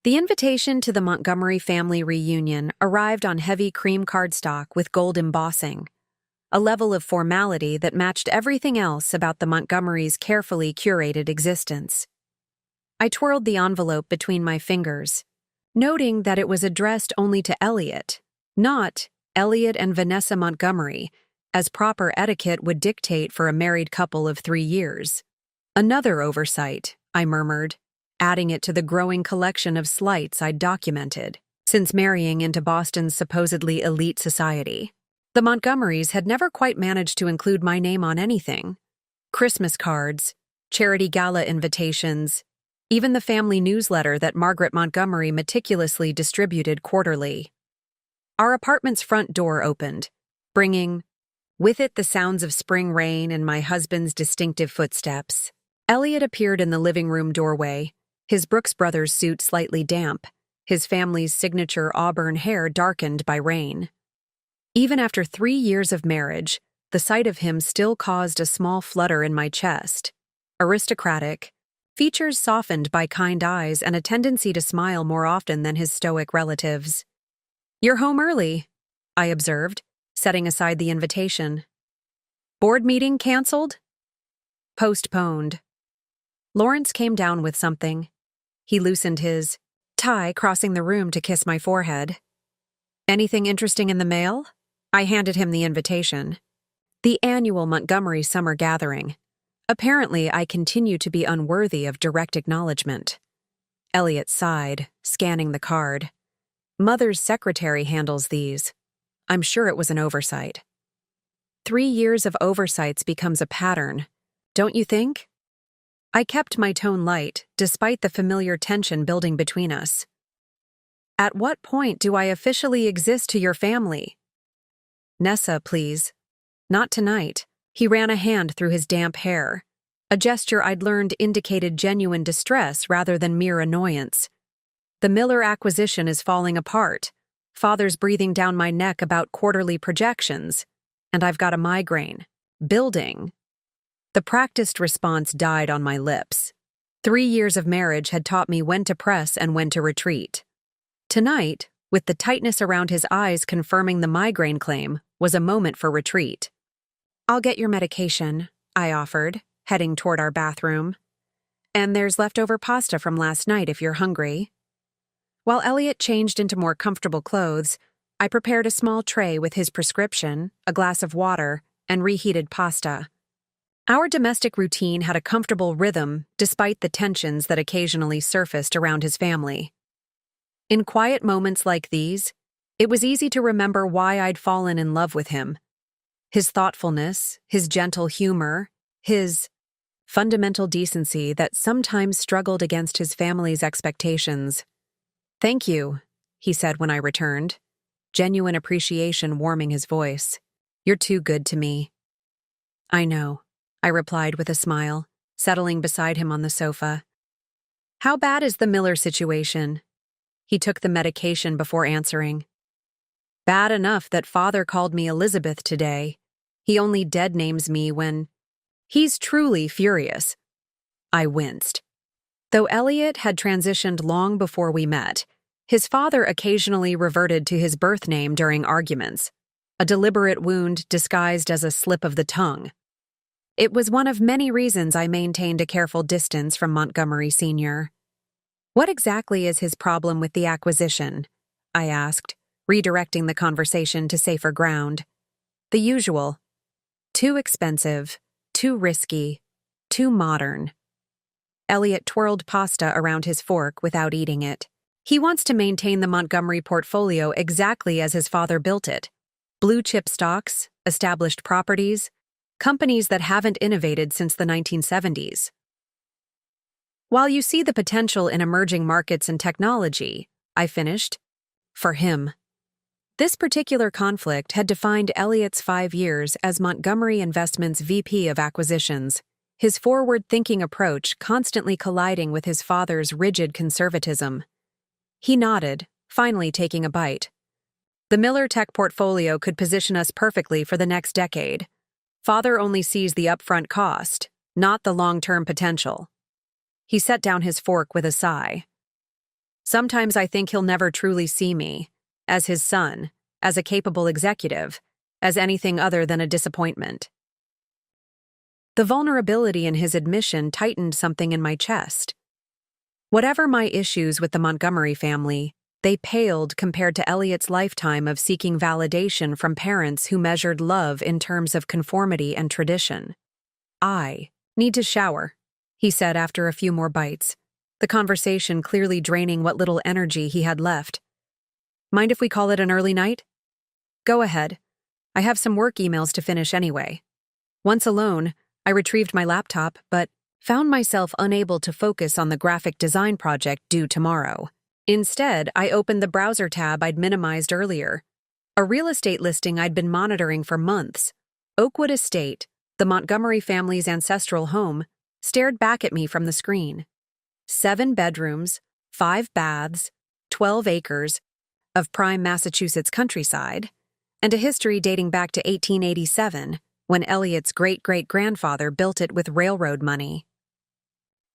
The invitation to the Montgomery family reunion arrived on heavy cream cardstock with gold embossing, a level of formality that matched everything else about the Montgomerys' carefully curated existence. I twirled the envelope between my fingers, noting that it was addressed only to Elliot, not Elliot and Vanessa Montgomery, as proper etiquette would dictate for a married couple of 3 years. Another oversight, I murmured, adding it to the growing collection of slights I'd documented since marrying into Boston's supposedly elite society. The Montgomerys had never quite managed to include my name on anything. Christmas cards, charity gala invitations, even the family newsletter that Margaret Montgomery meticulously distributed quarterly. Our apartment's front door opened, bringing with it the sounds of spring rain and my husband's distinctive footsteps. Elliot appeared in the living room doorway, his Brooks Brothers suit slightly damp, his family's signature auburn hair darkened by rain. Even after 3 years of marriage, the sight of him still caused a small flutter in my chest. Aristocratic, features softened by kind eyes and a tendency to smile more often than his stoic relatives. "You're home early," I observed, setting aside the invitation. "Board meeting canceled?" "Postponed." Lawrence came down with something. He loosened his tie, crossing the room to kiss my forehead. "Anything interesting in the mail?" I handed him the invitation. The annual Montgomery summer gathering. Apparently, I continue to be unworthy of direct acknowledgement. Elliot sighed, scanning the card. "Mother's secretary handles these. I'm sure it was an oversight." 3 years of oversights becomes a pattern, don't you think? I kept my tone light, despite the familiar tension building between us. "At what point do I officially exist to your family?" "Nessa, please." "Not tonight." He ran a hand through his damp hair, a gesture I'd learned indicated genuine distress rather than mere annoyance. "The Miller acquisition is falling apart. Father's breathing down my neck about quarterly projections, and I've got a migraine. Building." The practiced response died on my lips. 3 years of marriage had taught me when to press and when to retreat. Tonight, with the tightness around his eyes confirming the migraine claim, was a moment for retreat. "I'll get your medication," I offered, heading toward our bathroom. "And there's leftover pasta from last night if you're hungry." While Elliot changed into more comfortable clothes, I prepared a small tray with his prescription, a glass of water, and reheated pasta. Our domestic routine had a comfortable rhythm despite the tensions that occasionally surfaced around his family. In quiet moments like these, it was easy to remember why I'd fallen in love with him. His thoughtfulness, his gentle humor, his fundamental decency that sometimes struggled against his family's expectations. "Thank you," he said when I returned, genuine appreciation warming his voice. "You're too good to me." "I know," I replied with a smile, settling beside him on the sofa. "How bad is the Miller situation?" He took the medication before answering. "Bad enough that Father called me Elizabeth today. He only dead names me when he's truly furious." I winced. Though Elliot had transitioned long before we met, his father occasionally reverted to his birth name during arguments, a deliberate wound disguised as a slip of the tongue. It was one of many reasons I maintained a careful distance from Montgomery Sr. "What exactly is his problem with the acquisition?" I asked, redirecting the conversation to safer ground. "The usual. Too expensive, too risky, too modern." Elliot twirled pasta around his fork without eating it. "He wants to maintain the Montgomery portfolio exactly as his father built it. Blue-chip stocks, established properties, companies that haven't innovated since the 1970s. While you see the potential in emerging markets and technology," I finished, "for him." This particular conflict had defined Elliot's 5 years as Montgomery Investments' VP of Acquisitions, his forward-thinking approach constantly colliding with his father's rigid conservatism. He nodded, finally taking a bite. "The Miller Tech portfolio could position us perfectly for the next decade. Father only sees the upfront cost, not the long-term potential." He set down his fork with a sigh. Sometimes I think he'll never truly see me, as his son, as a capable executive, as anything other than a disappointment. The vulnerability in his admission tightened something in my chest. Whatever my issues with the Montgomery family, they paled compared to Elliot's lifetime of seeking validation from parents who measured love in terms of conformity and tradition. "I need to shower," he said after a few more bites, the conversation clearly draining what little energy he had left. "Mind if we call it an early night?" "Go ahead. I have some work emails to finish anyway." Once alone, I retrieved my laptop, but found myself unable to focus on the graphic design project due tomorrow. Instead, I opened the browser tab I'd minimized earlier. A real estate listing I'd been monitoring for months, Oakwood Estate, the Montgomery family's ancestral home, stared back at me from the screen. 7 bedrooms, 5 baths, 12 acres of prime Massachusetts countryside, and a history dating back to 1887, when Elliot's great-great-grandfather built it with railroad money.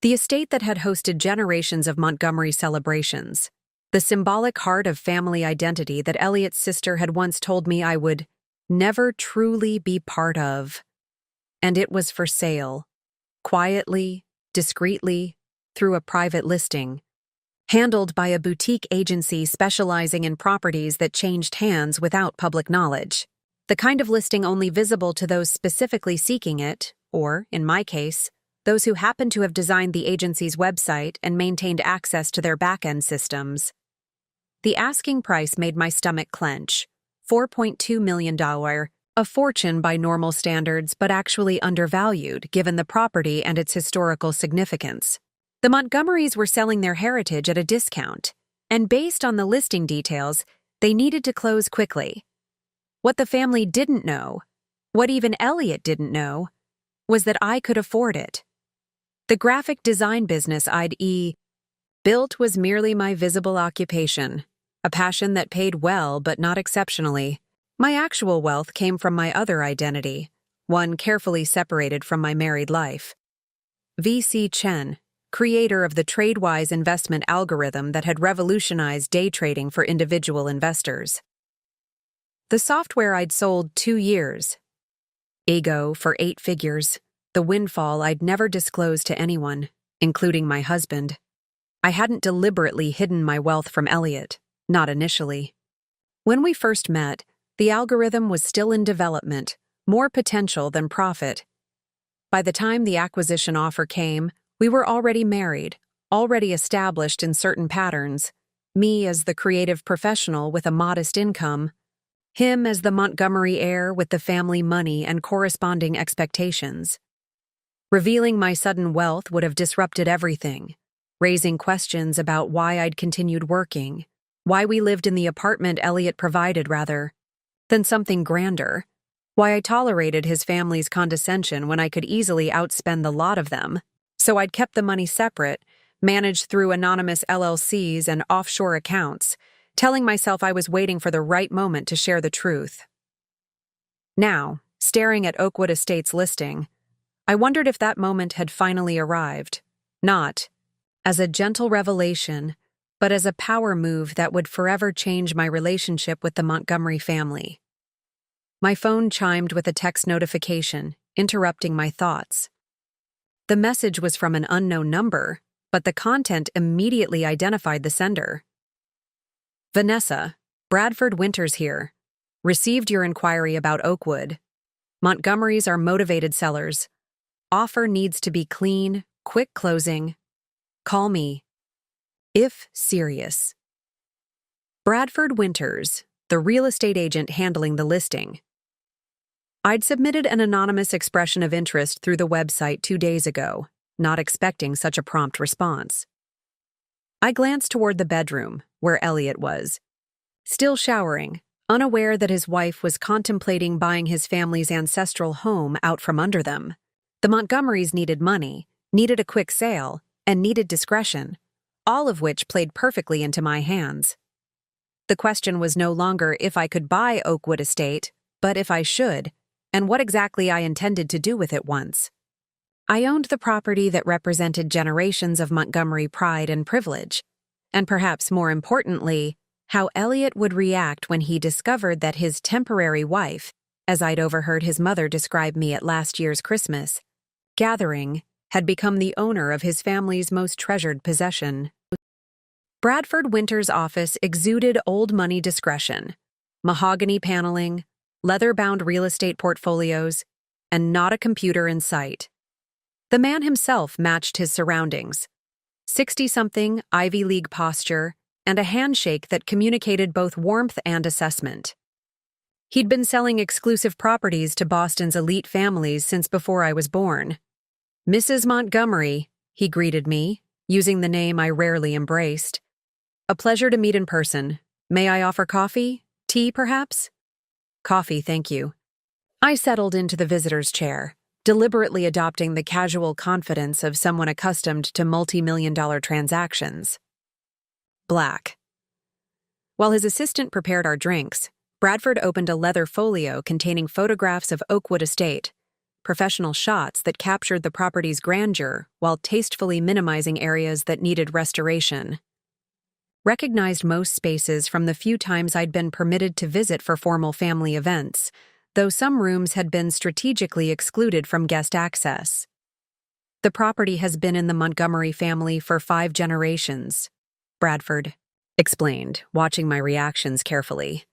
The estate that had hosted generations of Montgomery celebrations, the symbolic heart of family identity that Elliot's sister had once told me I would never truly be part of. And it was for sale, quietly, discreetly, through a private listing, handled by a boutique agency specializing in properties that changed hands without public knowledge. The kind of listing only visible to those specifically seeking it, or, in my case, those who happened to have designed the agency's website and maintained access to their back-end systems. The asking price made my stomach clench. $4.2 million, a fortune by normal standards, but actually undervalued given the property and its historical significance. The Montgomerys were selling their heritage at a discount, and based on the listing details, they needed to close quickly. What the family didn't know, what even Elliot didn't know, was that I could afford it. The graphic design business I'd built was merely my visible occupation, a passion that paid well but not exceptionally. My actual wealth came from my other identity, one carefully separated from my married life. V.C. Chen, creator of the TradeWise investment algorithm that had revolutionized day trading for individual investors. The software I'd sold 2 years. Ego for 8 figures, the windfall I'd never disclosed to anyone, including my husband. I hadn't deliberately hidden my wealth from Elliot, not initially. When we first met, the algorithm was still in development, more potential than profit. By the time the acquisition offer came, we were already married, already established in certain patterns, me as the creative professional with a modest income, him as the Montgomery heir with the family money and corresponding expectations. Revealing my sudden wealth would have disrupted everything, raising questions about why I'd continued working, why we lived in the apartment Elliot provided rather than something grander, why I tolerated his family's condescension when I could easily outspend the lot of them. So I'd kept the money separate, managed through anonymous LLCs and offshore accounts, telling myself I was waiting for the right moment to share the truth. Now, staring at Oakwood Estate's listing, I wondered if that moment had finally arrived, not as a gentle revelation, but as a power move that would forever change my relationship with the Montgomery family. My phone chimed with a text notification, interrupting my thoughts. The message was from an unknown number, but the content immediately identified the sender. Vanessa, Bradford Winters here. Received your inquiry about Oakwood. Montgomerys are motivated sellers. Offer needs to be clean, quick closing. Call me. If serious. Bradford Winters, the real estate agent handling the listing. I'd submitted an anonymous expression of interest through the website 2 days ago, not expecting such a prompt response. I glanced toward the bedroom, where Elliot was, still showering, unaware that his wife was contemplating buying his family's ancestral home out from under them. The Montgomerys needed money, needed a quick sale, and needed discretion, all of which played perfectly into my hands. The question was no longer if I could buy Oakwood Estate, but if I should, and what exactly I intended to do with it once. I owned the property that represented generations of Montgomery pride and privilege, and perhaps more importantly, how Elliot would react when he discovered that his temporary wife, as I'd overheard his mother describe me at last year's Christmas gathering, had become the owner of his family's most treasured possession. Bradford Winter's office exuded old money discretion, mahogany paneling, leather-bound real estate portfolios, and not a computer in sight. The man himself matched his surroundings. 60-something, Ivy League posture, and a handshake that communicated both warmth and assessment. He'd been selling exclusive properties to Boston's elite families since before I was born. "Mrs. Montgomery," he greeted me, using the name I rarely embraced. "A pleasure to meet in person. May I offer coffee? Tea, perhaps?" "Coffee, thank you." I settled into the visitor's chair, deliberately adopting the casual confidence of someone accustomed to multi-million-dollar transactions. Black. While his assistant prepared our drinks, Bradford opened a leather folio containing photographs of Oakwood Estate, professional shots that captured the property's grandeur while tastefully minimizing areas that needed restoration. Recognized most spaces from the few times I'd been permitted to visit for formal family events, though some rooms had been strategically excluded from guest access. "The property has been in the Montgomery family for 5 generations," Bradford explained, watching my reactions carefully.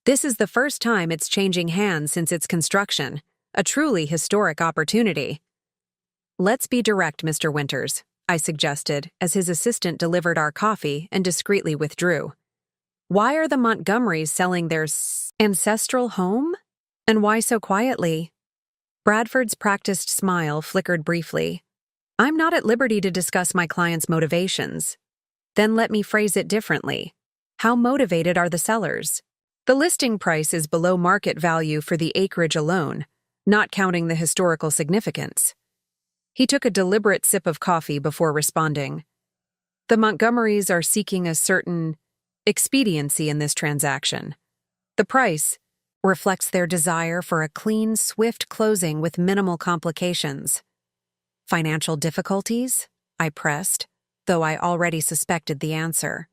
"This is the first time it's changing hands since its construction, a truly historic opportunity." "Let's be direct, Mr. Winters," I suggested as his assistant delivered our coffee and discreetly withdrew. "Why are the Montgomerys selling their ancestral home? And why so quietly?" Bradford's practiced smile flickered briefly. "I'm not at liberty to discuss my client's motivations." "Then let me phrase it differently. How motivated are the sellers?" "The listing price is below market value for the acreage alone, not counting the historical significance." He took a deliberate sip of coffee before responding. "The Montgomerys are seeking a certain expediency in this transaction. The price reflects their desire for a clean, swift closing with minimal complications." "Financial difficulties?" I pressed, though I already suspected the answer.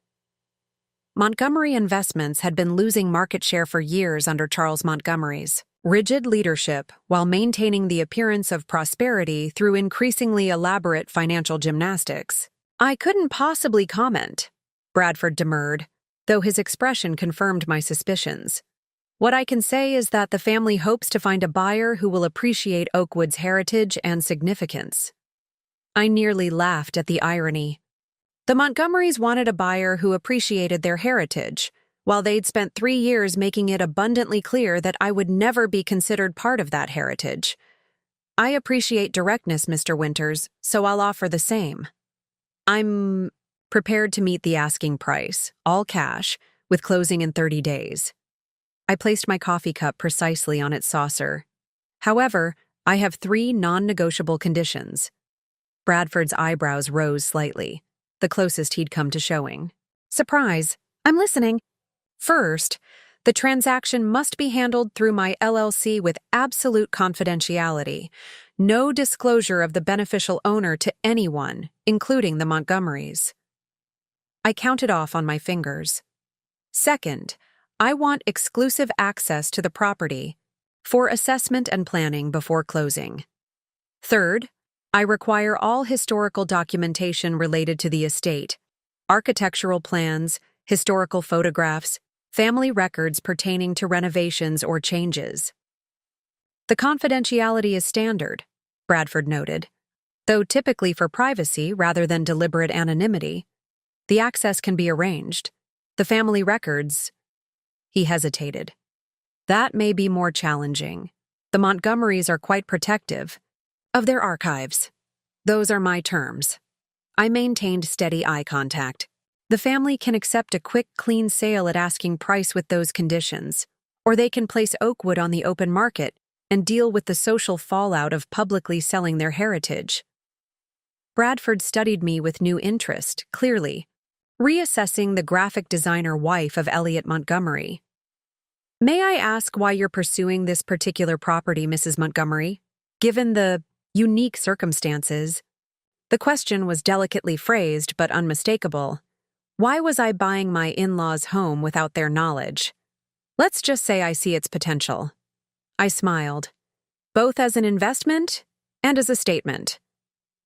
Montgomery Investments had been losing market share for years under Charles Montgomery's rigid leadership while maintaining the appearance of prosperity through increasingly elaborate financial gymnastics. "I couldn't possibly comment," Bradford demurred, though his expression confirmed my suspicions. "What I can say is that the family hopes to find a buyer who will appreciate Oakwood's heritage and significance." I nearly laughed at the irony. The Montgomerys wanted a buyer who appreciated their heritage, while they'd spent 3 years making it abundantly clear that I would never be considered part of that heritage. "I appreciate directness, Mr. Winters, so I'll offer the same. I'm prepared to meet the asking price, all cash, with closing in 30 days. I placed my coffee cup precisely on its saucer. "However, I have 3 non-negotiable conditions." Bradford's eyebrows rose slightly, the closest he'd come to showing. "Surprise. I'm listening." "First, the transaction must be handled through my LLC with absolute confidentiality. No disclosure of the beneficial owner to anyone, including the Montgomerys." I counted off on my fingers. "Second, I want exclusive access to the property for assessment and planning before closing. Third, I require all historical documentation related to the estate, architectural plans, historical photographs, family records pertaining to renovations or changes." "The confidentiality is standard," Bradford noted, "though typically for privacy rather than deliberate anonymity. The access can be arranged. The family records—" He hesitated. "That may be more challenging. The Montgomerys are quite protective of their archives. Those are my terms." I maintained steady eye contact. "The family can accept a quick, clean sale at asking price with those conditions, or they can place Oakwood on the open market and deal with the social fallout of publicly selling their heritage." Bradford studied me with new interest, clearly, reassessing the graphic designer wife of Elliot Montgomery. "May I ask why you're pursuing this particular property, Mrs. Montgomery, given the unique circumstances?" The question was delicately phrased but unmistakable. Why was I buying my in-laws' home without their knowledge? Let's just say I see its potential. I smiled, both as an investment and as a statement.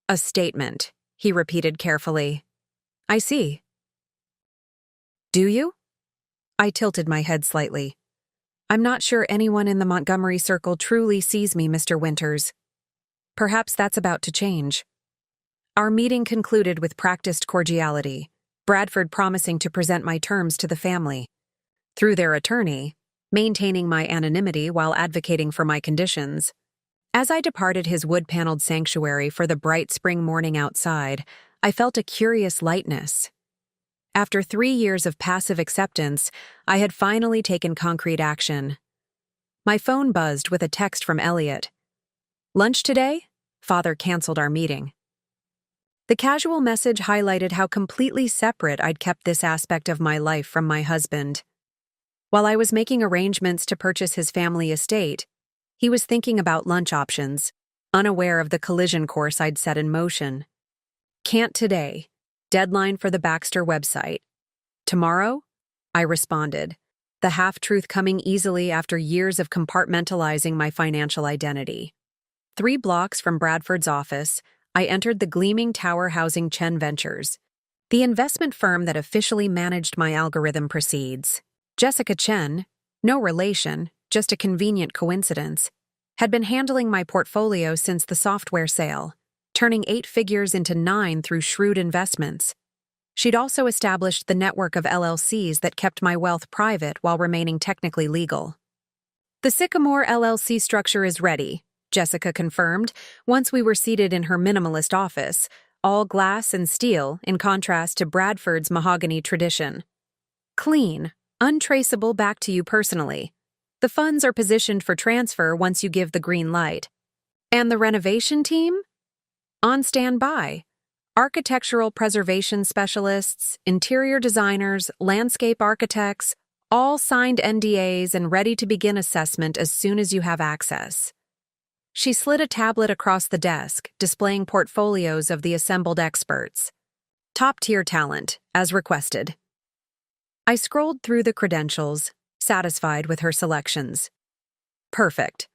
A statement, he repeated carefully. I see. Do you? I tilted my head slightly. I'm not sure anyone in the Montgomery circle truly sees me, Mr. Winters. Perhaps that's about to change. Our meeting concluded with practiced cordiality, Bradford promising to present my terms to the family. Through their attorney, maintaining my anonymity while advocating for my conditions. As I departed his wood-paneled sanctuary for the bright spring morning outside, I felt a curious lightness. After 3 years of passive acceptance, I had finally taken concrete action. My phone buzzed with a text from Elliot. Lunch today? Father canceled our meeting. The casual message highlighted how completely separate I'd kept this aspect of my life from my husband. While I was making arrangements to purchase his family estate, he was thinking about lunch options, unaware of the collision course I'd set in motion. Can't today. Deadline for the Baxter website. Tomorrow? I responded, the half-truth coming easily after years of compartmentalizing my financial identity. 3 blocks from Bradford's office, I entered the gleaming tower housing Chen Ventures, the investment firm that officially managed my algorithm proceeds. Jessica Chen, no relation, just a convenient coincidence, had been handling my portfolio since the software sale, turning 8 figures into 9 through shrewd investments. She'd also established the network of LLCs that kept my wealth private while remaining technically legal. The Sycamore LLC structure is ready, Jessica confirmed, once we were seated in her minimalist office, all glass and steel in contrast to Bradford's mahogany tradition. Clean, untraceable back to you personally. The funds are positioned for transfer once you give the green light. And the renovation team? On standby. Architectural preservation specialists, interior designers, landscape architects, all signed NDAs and ready to begin assessment as soon as you have access. She slid a tablet across the desk, displaying portfolios of the assembled experts. Top-tier talent, as requested. I scrolled through the credentials, satisfied with her selections. Perfect.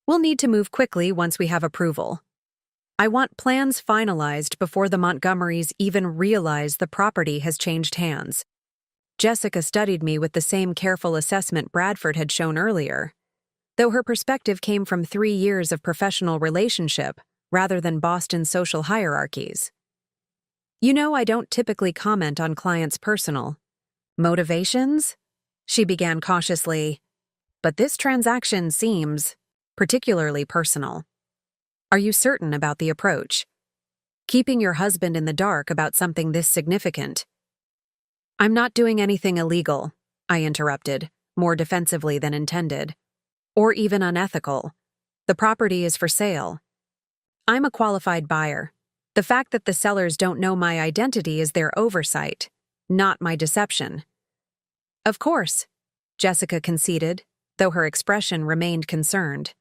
We'll need to move quickly once we have approval. I want plans finalized before the Montgomerys even realize the property has changed hands. Jessica studied me with the same careful assessment Bradford had shown earlier, though her perspective came from 3 years of professional relationship rather than Boston's social hierarchies. You know, I don't typically comment on clients' personal motivations, she began cautiously, but this transaction seems particularly personal. Are you certain about the approach? Keeping your husband in the dark about something this significant. I'm not doing anything illegal, I interrupted, more defensively than intended. Or even unethical. The property is for sale. I'm a qualified buyer. The fact that the sellers don't know my identity is their oversight, not my deception. Of course, Jessica conceded, though her expression remained concerned.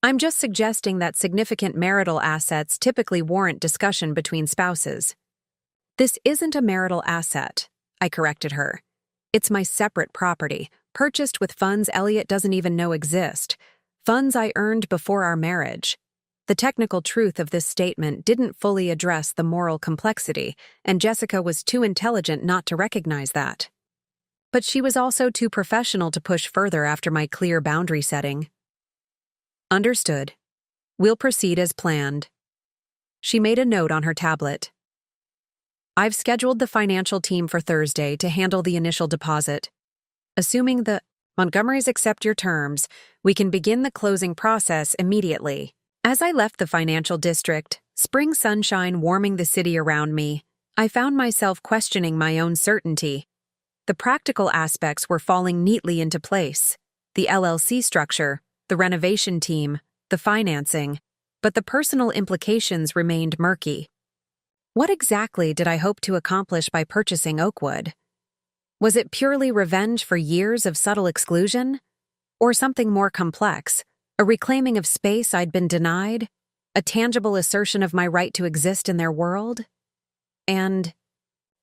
I'm just suggesting that significant marital assets typically warrant discussion between spouses. This isn't a marital asset, I corrected her. It's my separate property, purchased with funds Elliot doesn't even know exist, funds I earned before our marriage. The technical truth of this statement didn't fully address the moral complexity, and Jessica was too intelligent not to recognize that. But she was also too professional to push further after my clear boundary setting. Understood. We'll proceed as planned. She made a note on her tablet. I've scheduled the financial team for Thursday to handle the initial deposit. Assuming the Montgomerys accept your terms, we can begin the closing process immediately. As I left the financial district, spring sunshine warming the city around me, I found myself questioning my own certainty. The practical aspects were falling neatly into place. The LLC structure, the renovation team, the financing, but the personal implications remained murky. What exactly did I hope to accomplish by purchasing Oakwood? Was it purely revenge for years of subtle exclusion? Or something more complex, a reclaiming of space I'd been denied? A tangible assertion of my right to exist in their world? And,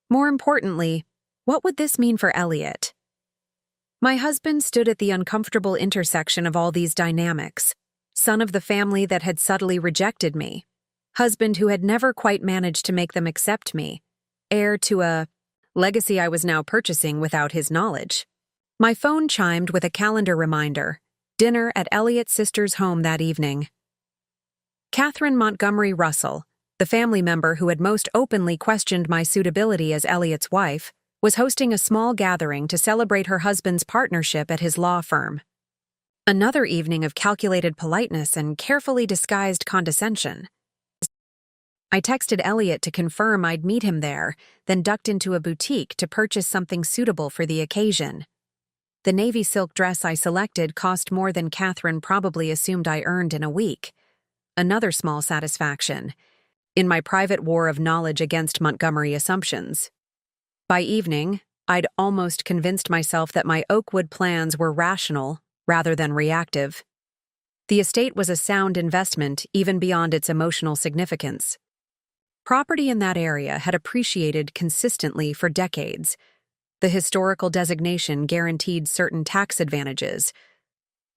more importantly, What would this mean for Elliot? My husband stood at the uncomfortable intersection of all these dynamics. Son of the family that had subtly rejected me. Husband who had never quite managed to make them accept me. Heir to a legacy I was now purchasing without his knowledge. My phone chimed with a calendar reminder. Dinner at Elliot's sister's home that evening. Catherine Montgomery Russell, the family member who had most openly questioned my suitability as Elliot's wife, was hosting a small gathering to celebrate her husband's partnership at his law firm. Another evening of calculated politeness and carefully disguised condescension. I texted Elliot to confirm I'd meet him there, then ducked into a boutique to purchase something suitable for the occasion. The navy silk dress I selected cost more than Catherine probably assumed I earned in a week. Another small satisfaction in my private war of knowledge against Montgomery assumptions. By evening, I'd almost convinced myself that my Oakwood plans were rational rather than reactive. The estate was a sound investment even beyond its emotional significance. Property in that area had appreciated consistently for decades. The historical designation guaranteed certain tax advantages.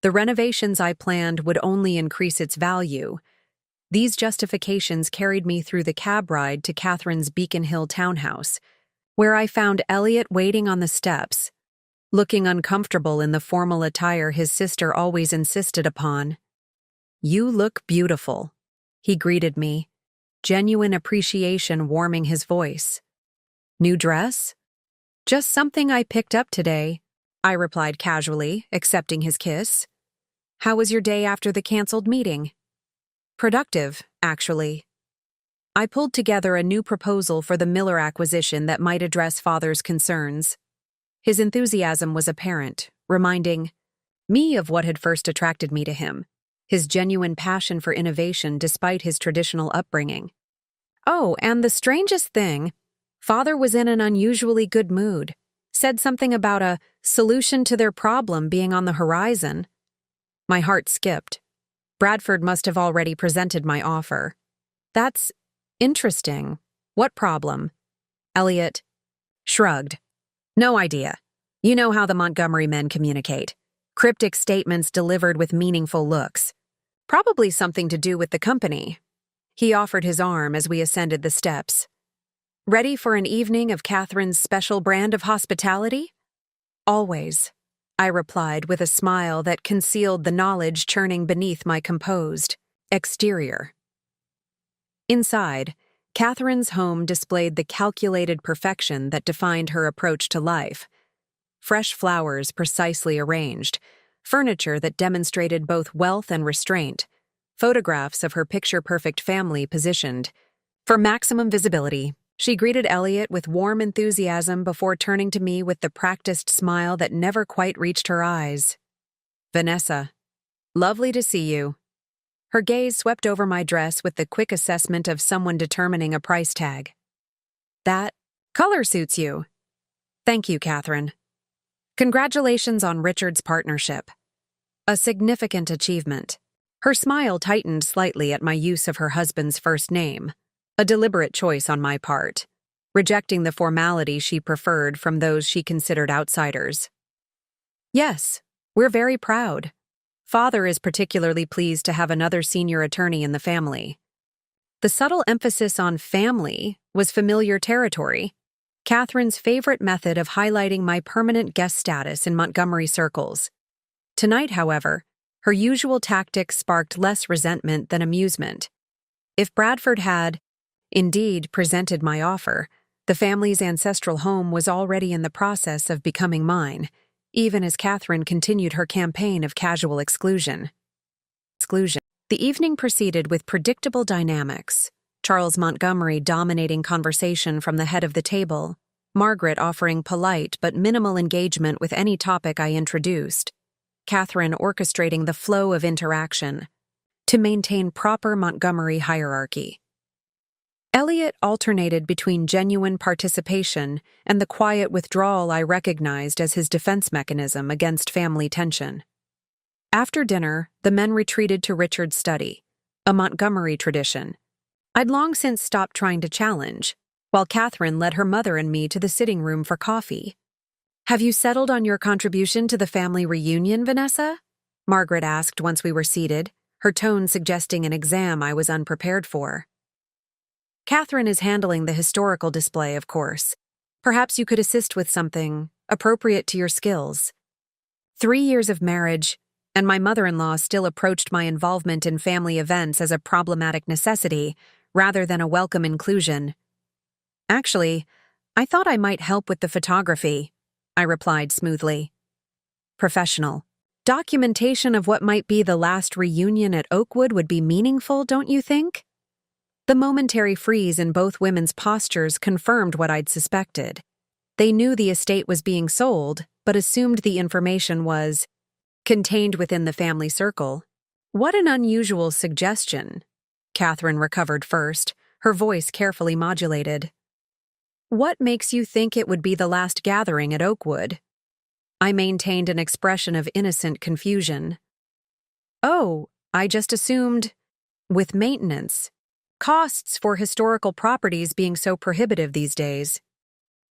The renovations I planned would only increase its value. These justifications carried me through the cab ride to Catherine's Beacon Hill townhouse, where I found Elliot waiting on the steps, looking uncomfortable in the formal attire his sister always insisted upon. "You look beautiful," he greeted me, genuine appreciation warming his voice. "New dress?" "Just something I picked up today," I replied casually, accepting his kiss. "How was your day after the canceled meeting?" "Productive, actually." I pulled together a new proposal for the Miller acquisition that might address Father's concerns. His enthusiasm was apparent, reminding me of what had first attracted me to him, his genuine passion for innovation despite his traditional upbringing. Oh, and the strangest thing, Father was in an unusually good mood, said something about a solution to their problem being on the horizon. My heart skipped. Bradford must have already presented my offer. "That's interesting. What problem?" Elliot shrugged. "No idea. You know how the Montgomery men communicate. Cryptic statements delivered with meaningful looks. Probably something to do with the company." He offered his arm as we ascended the steps. "Ready for an evening of Catherine's special brand of hospitality?" "Always," I replied with a smile that concealed the knowledge churning beneath my composed exterior. Inside, Catherine's home displayed the calculated perfection that defined her approach to life. Fresh flowers precisely arranged, furniture that demonstrated both wealth and restraint, photographs of her picture-perfect family positioned. For maximum visibility, she greeted Elliot with warm enthusiasm before turning to me with the practiced smile that never quite reached her eyes. "Vanessa, lovely to see you." Her gaze swept over my dress with the quick assessment of someone determining a price tag. "That color suits you." "Thank you, Catherine." "Congratulations on Richard's partnership." A significant achievement. Her smile tightened slightly at my use of her husband's first name, a deliberate choice on my part, rejecting the formality she preferred from those she considered outsiders. "Yes, we're very proud. Father is particularly pleased to have another senior attorney in the family." The subtle emphasis on family was familiar territory, Catherine's favorite method of highlighting my permanent guest status in Montgomery circles. Tonight, however, her usual tactics sparked less resentment than amusement. If Bradford had, indeed, presented my offer, the family's ancestral home was already in the process of becoming mine, even as Catherine continued her campaign of casual exclusion. The evening proceeded with predictable dynamics, Charles Montgomery dominating conversation from the head of the table, Margaret offering polite but minimal engagement with any topic I introduced, Catherine orchestrating the flow of interaction to maintain proper Montgomery hierarchy. Elliot alternated between genuine participation and the quiet withdrawal I recognized as his defense mechanism against family tension. After dinner, the men retreated to Richard's study, a Montgomery tradition I'd long since stopped trying to challenge. while Catherine led her mother and me to the sitting room for coffee. "Have you settled on your contribution to the family reunion, Vanessa?" Margaret asked once we were seated, her tone suggesting an exam I was unprepared for. "Catherine is handling the historical display, of course. Perhaps you could assist with something appropriate to your skills." 3 years of marriage, and my mother-in-law still approached my involvement in family events as a problematic necessity rather than a welcome inclusion. "Actually, I thought I might help with the photography," I replied smoothly. "Professional. Documentation of what might be the last reunion at Oakwood would be meaningful, don't you think?" The momentary freeze in both women's postures confirmed what I'd suspected. They knew the estate was being sold, but assumed the information was contained within the family circle. "What an unusual suggestion." Catherine recovered first, her voice carefully modulated. "What makes you think it would be the last gathering at Oakwood?" I maintained an expression of innocent confusion. "Oh, I just assumed, with maintenance. Costs for historical properties being so prohibitive these days."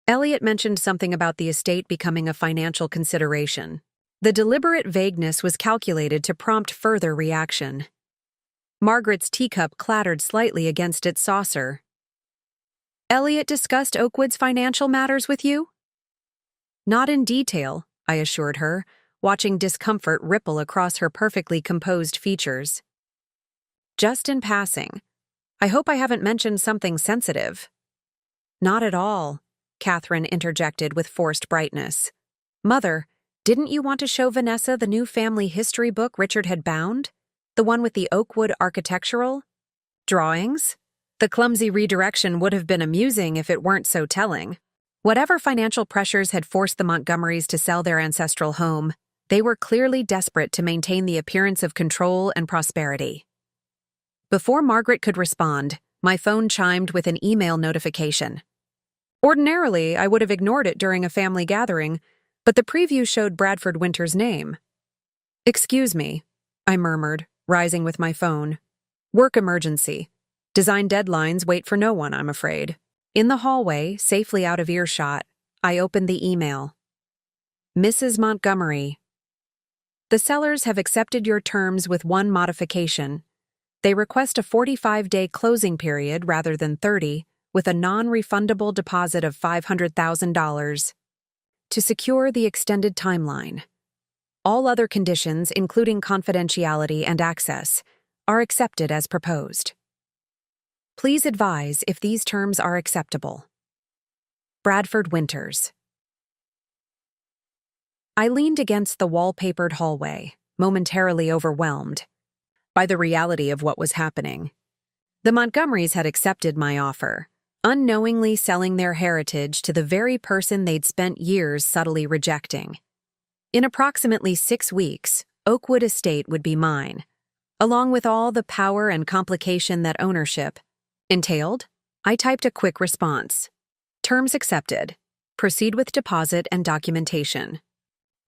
Elliot mentioned something about the estate becoming a financial consideration. The deliberate vagueness was calculated to prompt further reaction. Margaret's teacup clattered slightly against its saucer. "Elliot discussed Oakwood's financial matters with you?" "Not in detail," I assured her, watching discomfort ripple across her perfectly composed features. "Just in passing. I hope I haven't mentioned something sensitive." "Not at all," Catherine interjected with forced brightness. "Mother, didn't you want to show Vanessa the new family history book Richard had bound? The one with the Oakwood architectural drawings?" The clumsy redirection would have been amusing if it weren't so telling. Whatever financial pressures had forced the Montgomerys to sell their ancestral home, they were clearly desperate to maintain the appearance of control and prosperity. Before Margaret could respond, my phone chimed with an email notification. Ordinarily, I would have ignored it during a family gathering, but the preview showed Bradford Winter's name. "Excuse me," I murmured, rising with my phone. "Work emergency. Design deadlines wait for no one, I'm afraid." In the hallway, safely out of earshot, I opened the email. "Mrs. Montgomery, the sellers have accepted your terms with one modification. They request a 45-day closing period rather than 30, with a non-refundable deposit of $500,000 to secure the extended timeline. All other conditions, including confidentiality and access, are accepted as proposed. Please advise if these terms are acceptable. Bradford Winters." I leaned against the wallpapered hallway, momentarily overwhelmed by the reality of what was happening. The Montgomerys had accepted my offer, unknowingly selling their heritage to the very person they'd spent years subtly rejecting. In approximately 6 weeks, Oakwood Estate would be mine, along with all the power and complication that ownership entailed. I typed a quick response. "Terms accepted. Proceed with deposit and documentation.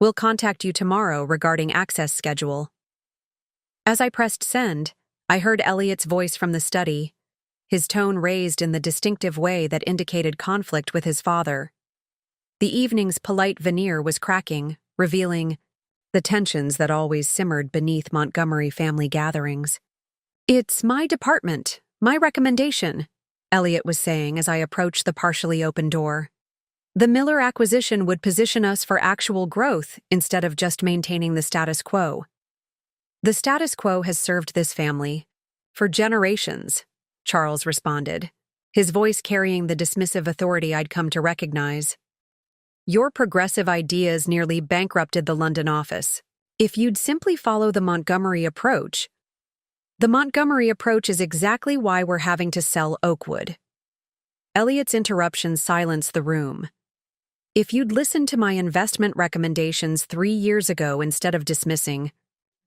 We'll contact you tomorrow regarding access schedule." As I pressed send, I heard Elliot's voice from the study, his tone raised in the distinctive way that indicated conflict with his father. The evening's polite veneer was cracking, revealing the tensions that always simmered beneath Montgomery family gatherings. "It's my department, my recommendation," Elliot was saying as I approached the partially open door. "The Miller acquisition would position us for actual growth instead of just maintaining the status quo." "The status quo has served this family for generations," Charles responded, his voice carrying the dismissive authority I'd come to recognize. "Your progressive ideas nearly bankrupted the London office. If you'd simply follow the Montgomery approach..." "The Montgomery approach is exactly why we're having to sell Oakwood." Elliot's interruption silenced the room. "If you'd listened to my investment recommendations 3 years ago instead of dismissing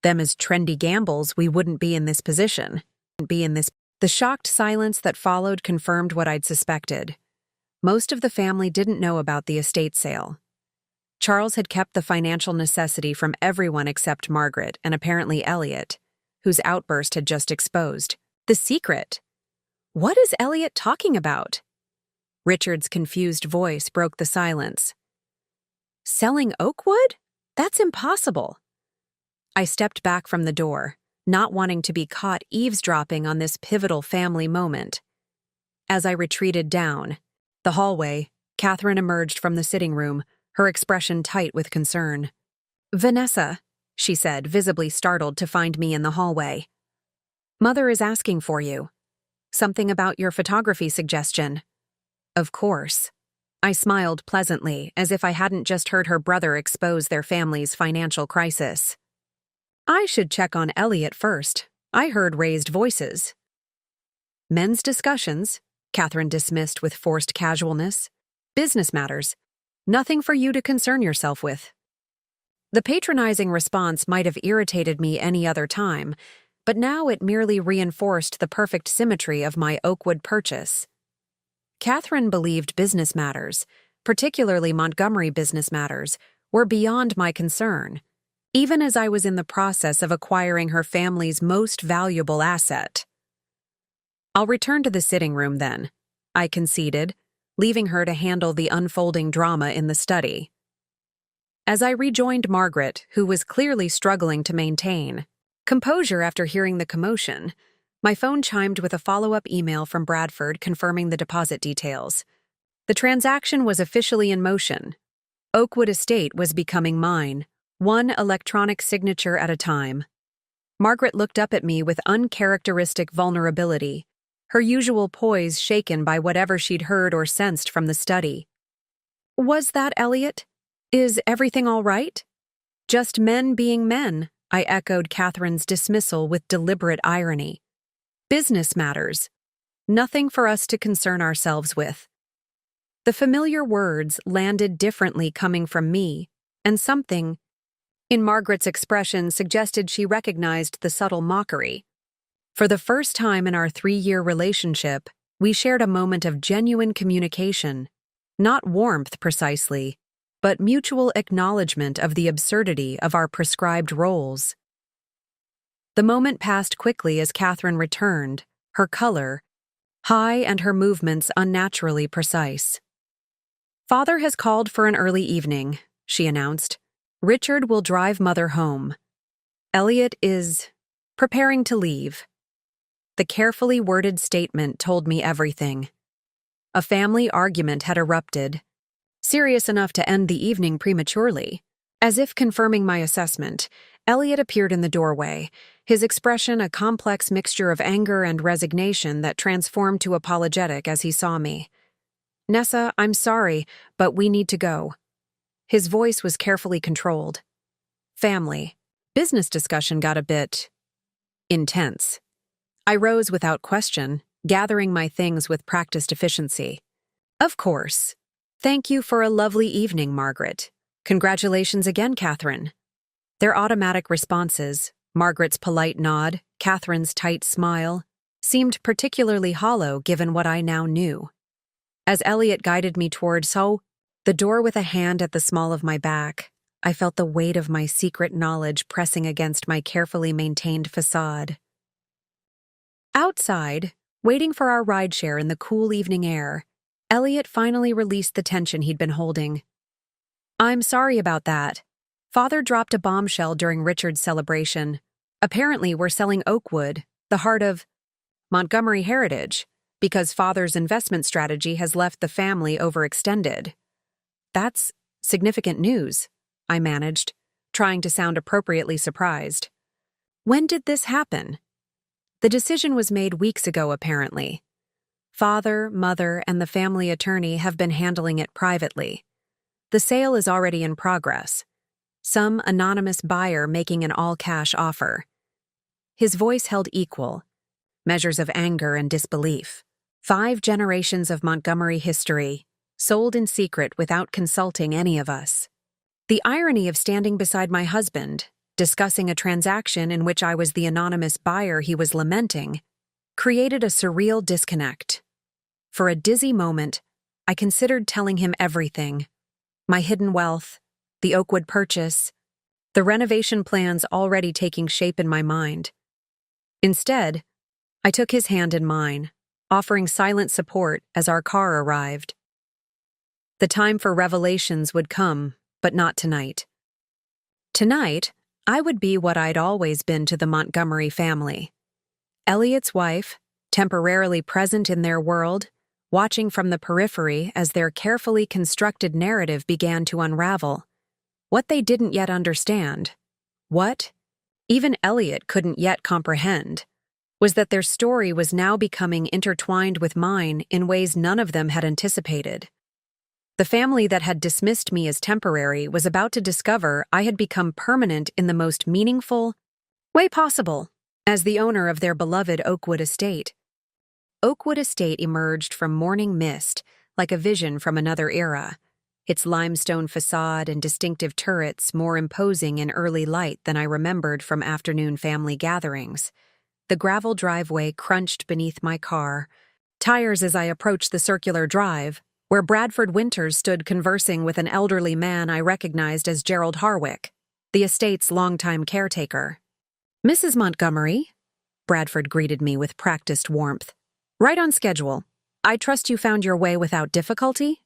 them as trendy gambles, we wouldn't be in this position. The shocked silence that followed confirmed what I'd suspected. Most of the family didn't know about the estate sale. Charles had kept the financial necessity from everyone except Margaret and apparently Elliot, whose outburst had just exposed the secret. What is Elliot talking about? Richard's confused voice broke the silence. Selling Oakwood? That's impossible. I stepped back from the door, not wanting to be caught eavesdropping on this pivotal family moment. As I retreated down the hallway, Catherine emerged from the sitting room, her expression tight with concern. Vanessa, she said, visibly startled to find me in the hallway. Mother is asking for you. Something about your photography suggestion. Of course. I smiled pleasantly, as if I hadn't just heard her brother expose their family's financial crisis. I should check on Elliot first. I heard raised voices. Men's discussions, Catherine dismissed with forced casualness. Business matters. Nothing for you to concern yourself with. The patronizing response might have irritated me any other time, but now it merely reinforced the perfect symmetry of my Oakwood purchase. Catherine believed business matters, particularly Montgomery business matters, were beyond my concern, even as I was in the process of acquiring her family's most valuable asset. I'll return to the sitting room then, I conceded, leaving her to handle the unfolding drama in the study. As I rejoined Margaret, who was clearly struggling to maintain composure after hearing the commotion, my phone chimed with a follow-up email from Bradford confirming the deposit details. The transaction was officially in motion. Oakwood Estate was becoming mine, one electronic signature at a time. Margaret looked up at me with uncharacteristic vulnerability, her usual poise shaken by whatever she'd heard or sensed from the study. Was that Elliot? Is everything all right? Just men being men, I echoed Catherine's dismissal with deliberate irony. Business matters. Nothing for us to concern ourselves with. The familiar words landed differently coming from me, and something in Margaret's expression suggested she recognized the subtle mockery. For the first time in our 3-year relationship, we shared a moment of genuine communication, not warmth precisely, but mutual acknowledgement of the absurdity of our prescribed roles. The moment passed quickly as Catherine returned, her color high and her movements unnaturally precise. Father has called for an early evening, she announced. Richard will drive Mother home. Elliot is preparing to leave. The carefully worded statement told me everything. A family argument had erupted, serious enough to end the evening prematurely. As if confirming my assessment, Elliot appeared in the doorway, his expression a complex mixture of anger and resignation that transformed to apologetic as he saw me. Nessa, I'm sorry, but we need to go. His voice was carefully controlled. Family. Business discussion got a bit intense. I rose without question, gathering my things with practiced efficiency. Of course. Thank you for a lovely evening, Margaret. Congratulations again, Catherine. Their automatic responses, Margaret's polite nod, Catherine's tight smile, seemed particularly hollow given what I now knew. As Elliot guided me toward the door with a hand at the small of my back, I felt the weight of my secret knowledge pressing against my carefully maintained facade. Outside, waiting for our rideshare in the cool evening air, Elliot finally released the tension he'd been holding. I'm sorry about that. Father dropped a bombshell during Richard's celebration. Apparently, we're selling Oakwood, the heart of Montgomery heritage, because Father's investment strategy has left the family overextended. That's significant news, I managed, trying to sound appropriately surprised. When did this happen? The decision was made weeks ago, apparently. Father, mother, and the family attorney have been handling it privately. The sale is already in progress. Some anonymous buyer making an all-cash offer. His voice held equal, measures of anger and disbelief. 5 generations of Montgomery history, sold in secret without consulting any of us. The irony of standing beside my husband, discussing a transaction in which I was the anonymous buyer he was lamenting, created a surreal disconnect. For a dizzy moment, I considered telling him everything. My hidden wealth, the Oakwood purchase, the renovation plans already taking shape in my mind. Instead, I took his hand in mine, offering silent support as our car arrived. The time for revelations would come, but not tonight. Tonight, I would be what I'd always been to the Montgomery family. Elliot's wife, temporarily present in their world, watching from the periphery as their carefully constructed narrative began to unravel. What they didn't yet understand, what even Elliot couldn't yet comprehend, was that their story was now becoming intertwined with mine in ways none of them had anticipated. The family that had dismissed me as temporary was about to discover I had become permanent in the most meaningful way possible, as the owner of their beloved Oakwood estate. Oakwood estate emerged from morning mist like a vision from another era, its limestone facade and distinctive turrets more imposing in early light than I remembered from afternoon family gatherings. The gravel driveway crunched beneath my car, tires as I approached the circular drive, where Bradford Winters stood conversing with an elderly man I recognized as Gerald Harwick, the estate's longtime caretaker. "Mrs. Montgomery," Bradford greeted me with practiced warmth. "Right on schedule. I trust you found your way without difficulty?"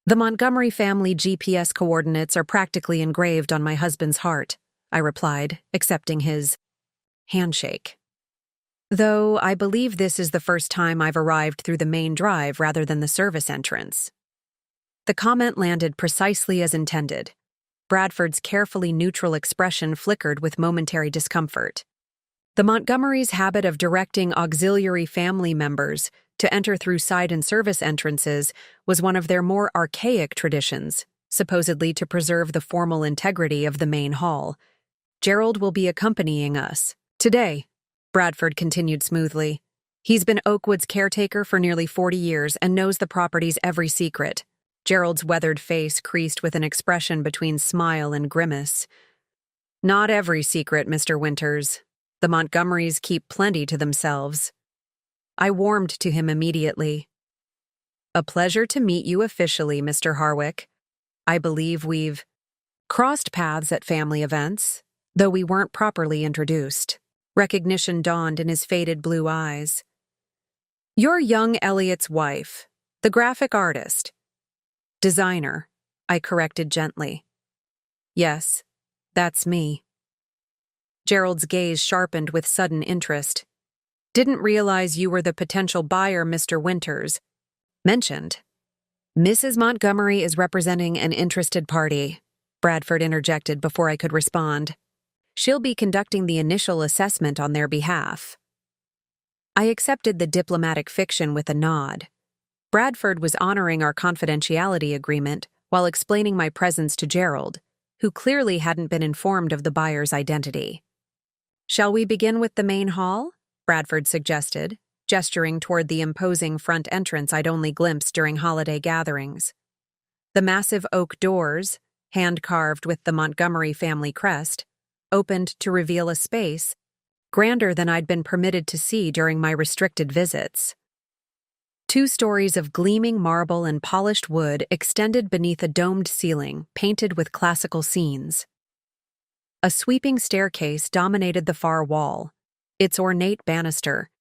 "The Montgomery family GPS coordinates are practically engraved on my husband's heart," I replied, accepting his handshake. "Though I believe this is the first time I've arrived through the main drive rather than the service entrance." The comment landed precisely as intended. Bradford's carefully neutral expression flickered with momentary discomfort. The Montgomerys' habit of directing auxiliary family members to enter through side and service entrances was one of their more archaic traditions, supposedly to preserve the formal integrity of the main hall. "Gerald will be accompanying us today," Bradford continued smoothly. "He's been Oakwood's caretaker for nearly 40 years and knows the property's every secret." Gerald's weathered face creased with an expression between smile and grimace. "Not every secret, Mr. Winters. The Montgomerys keep plenty to themselves." I warmed to him immediately. "A pleasure to meet you officially, Mr. Harwick. I believe we've crossed paths at family events, though we weren't properly introduced." Recognition dawned in his faded blue eyes. "You're young Elliot's wife, the graphic artist." "Designer," I corrected gently. "Yes, that's me." Gerald's gaze sharpened with sudden interest. "Didn't realize you were the potential buyer Mr. Winters mentioned." "Mrs. Montgomery is representing an interested party," Bradford interjected before I could respond. "She'll be conducting the initial assessment on their behalf." I accepted the diplomatic fiction with a nod. Bradford was honoring our confidentiality agreement while explaining my presence to Gerald, who clearly hadn't been informed of the buyer's identity. "Shall we begin with the main hall?" Bradford suggested, gesturing toward the imposing front entrance I'd only glimpsed during holiday gatherings. The massive oak doors, hand-carved with the Montgomery family crest, opened to reveal a space grander than I'd been permitted to see during my restricted visits. 2 stories of gleaming marble and polished wood extended beneath a domed ceiling painted with classical scenes. A sweeping staircase dominated the far wall, its ornate banister,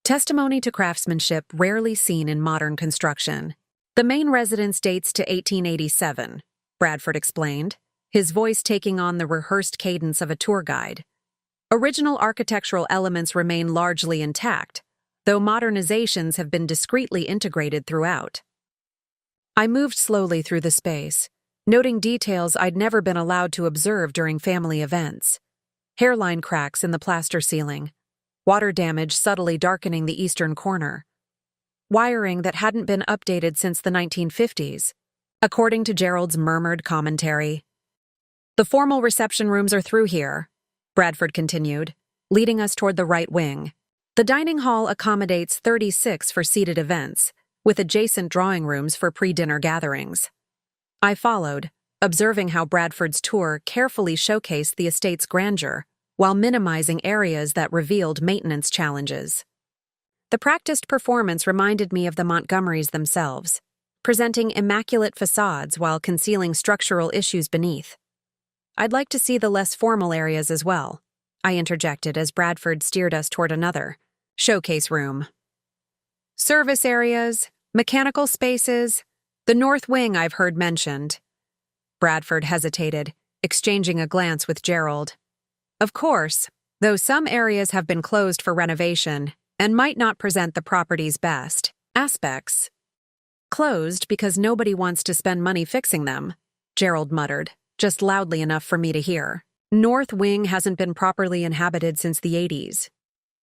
testimony to craftsmanship rarely seen in modern construction. "The main residence dates to 1887, Bradford explained, his voice taking on the rehearsed cadence of a tour guide. "Original architectural elements remain largely intact, though modernizations have been discreetly integrated throughout." I moved slowly through the space, noting details I'd never been allowed to observe during family events. Hairline cracks in the plaster ceiling, water damage subtly darkening the eastern corner, wiring that hadn't been updated since the 1950s, according to Gerald's murmured commentary. "The formal reception rooms are through here," Bradford continued, leading us toward the right wing. "The dining hall accommodates 36 for seated events, with adjacent drawing rooms for pre-dinner gatherings." I followed, observing how Bradford's tour carefully showcased the estate's grandeur, while minimizing areas that revealed maintenance challenges. The practiced performance reminded me of the Montgomerys themselves, presenting immaculate facades while concealing structural issues beneath. "I'd like to see the less formal areas as well," I interjected as Bradford steered us toward another showcase room. Service areas, mechanical spaces, the north wing I've heard mentioned. Bradford hesitated, exchanging a glance with Gerald. Of course, though some areas have been closed for renovation and might not present the property's best aspects. Closed because nobody wants to spend money fixing them, Gerald muttered, just loudly enough for me to hear. North wing hasn't been properly inhabited since the 80s.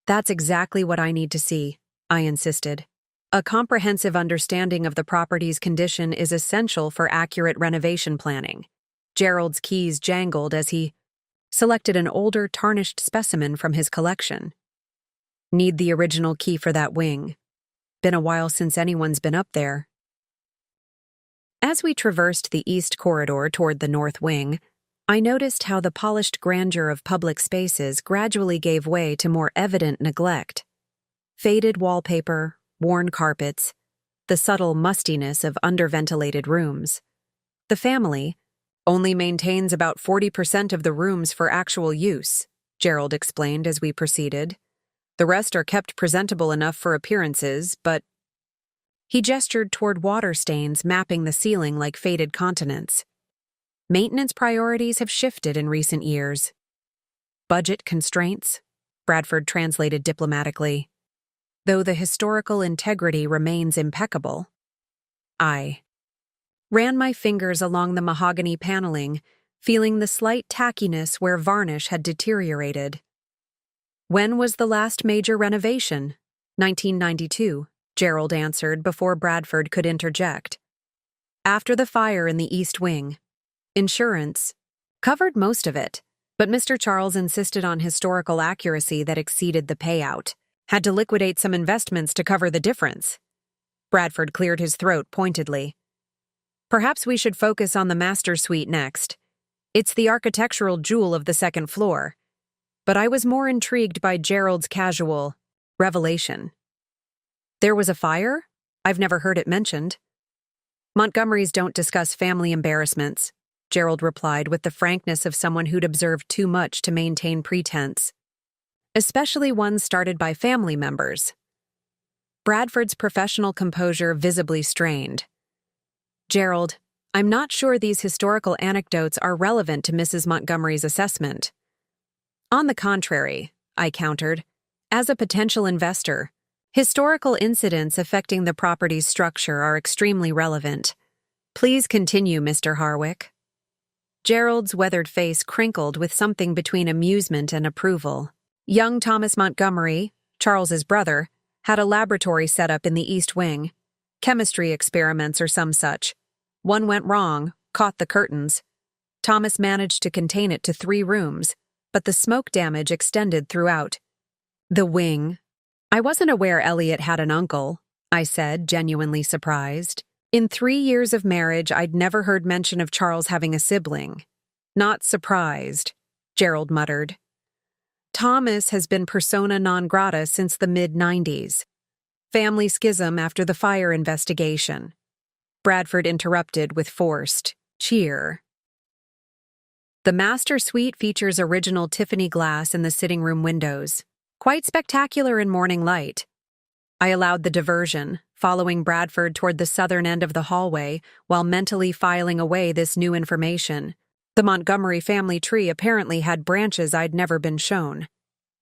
That's exactly what I need to see, I insisted. A comprehensive understanding of the property's condition is essential for accurate renovation planning. Gerald's keys jangled as he selected an older, tarnished specimen from his collection. Need the original key for that wing. Been a while since anyone's been up there. As we traversed the east corridor toward the north wing, I noticed how the polished grandeur of public spaces gradually gave way to more evident neglect. Faded wallpaper, worn carpets, the subtle mustiness of underventilated rooms. The family only maintains about 40% of the rooms for actual use, Gerald explained as we proceeded. The rest are kept presentable enough for appearances, but... He gestured toward water stains mapping the ceiling like faded continents. Maintenance priorities have shifted in recent years. Budget constraints, Bradford translated diplomatically. Though the historical integrity remains impeccable. I ran my fingers along the mahogany paneling, feeling the slight tackiness where varnish had deteriorated. When was the last major renovation? 1992, Gerald answered before Bradford could interject. After the fire in the East Wing. Insurance covered most of it, but Mr. Charles insisted on historical accuracy that exceeded the payout. Had to liquidate some investments to cover the difference. Bradford cleared his throat pointedly. Perhaps we should focus on the master suite next. It's the architectural jewel of the second floor. But I was more intrigued by Gerald's casual revelation. There was a fire? I've never heard it mentioned. Montgomerys don't discuss family embarrassments, Gerald replied with the frankness of someone who'd observed too much to maintain pretense. Especially ones started by family members. Bradford's professional composure visibly strained. Gerald, I'm not sure these historical anecdotes are relevant to Mrs. Montgomery's assessment. On the contrary, I countered, as a potential investor, historical incidents affecting the property's structure are extremely relevant. Please continue, Mr. Harwick. Gerald's weathered face crinkled with something between amusement and approval. Young Thomas Montgomery, Charles's brother, had a laboratory set up in the East Wing. Chemistry experiments or some such. One went wrong, caught the curtains. Thomas managed to contain it to 3 rooms, but the smoke damage extended throughout. The wing. I wasn't aware Elliot had an uncle, I said, genuinely surprised. In 3 years of marriage, I'd never heard mention of Charles having a sibling. Not surprised, Gerald muttered. Thomas has been persona non grata since the mid-90s. Family schism after the fire investigation. Bradford interrupted with forced cheer. The master suite features original Tiffany glass in the sitting room windows, quite spectacular in morning light. I allowed the diversion, following Bradford toward the southern end of the hallway while mentally filing away this new information. The Montgomery family tree apparently had branches I'd never been shown.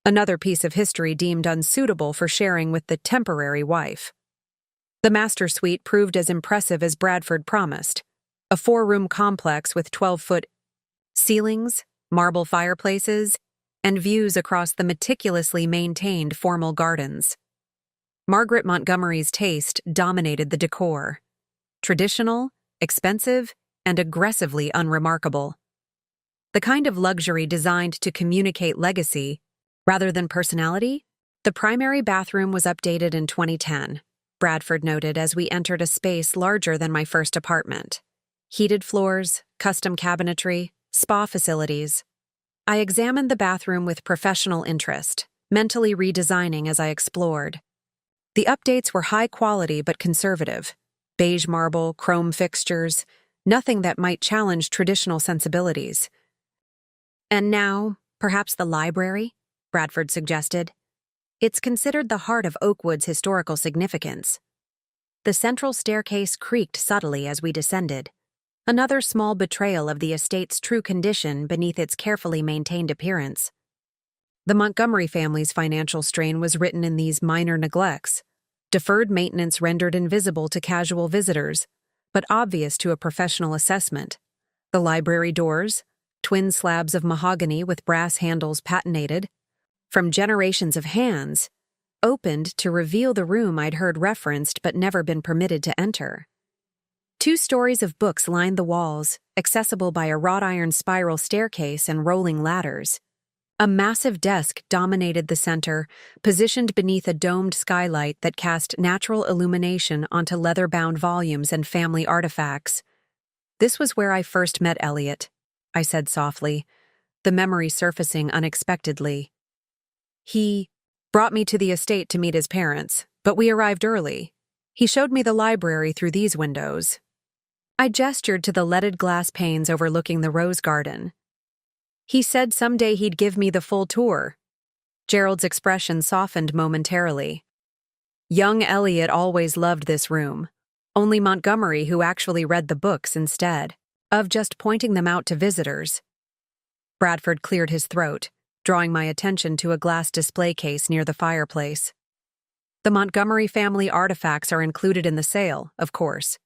Another piece of history deemed unsuitable for sharing with the temporary wife. The master suite proved as impressive as Bradford promised. A 4-room complex with 12-foot ceilings, marble fireplaces, and views across the meticulously maintained formal gardens. Margaret Montgomery's taste dominated the decor. Traditional, expensive, and aggressively unremarkable. The kind of luxury designed to communicate legacy rather than personality. The primary bathroom was updated in 2010, Bradford noted as we entered a space larger than my first apartment. Heated floors, custom cabinetry, spa facilities. I examined the bathroom with professional interest, mentally redesigning as I explored. The updates were high quality but conservative. Beige marble, chrome fixtures, nothing that might challenge traditional sensibilities. And now, perhaps the library? Bradford suggested. It's considered the heart of Oakwood's historical significance. The central staircase creaked subtly as we descended, another small betrayal of the estate's true condition beneath its carefully maintained appearance. The Montgomery family's financial strain was written in these minor neglects, deferred maintenance rendered invisible to casual visitors, but obvious to a professional assessment. The library doors, twin slabs of mahogany with brass handles patinated, from generations of hands, opened to reveal the room I'd heard referenced but never been permitted to enter. 2 stories of books lined the walls, accessible by a wrought iron spiral staircase and rolling ladders. A massive desk dominated the center, positioned beneath a domed skylight that cast natural illumination onto leather-bound volumes and family artifacts. "This was where I first met Elliot," I said softly, the memory surfacing unexpectedly. "He brought me to the estate to meet his parents, but we arrived early. He showed me the library through these windows." I gestured to the leaded glass panes overlooking the rose garden. "He said someday he'd give me the full tour." Gerald's expression softened momentarily. Young Elliot always loved this room. Only Montgomery who actually read the books instead of just pointing them out to visitors. Bradford cleared his throat, drawing my attention to a glass display case near the fireplace. "The Montgomery family artifacts are included in the sale, of course.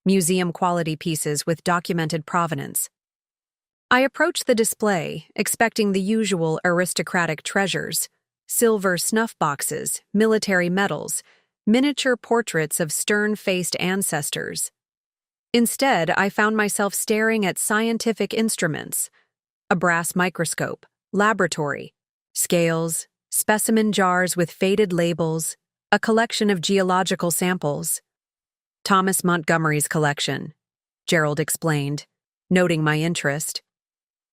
Museum-quality pieces with documented provenance." I approached the display, expecting the usual aristocratic treasures: silver snuff boxes, military medals, miniature portraits of stern-faced ancestors. Instead, I found myself staring at scientific instruments: a brass microscope, laboratory, scales, specimen jars with faded labels, a collection of geological samples. "Thomas Montgomery's collection," Gerald explained, noting my interest.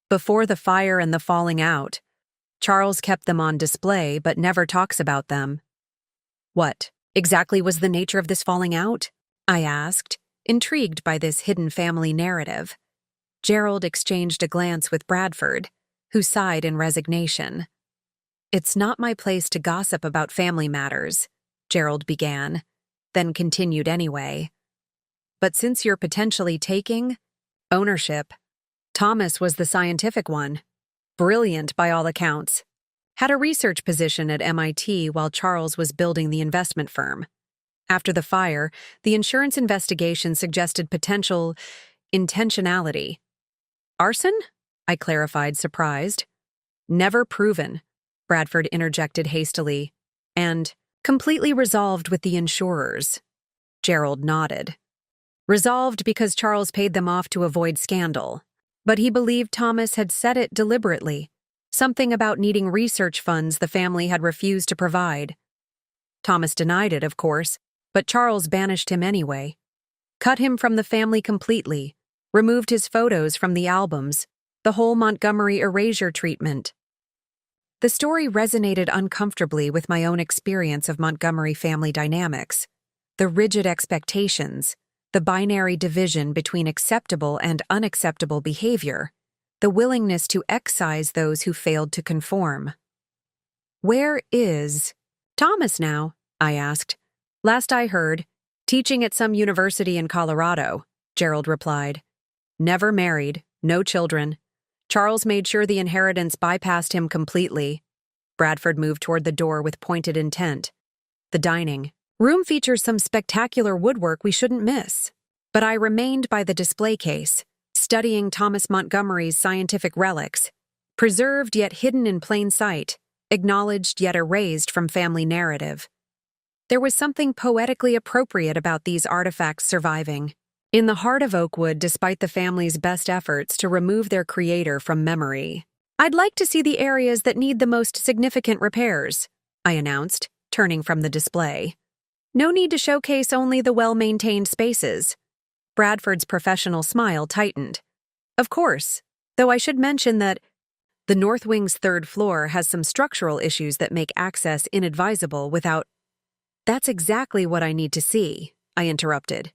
"Before the fire and the falling out, Charles kept them on display but never talks about them." "What exactly was the nature of this falling out?" I asked, intrigued by this hidden family narrative. Gerald exchanged a glance with Bradford, who sighed in resignation. "It's not my place to gossip about family matters," Gerald began, then continued anyway. "But since you're potentially taking ownership, Thomas was the scientific one. Brilliant by all accounts. Had a research position at MIT while Charles was building the investment firm. After the fire, the insurance investigation suggested potential intentionality." "Arson?" I clarified, surprised. "Never proven," Bradford interjected hastily. "And completely resolved with the insurers." Gerald nodded. "Resolved because Charles paid them off to avoid scandal. But he believed Thomas had said it deliberately, something about needing research funds the family had refused to provide. Thomas denied it, of course, but Charles banished him anyway. Cut him from the family completely, removed his photos from the albums, the whole Montgomery erasure treatment." The story resonated uncomfortably with my own experience of Montgomery family dynamics. The rigid expectations, the binary division between acceptable and unacceptable behavior, the willingness to excise those who failed to conform. "Where is Thomas now?" I asked. "Last I heard, teaching at some university in Colorado," Gerald replied. "Never married, no children. Charles made sure the inheritance bypassed him completely." Bradford moved toward the door with pointed intent. "The dining room features some spectacular woodwork we shouldn't miss." But I remained by the display case, studying Thomas Montgomery's scientific relics, preserved yet hidden in plain sight, acknowledged yet erased from family narrative. There was something poetically appropriate about these artifacts surviving, in the heart of Oakwood despite the family's best efforts to remove their creator from memory. "I'd like to see the areas that need the most significant repairs," I announced, turning from the display. "No need to showcase only the well-maintained spaces." Bradford's professional smile tightened. "Of course, though I should mention that the North Wing's third floor has some structural issues that make access inadvisable without—" "That's exactly what I need to see," I interrupted.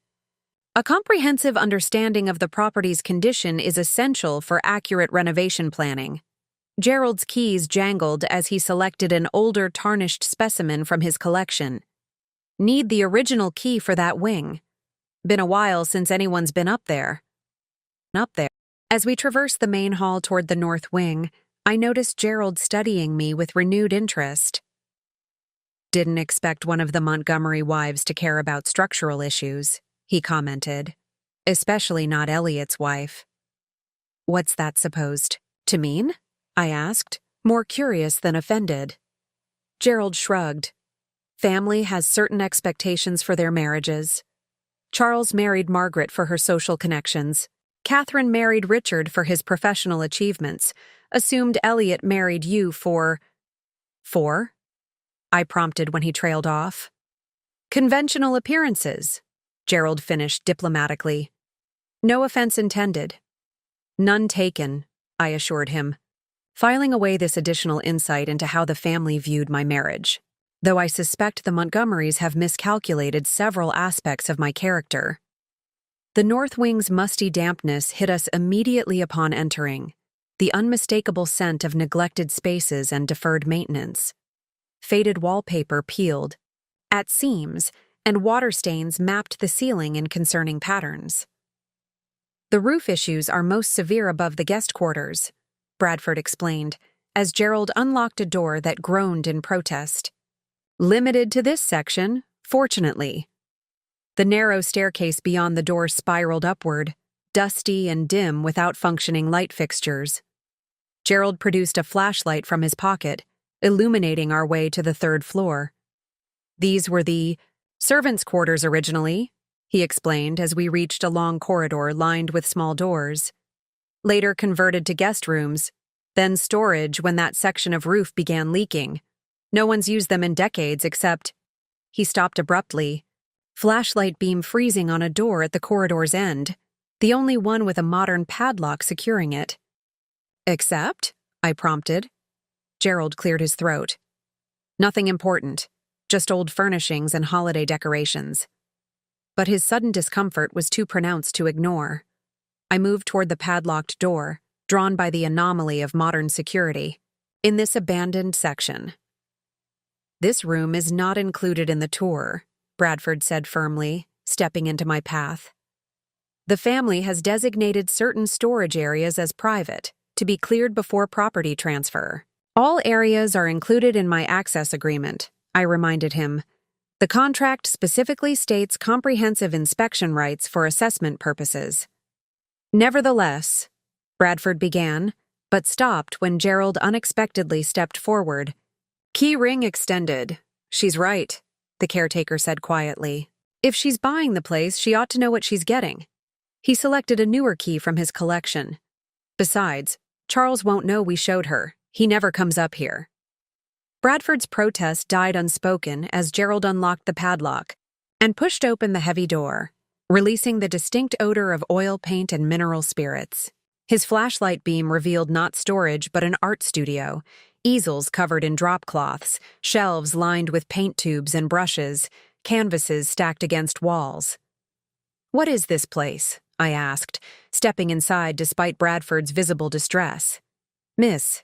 "A comprehensive understanding of the property's condition is essential for accurate renovation planning." Gerald's keys jangled as he selected an older, tarnished specimen from his collection. Need the original key for that wing. Been a while since anyone's been up there. As we traversed the main hall toward the north wing, I noticed Gerald studying me with renewed interest. Didn't expect one of the Montgomery wives to care about structural issues, he commented. Especially not Elliot's wife. What's that supposed to mean? I asked, more curious than offended. Gerald shrugged. Family has certain expectations for their marriages. Charles married Margaret for her social connections. Catherine married Richard for his professional achievements. Assumed Elliot married you for... For? I prompted when he trailed off. Conventional appearances, Gerald finished diplomatically. No offense intended. None taken, I assured him, filing away this additional insight into how the family viewed my marriage, though I suspect the Montgomerys have miscalculated several aspects of my character. The north wing's musty dampness hit us immediately upon entering, the unmistakable scent of neglected spaces and deferred maintenance. Faded wallpaper peeled at seams, and water stains mapped the ceiling in concerning patterns. The roof issues are most severe above the guest quarters, Bradford explained, as Gerald unlocked a door that groaned in protest. Limited to this section, fortunately. The narrow staircase beyond the door spiraled upward, dusty and dim without functioning light fixtures. Gerald produced a flashlight from his pocket, illuminating our way to the third floor. These were the servants' quarters originally, he explained as we reached a long corridor lined with small doors. Later converted to guest rooms, then storage when that section of roof began leaking. No one's used them in decades except... He stopped abruptly, flashlight beam freezing on a door at the corridor's end, the only one with a modern padlock securing it. Except? I prompted. Gerald cleared his throat. Nothing important, just old furnishings and holiday decorations. But his sudden discomfort was too pronounced to ignore. I moved toward the padlocked door, drawn by the anomaly of modern security. In this abandoned section. This room is not included in the tour, Bradford said firmly, stepping into my path. The family has designated certain storage areas as private, to be cleared before property transfer. All areas are included in my access agreement, I reminded him. The contract specifically states comprehensive inspection rights for assessment purposes. Nevertheless, Bradford began, but stopped when Gerald unexpectedly stepped forward. Key ring extended. She's right, the caretaker said quietly. If she's buying the place, she ought to know what she's getting. He selected a newer key from his collection. Besides, Charles won't know we showed her. He never comes up here. Bradford's protest died unspoken as Gerald unlocked the padlock and pushed open the heavy door, releasing the distinct odor of oil paint and mineral spirits. His flashlight beam revealed not storage but an art studio, easels covered in drop cloths, shelves lined with paint tubes and brushes, canvases stacked against walls. "What is this place?" I asked, stepping inside despite Bradford's visible distress. "Miss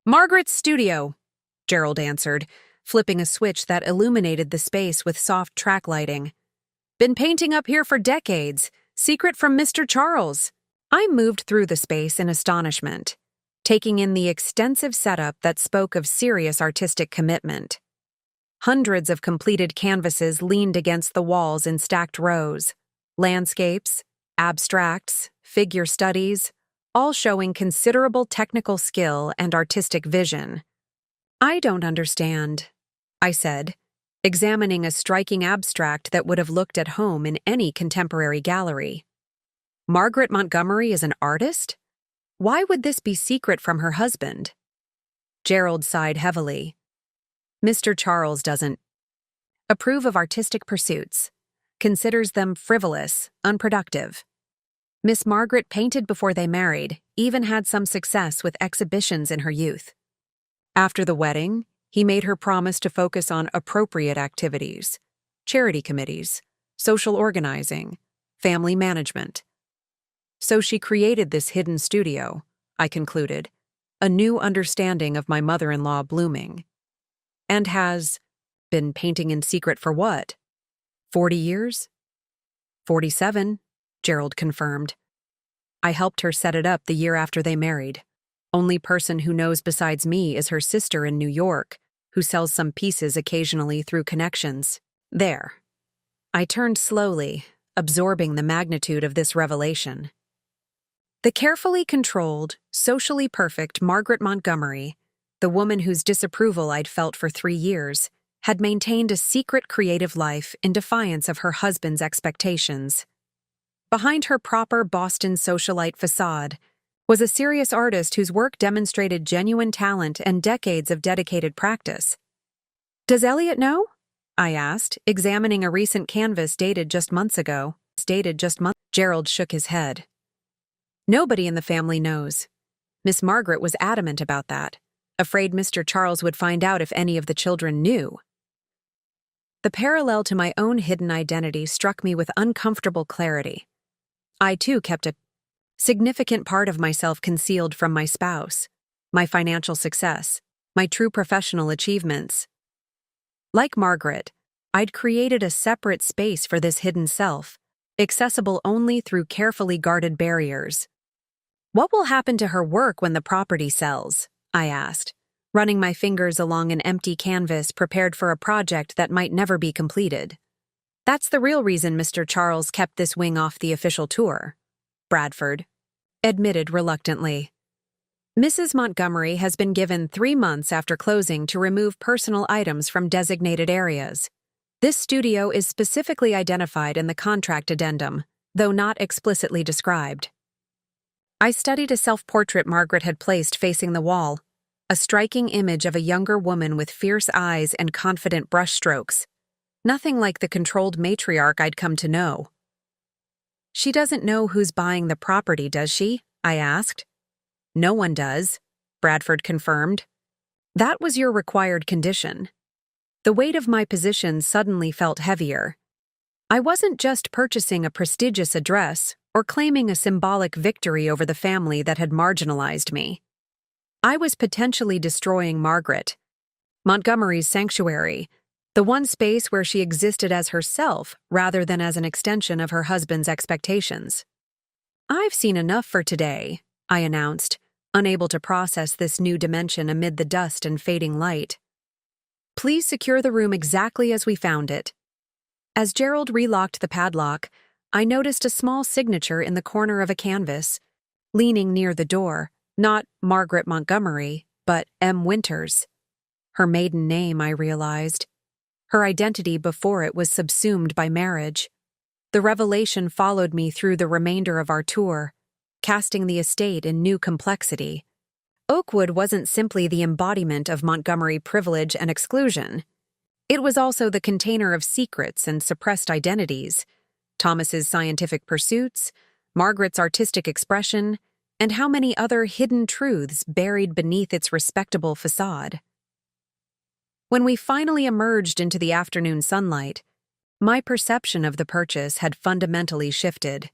Margaret's studio," Gerald answered, flipping a switch that illuminated the space with soft track lighting. "Been painting up here for decades. Secret from Mr. Charles." I moved through the space in astonishment, taking in the extensive setup that spoke of serious artistic commitment. Hundreds of completed canvases leaned against the walls in stacked rows. Landscapes, abstracts, figure studies, all showing considerable technical skill and artistic vision. "I don't understand," I said, examining a striking abstract that would have looked at home in any contemporary gallery. "Margaret Montgomery is an artist? Why would this be secret from her husband?" Gerald sighed heavily. "Mr. Charles doesn't approve of artistic pursuits, considers them frivolous, unproductive. Miss Margaret painted before they married, even had some success with exhibitions in her youth. After the wedding, he made her promise to focus on appropriate activities, charity committees, social organizing, family management. So she created this hidden studio," I concluded, a new understanding of my mother-in-law blooming. And has been painting in secret for what? 40 years? 47, Gerald confirmed. I helped her set it up the year after they married. Only person who knows besides me is her sister in New York, who sells some pieces occasionally through connections. There. I turned slowly, absorbing the magnitude of this revelation. The carefully controlled, socially perfect Margaret Montgomery, the woman whose disapproval I'd felt for 3 years, had maintained a secret creative life in defiance of her husband's expectations. Behind her proper Boston socialite facade was a serious artist whose work demonstrated genuine talent and decades of dedicated practice. "Does Elliot know?" I asked, examining a recent canvas dated just months ago. Gerald shook his head. "Nobody in the family knows. Miss Margaret was adamant about that, afraid Mr. Charles would find out if any of the children knew." The parallel to my own hidden identity struck me with uncomfortable clarity. I, too, kept a significant part of myself concealed from my spouse, my financial success, my true professional achievements. Like Margaret, I'd created a separate space for this hidden self, accessible only through carefully guarded barriers. "What will happen to her work when the property sells?" I asked, running my fingers along an empty canvas prepared for a project that might never be completed. "That's the real reason Mr. Charles kept this wing off the official tour," Bradford admitted reluctantly. "Mrs. Montgomery has been given 3 months after closing to remove personal items from designated areas. This studio is specifically identified in the contract addendum, though not explicitly described." I studied a self-portrait Margaret had placed facing the wall, a striking image of a younger woman with fierce eyes and confident brushstrokes. Nothing like the controlled matriarch I'd come to know. "She doesn't know who's buying the property, does she?" I asked. "No one does," Bradford confirmed. "That was your required condition." The weight of my position suddenly felt heavier. I wasn't just purchasing a prestigious address or claiming a symbolic victory over the family that had marginalized me. I was potentially destroying Margaret, Montgomery's sanctuary, the one space where she existed as herself rather than as an extension of her husband's expectations. "I've seen enough for today," I announced, unable to process this new dimension amid the dust and fading light. "Please secure the room exactly as we found it." As Gerald relocked the padlock, I noticed a small signature in the corner of a canvas, leaning near the door, not Margaret Montgomery, but M. Winters. Her maiden name, I realized. Her identity before it was subsumed by marriage. The revelation followed me through the remainder of our tour, casting the estate in new complexity. Oakwood wasn't simply the embodiment of Montgomery privilege and exclusion. It was also the container of secrets and suppressed identities, Thomas's scientific pursuits, Margaret's artistic expression, and how many other hidden truths buried beneath its respectable facade. When we finally emerged into the afternoon sunlight, my perception of the purchase had fundamentally shifted.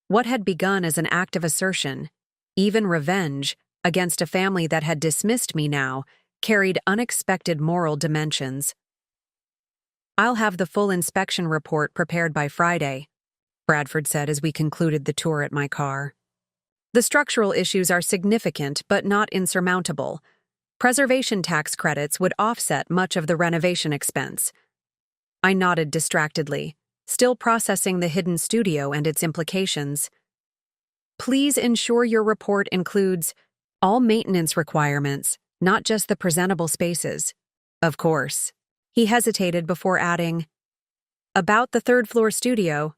What had begun as an act of assertion, even revenge, against a family that had dismissed me now, carried unexpected moral dimensions. "I'll have the full inspection report prepared by Friday," Bradford said as we concluded the tour at my car. "The structural issues are significant but not insurmountable. Preservation tax credits would offset much of the renovation expense." I nodded distractedly, still processing the hidden studio and its implications. "Please ensure your report includes all maintenance requirements, not just the presentable spaces." "Of course." He hesitated before adding, "About the third-floor studio."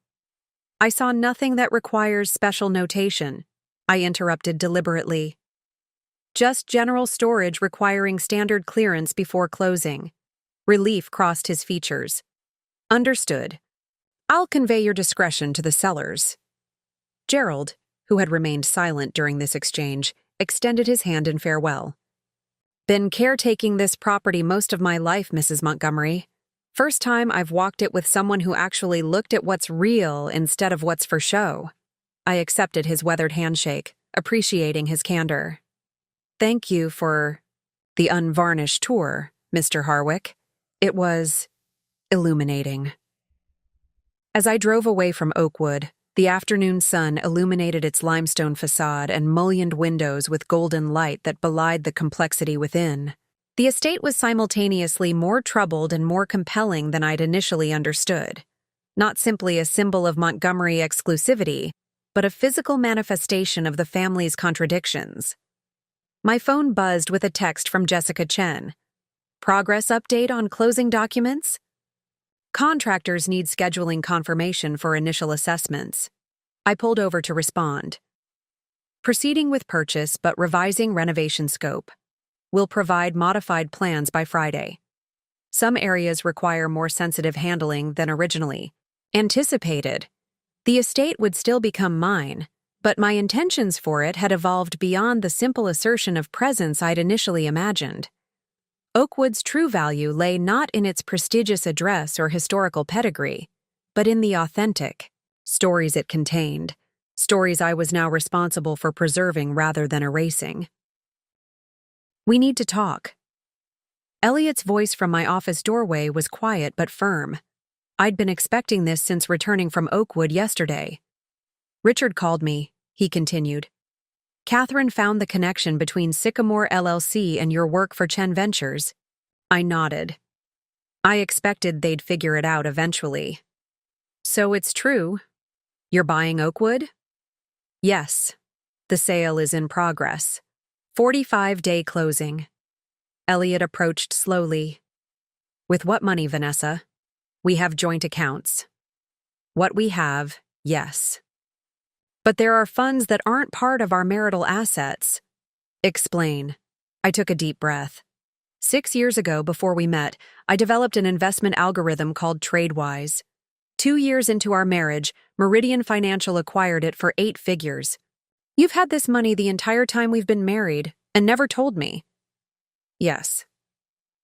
"I saw nothing that requires special notation," I interrupted deliberately. "Just general storage requiring standard clearance before closing." Relief crossed his features. "Understood. I'll convey your discretion to the sellers." Gerald, who had remained silent during this exchange, extended his hand in farewell. "Been caretaking this property most of my life, Mrs. Montgomery. First time I've walked it with someone who actually looked at what's real instead of what's for show." I accepted his weathered handshake, appreciating his candor. Thank you for the unvarnished tour, Mr. Harwick. It was illuminating. As I drove away from Oakwood, the afternoon sun illuminated its limestone facade and mullioned windows with golden light that belied the complexity within. The estate was simultaneously more troubled and more compelling than I'd initially understood. Not simply a symbol of Montgomery exclusivity, but a physical manifestation of the family's contradictions. My phone buzzed with a text from Jessica Chen. Progress update on closing documents? Contractors need scheduling confirmation for initial assessments. I pulled over to respond. Proceeding with purchase but revising renovation scope. Will provide modified plans by Friday. Some areas require more sensitive handling than originally anticipated. The estate would still become mine, but my intentions for it had evolved beyond the simple assertion of presence I'd initially imagined. Oakwood's true value lay not in its prestigious address or historical pedigree, but in the authentic stories it contained, stories I was now responsible for preserving rather than erasing. We need to talk. Elliot's voice from my office doorway was quiet but firm. I'd been expecting this since returning from Oakwood yesterday. Richard called me, he continued. Catherine found the connection between Sycamore LLC and your work for Chen Ventures. I nodded. I expected they'd figure it out eventually. So it's true? You're buying Oakwood? Yes. The sale is in progress. 45-day closing. Elliot approached slowly. With what money, Vanessa? We have joint accounts. What we have, yes. But there are funds that aren't part of our marital assets. Explain. I took a deep breath. 6 years ago, before we met, I developed an investment algorithm called TradeWise. 2 years into our marriage, Meridian Financial acquired it for 8 figures. You've had this money the entire time we've been married and never told me. Yes.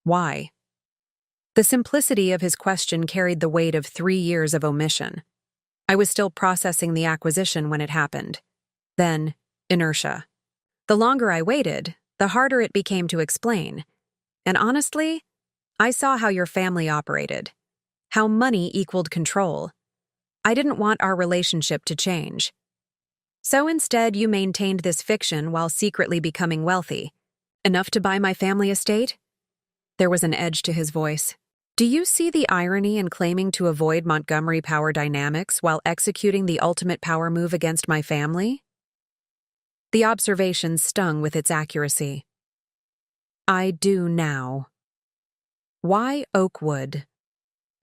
Why? The simplicity of his question carried the weight of 3 years of omission. I was still processing the acquisition when it happened. Then, inertia. The longer I waited, the harder it became to explain. And honestly, I saw how your family operated. How money equaled control. I didn't want our relationship to change. So instead, you maintained this fiction while secretly becoming wealthy. Enough to buy my family estate? There was an edge to his voice. Do you see the irony in claiming to avoid Montgomery power dynamics while executing the ultimate power move against my family? The observation stung with its accuracy. I do now. Why Oakwood?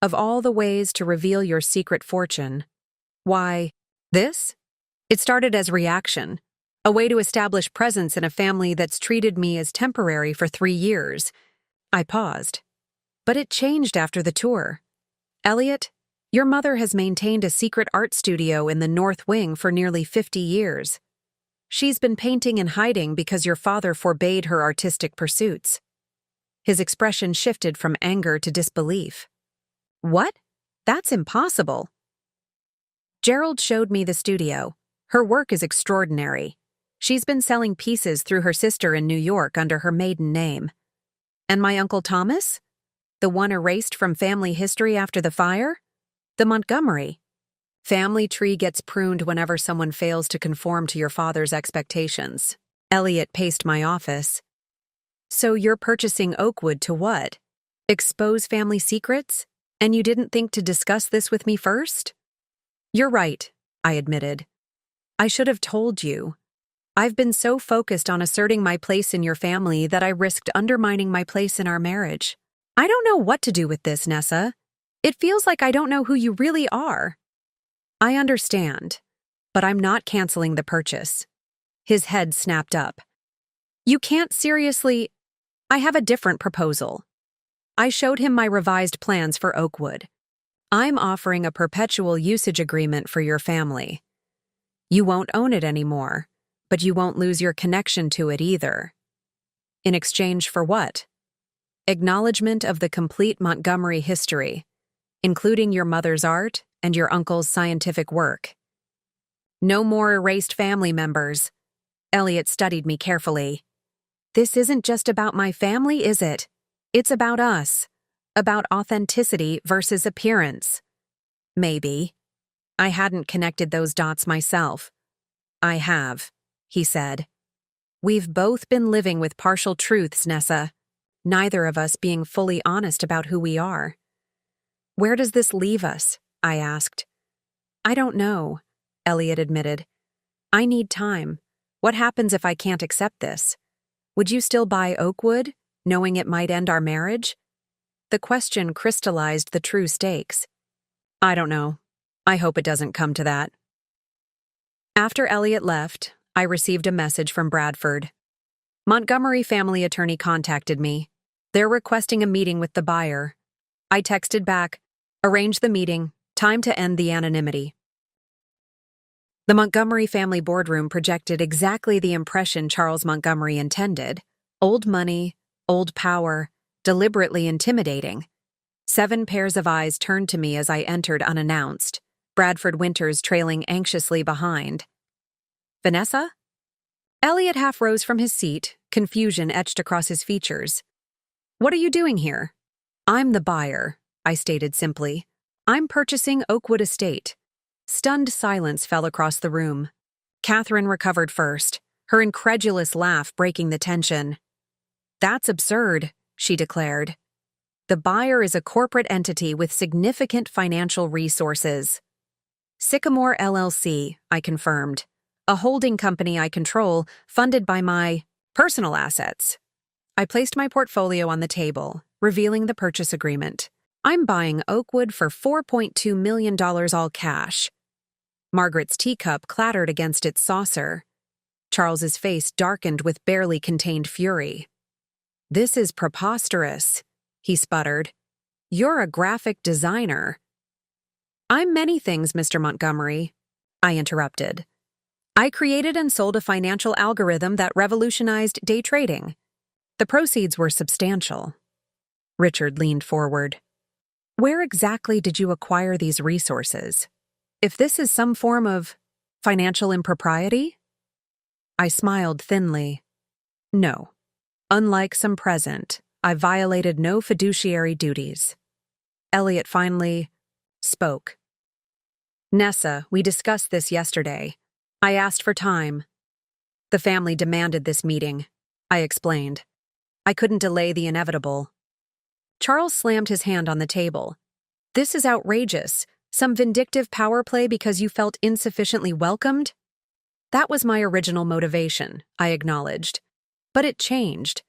Of all the ways to reveal your secret fortune, why this? It started as reaction, a way to establish presence in a family that's treated me as temporary for 3 years. I paused. But it changed after the tour. Elliot, your mother has maintained a secret art studio in the North Wing for nearly 50 years. She's been painting in hiding because your father forbade her artistic pursuits. His expression shifted from anger to disbelief. What? That's impossible. Gerald showed me the studio. Her work is extraordinary. She's been selling pieces through her sister in New York under her maiden name. And my Uncle Thomas? The one erased from family history after the fire? The Montgomery. Family tree gets pruned whenever someone fails to conform to your father's expectations. Elliot paced my office. So you're purchasing Oakwood to what? Expose family secrets? And you didn't think to discuss this with me first? You're right, I admitted. I should have told you. I've been so focused on asserting my place in your family that I risked undermining my place in our marriage. I don't know what to do with this, Nessa. It feels like I don't know who you really are. I understand, but I'm not canceling the purchase. His head snapped up. You can't seriously... I have a different proposal. I showed him my revised plans for Oakwood. I'm offering a perpetual usage agreement for your family. You won't own it anymore, but you won't lose your connection to it either. In exchange for what? Acknowledgement of the complete Montgomery history, including your mother's art and your uncle's scientific work. No more erased family members. Elliot studied me carefully. This isn't just about my family, is it? It's about us. About authenticity versus appearance. Maybe. I hadn't connected those dots myself. I have, he said. We've both been living with partial truths, Nessa. Neither of us being fully honest about who we are. Where does this leave us? I asked. I don't know, Elliot admitted. I need time. What happens if I can't accept this? Would you still buy Oakwood, knowing it might end our marriage? The question crystallized the true stakes. I don't know. I hope it doesn't come to that. After Elliot left, I received a message from Bradford. Montgomery family attorney contacted me. They're requesting a meeting with the buyer. I texted back, arrange the meeting, time to end the anonymity. The Montgomery family boardroom projected exactly the impression Charles Montgomery intended. Old money, old power, deliberately intimidating. 7 pairs of eyes turned to me as I entered unannounced, Bradford Winters trailing anxiously behind. Vanessa? Elliot half rose from his seat, confusion etched across his features. What are you doing here? I'm the buyer, I stated simply. I'm purchasing Oakwood Estate. Stunned silence fell across the room. Catherine recovered first, her incredulous laugh breaking the tension. That's absurd, she declared. The buyer is a corporate entity with significant financial resources. Sycamore LLC, I confirmed. A holding company I control, funded by my personal assets. I placed my portfolio on the table, revealing the purchase agreement. I'm buying Oakwood for $4.2 million all cash. Margaret's teacup clattered against its saucer. Charles's face darkened with barely contained fury. This is preposterous, he sputtered. You're a graphic designer. I'm many things, Mr. Montgomery, I interrupted. I created and sold a financial algorithm that revolutionized day trading. The proceeds were substantial. Richard leaned forward. Where exactly did you acquire these resources? If this is some form of financial impropriety? I smiled thinly. No. Unlike some present, I violated no fiduciary duties. Elliot finally spoke. Nessa, we discussed this yesterday. I asked for time. The family demanded this meeting, I explained. I couldn't delay the inevitable. Charles slammed his hand on the table. This is outrageous. Some vindictive power play because you felt insufficiently welcomed? That was my original motivation, I acknowledged. But it changed.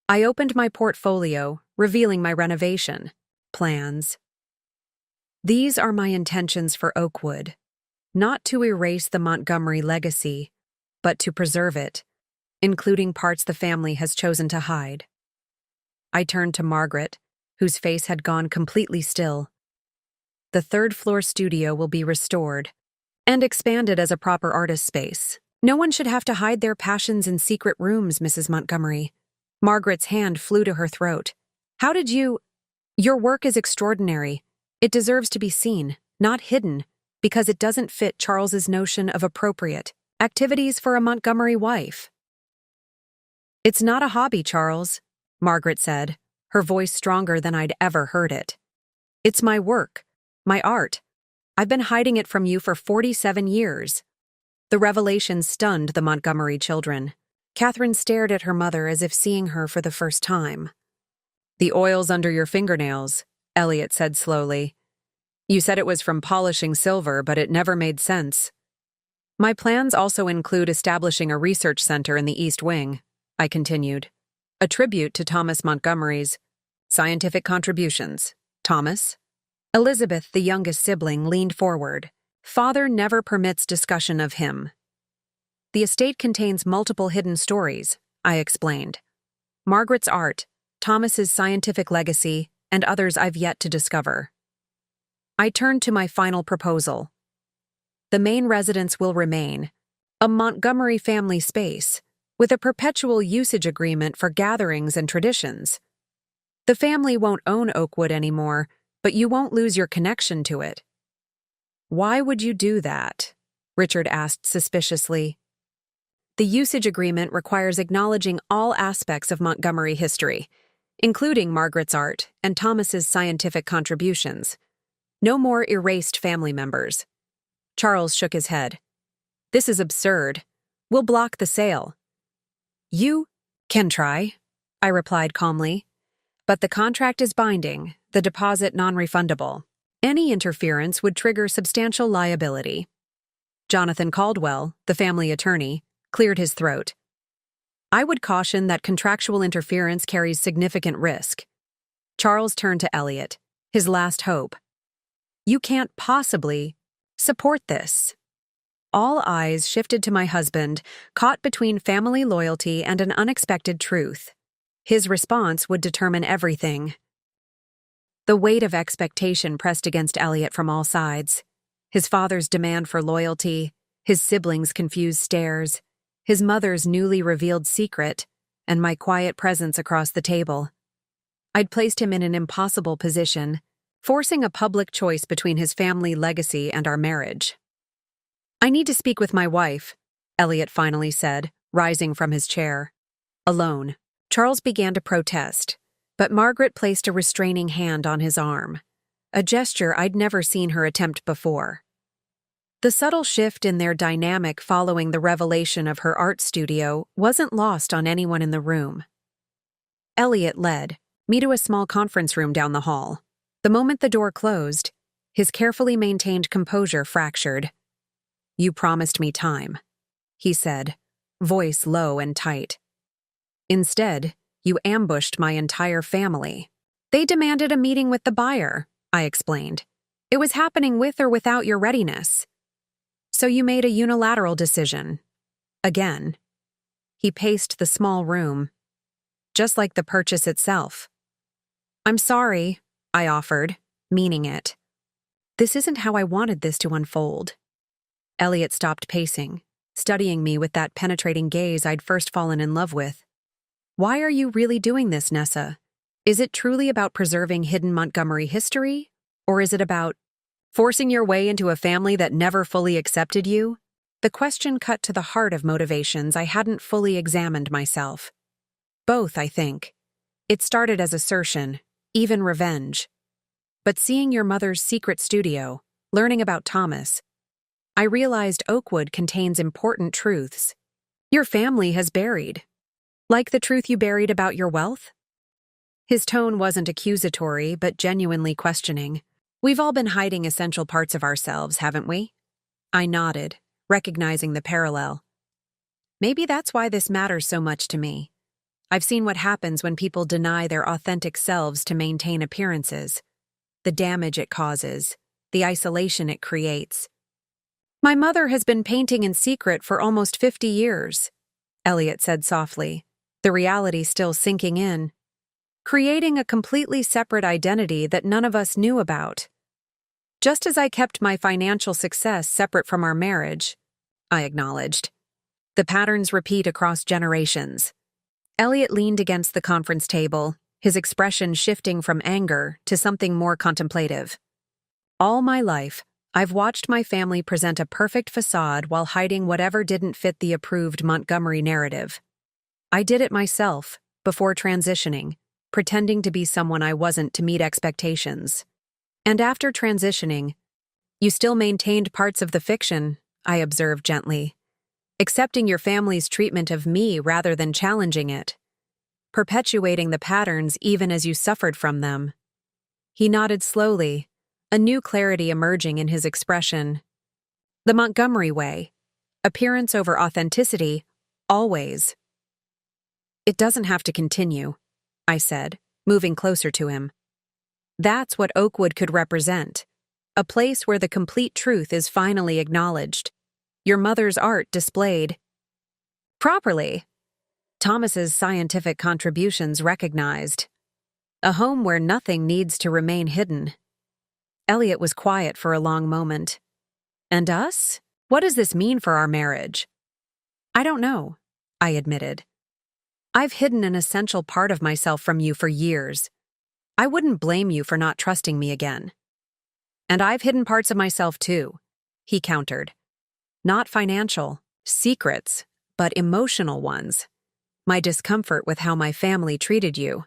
I opened my portfolio, revealing my renovation plans. These are my intentions for Oakwood. Not to erase the Montgomery legacy, but to preserve it, including parts the family has chosen to hide. I turned to Margaret, whose face had gone completely still. The third-floor studio will be restored and expanded as a proper artist space. No one should have to hide their passions in secret rooms, Mrs. Montgomery. Margaret's hand flew to her throat. How did you— Your work is extraordinary. It deserves to be seen, not hidden, because it doesn't fit Charles's notion of appropriate activities for a Montgomery wife. It's not a hobby, Charles, Margaret said, her voice stronger than I'd ever heard it. It's my work, my art. I've been hiding it from you for 47 years. The revelation stunned the Montgomery children. Catherine stared at her mother as if seeing her for the first time. The oil's under your fingernails, Elliot said slowly. You said it was from polishing silver, but it never made sense. My plans also include establishing a research center in the East Wing, I continued. A tribute to Thomas Montgomery's scientific contributions. Thomas? Elizabeth, the youngest sibling, leaned forward. Father never permits discussion of him. The estate contains multiple hidden stories, I explained. Margaret's art, Thomas's scientific legacy, and others I've yet to discover. I turned to my final proposal. The main residence will remain, a Montgomery family space, with a perpetual usage agreement for gatherings and traditions. The family won't own Oakwood anymore, but you won't lose your connection to it. Why would you do that? Richard asked suspiciously. The usage agreement requires acknowledging all aspects of Montgomery history, including Margaret's art and Thomas's scientific contributions. No more erased family members. Charles shook his head. This is absurd. We'll block the sale. You can try, I replied calmly. But the contract is binding, the deposit non-refundable. Any interference would trigger substantial liability. Jonathan Caldwell, the family attorney, cleared his throat. I would caution that contractual interference carries significant risk. Charles turned to Elliot, his last hope. You can't possibly support this. All eyes shifted to my husband, caught between family loyalty and an unexpected truth. His response would determine everything. The weight of expectation pressed against Elliot from all sides. His father's demand for loyalty, his siblings' confused stares, his mother's newly revealed secret, and my quiet presence across the table. I'd placed him in an impossible position, forcing a public choice between his family legacy and our marriage. I need to speak with my wife, Elliot finally said, rising from his chair. Alone. Charles began to protest, but Margaret placed a restraining hand on his arm, a gesture I'd never seen her attempt before. The subtle shift in their dynamic following the revelation of her art studio wasn't lost on anyone in the room. Elliot led me to a small conference room down the hall. The moment the door closed, his carefully maintained composure fractured. You promised me time, he said, voice low and tight. Instead, you ambushed my entire family. They demanded a meeting with the buyer, I explained. It was happening with or without your readiness. So you made a unilateral decision. Again. He paced the small room, just like the purchase itself. I'm sorry, I offered, meaning it. This isn't how I wanted this to unfold. Elliot stopped pacing, studying me with that penetrating gaze I'd first fallen in love with. Why are you really doing this, Nessa? Is it truly about preserving hidden Montgomery history? Or is it about forcing your way into a family that never fully accepted you? The question cut to the heart of motivations I hadn't fully examined myself. Both, I think. It started as assertion, even revenge. But seeing your mother's secret studio, learning about Thomas, I realized Oakwood contains important truths. Your family has buried. Like the truth you buried about your wealth? His tone wasn't accusatory, but genuinely questioning. We've all been hiding essential parts of ourselves, haven't we? I nodded, recognizing the parallel. Maybe that's why this matters so much to me. I've seen what happens when people deny their authentic selves to maintain appearances. The damage it causes, the isolation it creates. My mother has been painting in secret for almost 50 years, Elliot said softly, the reality still sinking in. Creating a completely separate identity that none of us knew about. Just as I kept my financial success separate from our marriage, I acknowledged. The patterns repeat across generations. Elliot leaned against the conference table, his expression shifting from anger to something more contemplative. All my life, I've watched my family present a perfect facade while hiding whatever didn't fit the approved Montgomery narrative. I did it myself, before transitioning, pretending to be someone I wasn't to meet expectations. And after transitioning, you still maintained parts of the fiction, I observed gently, accepting your family's treatment of me rather than challenging it, perpetuating the patterns even as you suffered from them. He nodded slowly, a new clarity emerging in his expression. The Montgomery way, appearance over authenticity, always. It doesn't have to continue, I said, moving closer to him. That's what Oakwood could represent, a place where the complete truth is finally acknowledged. Your mother's art displayed properly. Thomas's scientific contributions recognized. A home where nothing needs to remain hidden. Elliot was quiet for a long moment. And us? What does this mean for our marriage? I don't know, I admitted. I've hidden an essential part of myself from you for years. I wouldn't blame you for not trusting me again. And I've hidden parts of myself too, he countered. Not financial, secrets, but emotional ones. My discomfort with how my family treated you.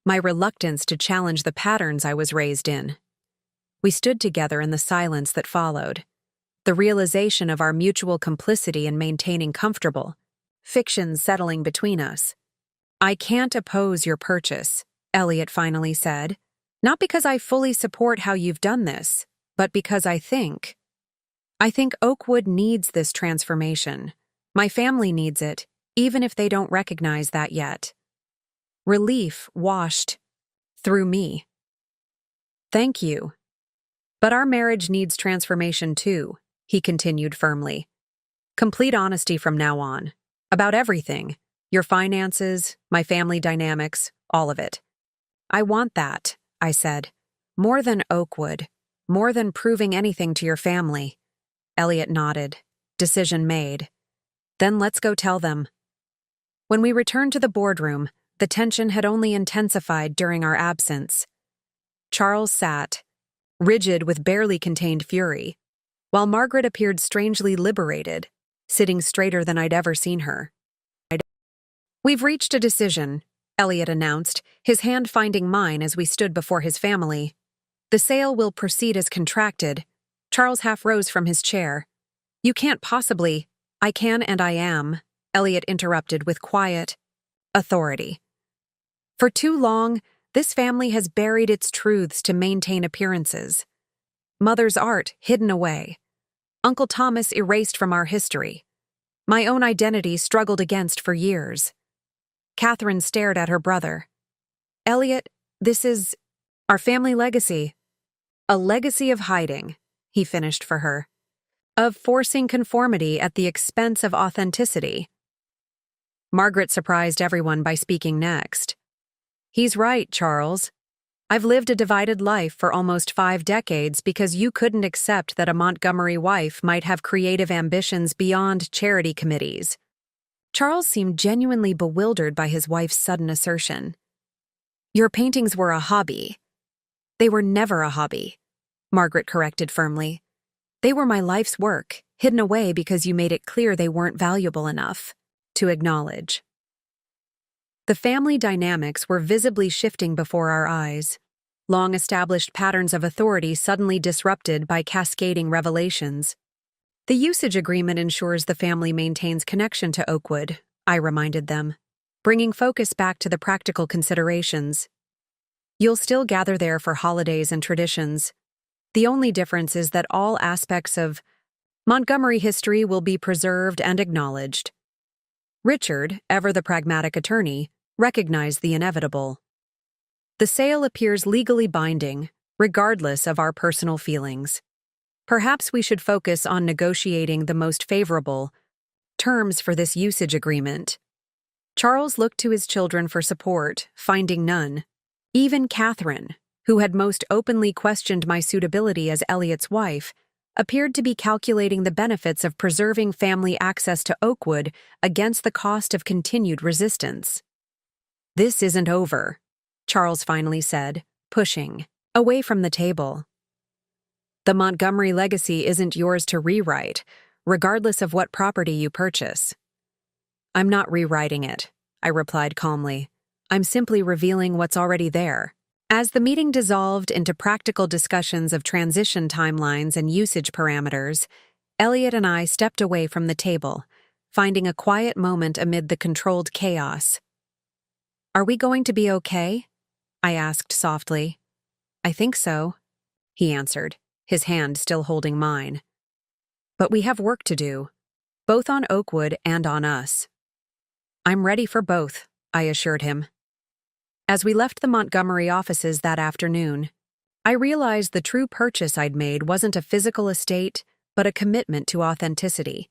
My reluctance to challenge the patterns I was raised in. We stood together in the silence that followed. The realization of our mutual complicity in maintaining comfortable fictions settling between us. I can't oppose your purchase, Elliot finally said. Not because I fully support how you've done this, but because I think Oakwood needs this transformation. My family needs it, even if they don't recognize that yet. Relief washed through me. Thank you. But our marriage needs transformation too, he continued firmly. Complete honesty from now on. About everything. Your finances, my family dynamics, all of it. I want that, I said. More than Oakwood. More than proving anything to your family. Elliot nodded. Decision made. Then let's go tell them. When we returned to the boardroom, the tension had only intensified during our absence. Charles sat, rigid with barely contained fury, while Margaret appeared strangely liberated, sitting straighter than I'd ever seen her. We've reached a decision, Elliot announced, his hand finding mine as we stood before his family. The sale will proceed as contracted. Charles half rose from his chair. You can't possibly. I can and I am, Elliot interrupted with quiet authority. For too long, this family has buried its truths to maintain appearances. Mother's art hidden away. Uncle Thomas erased from our history. My own identity struggled against for years. Catherine stared at her brother. Elliot, this is our family legacy. A legacy of hiding, he finished for her. Of forcing conformity at the expense of authenticity. Margaret surprised everyone by speaking next. He's right, Charles. I've lived a divided life for almost 5 decades because you couldn't accept that a Montgomery wife might have creative ambitions beyond charity committees. Charles seemed genuinely bewildered by his wife's sudden assertion. Your paintings were a hobby. They were never a hobby, Margaret corrected firmly. They were my life's work, hidden away because you made it clear they weren't valuable enough to acknowledge. The family dynamics were visibly shifting before our eyes. Long-established patterns of authority suddenly disrupted by cascading revelations. The usage agreement ensures the family maintains connection to Oakwood, I reminded them, bringing focus back to the practical considerations. You'll still gather there for holidays and traditions. The only difference is that all aspects of Montgomery history will be preserved and acknowledged. Richard, ever the pragmatic attorney, recognized the inevitable. The sale appears legally binding, regardless of our personal feelings. Perhaps we should focus on negotiating the most favorable terms for this usage agreement. Charles looked to his children for support, finding none. Even Catherine, who had most openly questioned my suitability as Elliot's wife, appeared to be calculating the benefits of preserving family access to Oakwood against the cost of continued resistance. This isn't over, Charles finally said, pushing away from the table. The Montgomery legacy isn't yours to rewrite, regardless of what property you purchase. I'm not rewriting it, I replied calmly. I'm simply revealing what's already there. As the meeting dissolved into practical discussions of transition timelines and usage parameters, Elliot and I stepped away from the table, finding a quiet moment amid the controlled chaos. Are we going to be okay? I asked softly. I think so, he answered, his hand still holding mine. But we have work to do, both on Oakwood and on us. I'm ready for both, I assured him. As we left the Montgomery offices that afternoon, I realized the true purchase I'd made wasn't a physical estate, but a commitment to authenticity.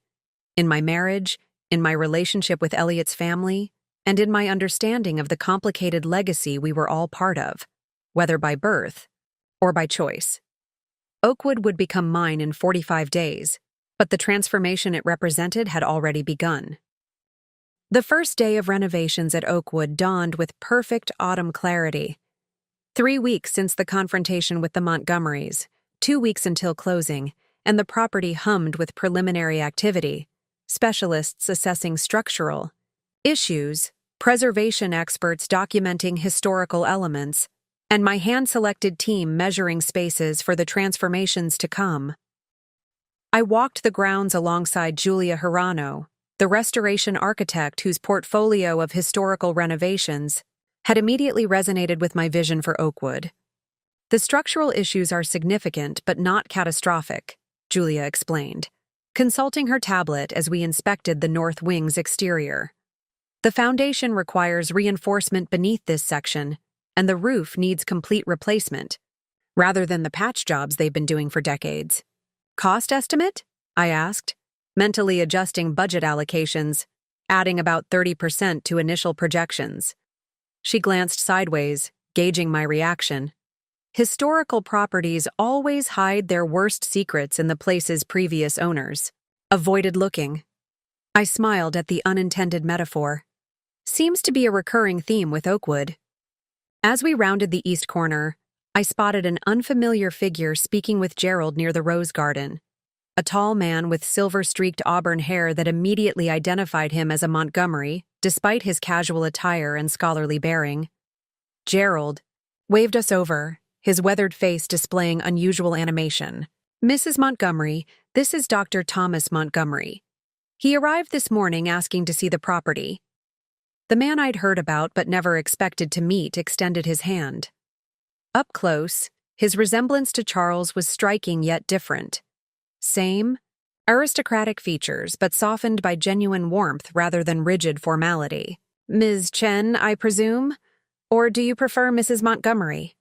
In my marriage, in my relationship with Elliot's family, and in my understanding of the complicated legacy we were all part of, whether by birth or by choice. Oakwood would become mine in 45 days, but the transformation it represented had already begun. The first day of renovations at Oakwood dawned with perfect autumn clarity. 3 weeks since the confrontation with the Montgomerys, 2 weeks until closing, and the property hummed with preliminary activity. specialists assessing structural issues, preservation experts documenting historical elements, and my hand-selected team measuring spaces for the transformations to come. I walked the grounds alongside Julia Hirano, the restoration architect whose portfolio of historical renovations had immediately resonated with my vision for Oakwood. The structural issues are significant but not catastrophic, Julia explained, consulting her tablet as we inspected the north wing's exterior. The foundation requires reinforcement beneath this section, and the roof needs complete replacement, rather than the patch jobs they've been doing for decades. Cost estimate? I asked, mentally adjusting budget allocations, adding about 30% to initial projections. She glanced sideways, gauging my reaction. Historical properties always hide their worst secrets in the place's previous owners. Avoided looking. I smiled at the unintended metaphor. Seems to be a recurring theme with Oakwood. As we rounded the east corner, I spotted an unfamiliar figure speaking with Gerald near the rose garden. A tall man with silver-streaked auburn hair that immediately identified him as a Montgomery, despite his casual attire and scholarly bearing. Gerald waved us over, his weathered face displaying unusual animation. "Mrs. Montgomery, this is Dr. Thomas Montgomery. He arrived this morning asking to see the property." The man I'd heard about but never expected to meet extended his hand. Up close, his resemblance to Charles was striking yet different. Same, aristocratic features, but softened by genuine warmth rather than rigid formality. "Ms. Chen, I presume? Or do you prefer Mrs. Montgomery?"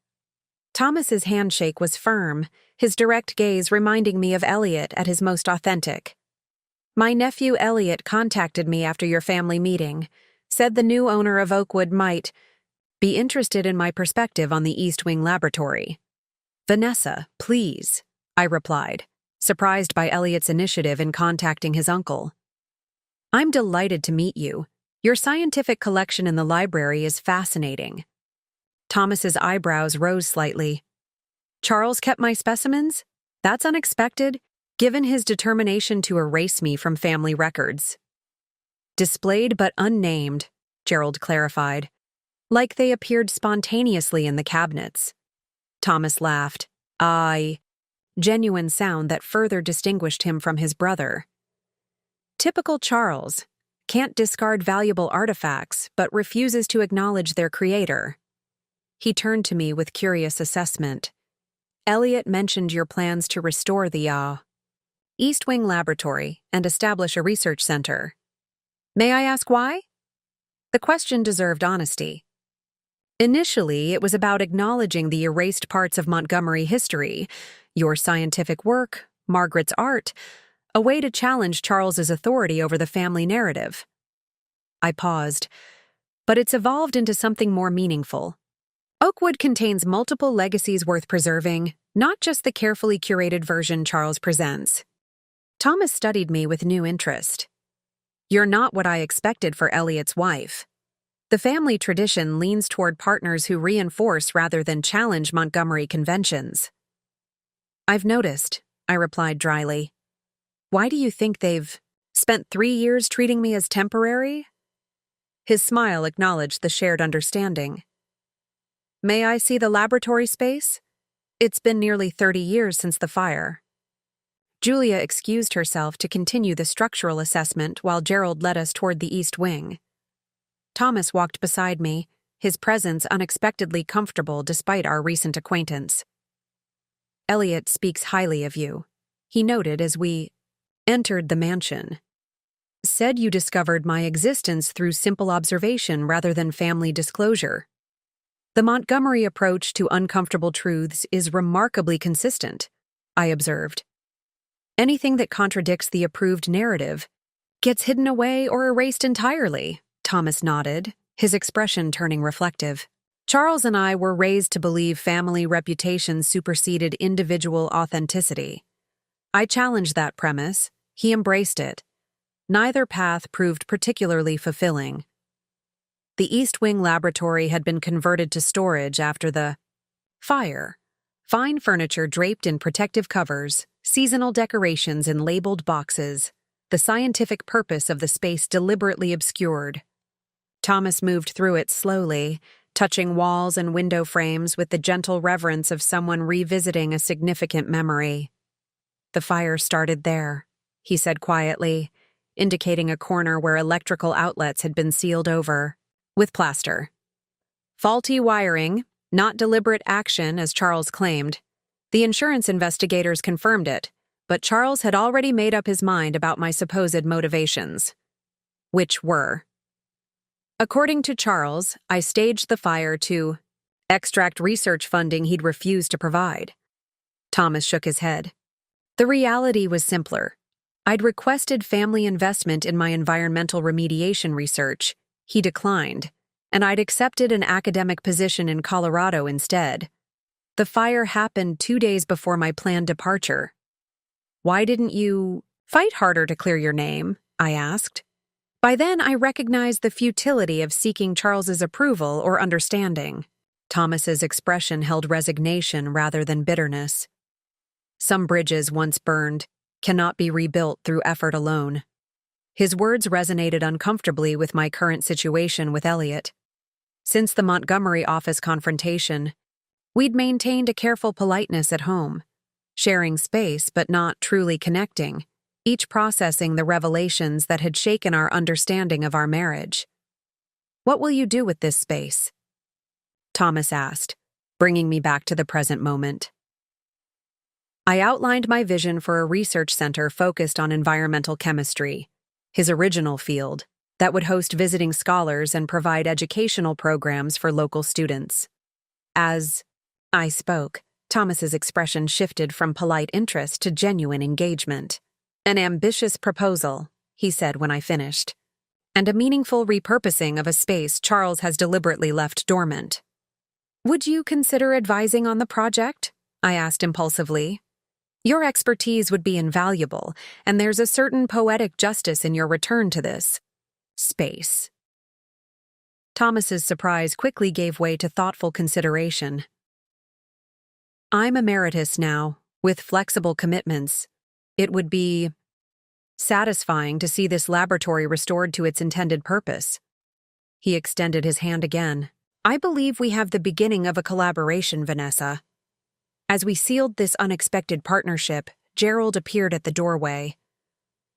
Thomas's handshake was firm, his direct gaze reminding me of Elliot at his most authentic. "My nephew Elliot contacted me after your family meeting, said the new owner of Oakwood might be interested in my perspective on the East Wing Laboratory." "Vanessa, please," I replied, surprised by Elliot's initiative in contacting his uncle. "I'm delighted to meet you. Your scientific collection in the library is fascinating." Thomas's eyebrows rose slightly. "Charles kept my specimens? That's unexpected, given his determination to erase me from family records." "Displayed but unnamed," Gerald clarified, "like they appeared spontaneously in the cabinets." Thomas laughed. Genuine sound that further distinguished him from his brother. "Typical Charles. Can't discard valuable artifacts, but refuses to acknowledge their creator." He turned to me with curious assessment. "Elliot mentioned your plans to restore the East Wing Laboratory and establish a research center. May I ask why?" The question deserved honesty. Initially, it was about acknowledging the erased parts of Montgomery history, your scientific work, Margaret's art, a way to challenge Charles's authority over the family narrative. I paused, but it's evolved into something more meaningful. Oakwood contains multiple legacies worth preserving, not just the carefully curated version Charles presents. Thomas studied me with new interest. "You're not what I expected for Elliot's wife. The family tradition leans toward partners who reinforce rather than challenge Montgomery conventions." "I've noticed," I replied dryly. "Why do you think they've spent 3 years treating me as temporary?" His smile acknowledged the shared understanding. "May I see the laboratory space? It's been nearly 30 years since the fire." Julia excused herself to continue the structural assessment while Gerald led us toward the East Wing. Thomas walked beside me, his presence unexpectedly comfortable despite our recent acquaintance. "Elliot speaks highly of you," he noted as we entered the mansion. "Said you discovered my existence through simple observation rather than family disclosure. The Montgomery approach to uncomfortable truths is remarkably consistent," I observed. "Anything that contradicts the approved narrative gets hidden away or erased entirely," Thomas nodded, his expression turning reflective. "Charles and I were raised to believe family reputation superseded individual authenticity. I challenged that premise. He embraced it. Neither path proved particularly fulfilling. The East Wing Laboratory had been converted to storage after the fire. Fine furniture draped in protective covers, seasonal decorations in labeled boxes. the scientific purpose of the space deliberately obscured. Thomas moved through it slowly, touching walls and window frames with the gentle reverence of someone revisiting a significant memory. "The fire started there," he said quietly, indicating a corner where electrical outlets had been sealed over, with plaster. Faulty wiring, not deliberate action, as Charles claimed. The insurance investigators confirmed it, but Charles had already made up his mind about my supposed motivations. Which were: according to Charles, I staged the fire to extract research funding he'd refused to provide. Thomas shook his head. The reality was simpler. I'd requested family investment in my environmental remediation research. He declined, and I'd accepted an academic position in Colorado instead. The fire happened 2 days before my planned departure. "Why didn't you fight harder to clear your name?" I asked. By then, I recognized the futility of seeking Charles's approval or understanding. Thomas's expression held resignation rather than bitterness. Some bridges once burned cannot be rebuilt through effort alone. His words resonated uncomfortably with my current situation with Elliot. Since the Montgomery office confrontation, we'd maintained a careful politeness at home, sharing space but not truly connecting, each processing the revelations that had shaken our understanding of our marriage. "What will you do with this space?" Thomas asked, bringing me back to the present moment. I outlined my vision for a research center focused on environmental chemistry, his original field, that would host visiting scholars and provide educational programs for local students. As I spoke, Thomas's expression shifted from polite interest to genuine engagement. "An ambitious proposal," he said when I finished, "and a meaningful repurposing of a space Charles has deliberately left dormant." "Would you consider advising on the project?" I asked impulsively. "Your expertise would be invaluable, and there's a certain poetic justice in your return to this space." Thomas's surprise quickly gave way to thoughtful consideration. "I'm emeritus now, with flexible commitments. It would be satisfying to see this laboratory restored to its intended purpose." He extended his hand again. "I believe we have the beginning of a collaboration, Vanessa." As we sealed this unexpected partnership, Gerald appeared at the doorway.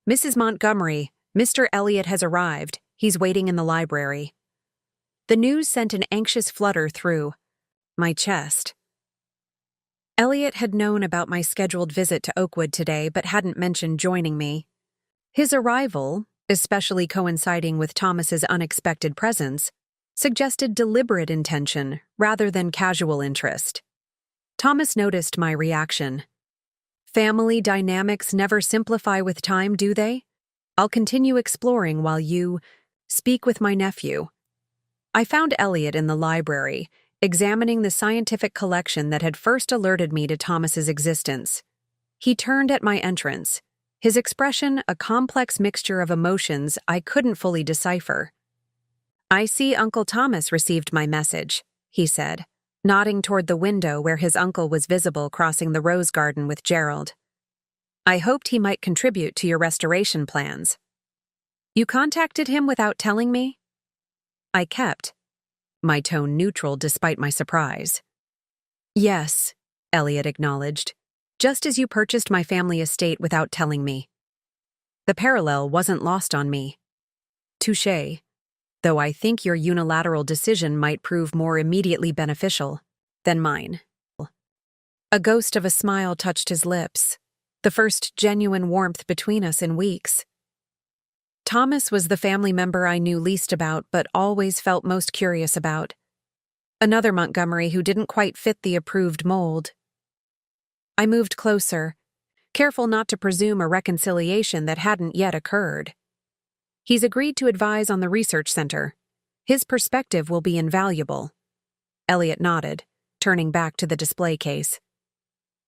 "Mrs. Montgomery, Mr. Elliot has arrived. He's waiting in the library." The news sent an anxious flutter through my chest. Elliot had known about my scheduled visit to Oakwood today but hadn't mentioned joining me. His arrival, especially coinciding with Thomas's unexpected presence, suggested deliberate intention rather than casual interest. Thomas noticed my reaction. "Family dynamics never simplify with time, do they? I'll continue exploring while you speak with my nephew." I found Elliot in the library, examining the scientific collection that had first alerted me to Thomas's existence. He turned at my entrance, his expression a complex mixture of emotions I couldn't fully decipher. "I see Uncle Thomas received my message," he said, nodding toward the window where his uncle was visible crossing the rose garden with Gerald. "I hoped he might contribute to your restoration plans." "You contacted him without telling me?" I kept my tone neutral despite my surprise. "Yes," Elliot acknowledged, "just as you purchased my family estate without telling me." The parallel wasn't lost on me. "Touché, though I think your unilateral decision might prove more immediately beneficial than mine." A ghost of a smile touched his lips, the first genuine warmth between us in weeks. Thomas was the family member I knew least about but always felt most curious about. Another Montgomery who didn't quite fit the approved mold. I moved closer, careful not to presume a reconciliation that hadn't yet occurred. "He's agreed to advise on the research center. His perspective will be invaluable." Elliot nodded, turning back to the display case.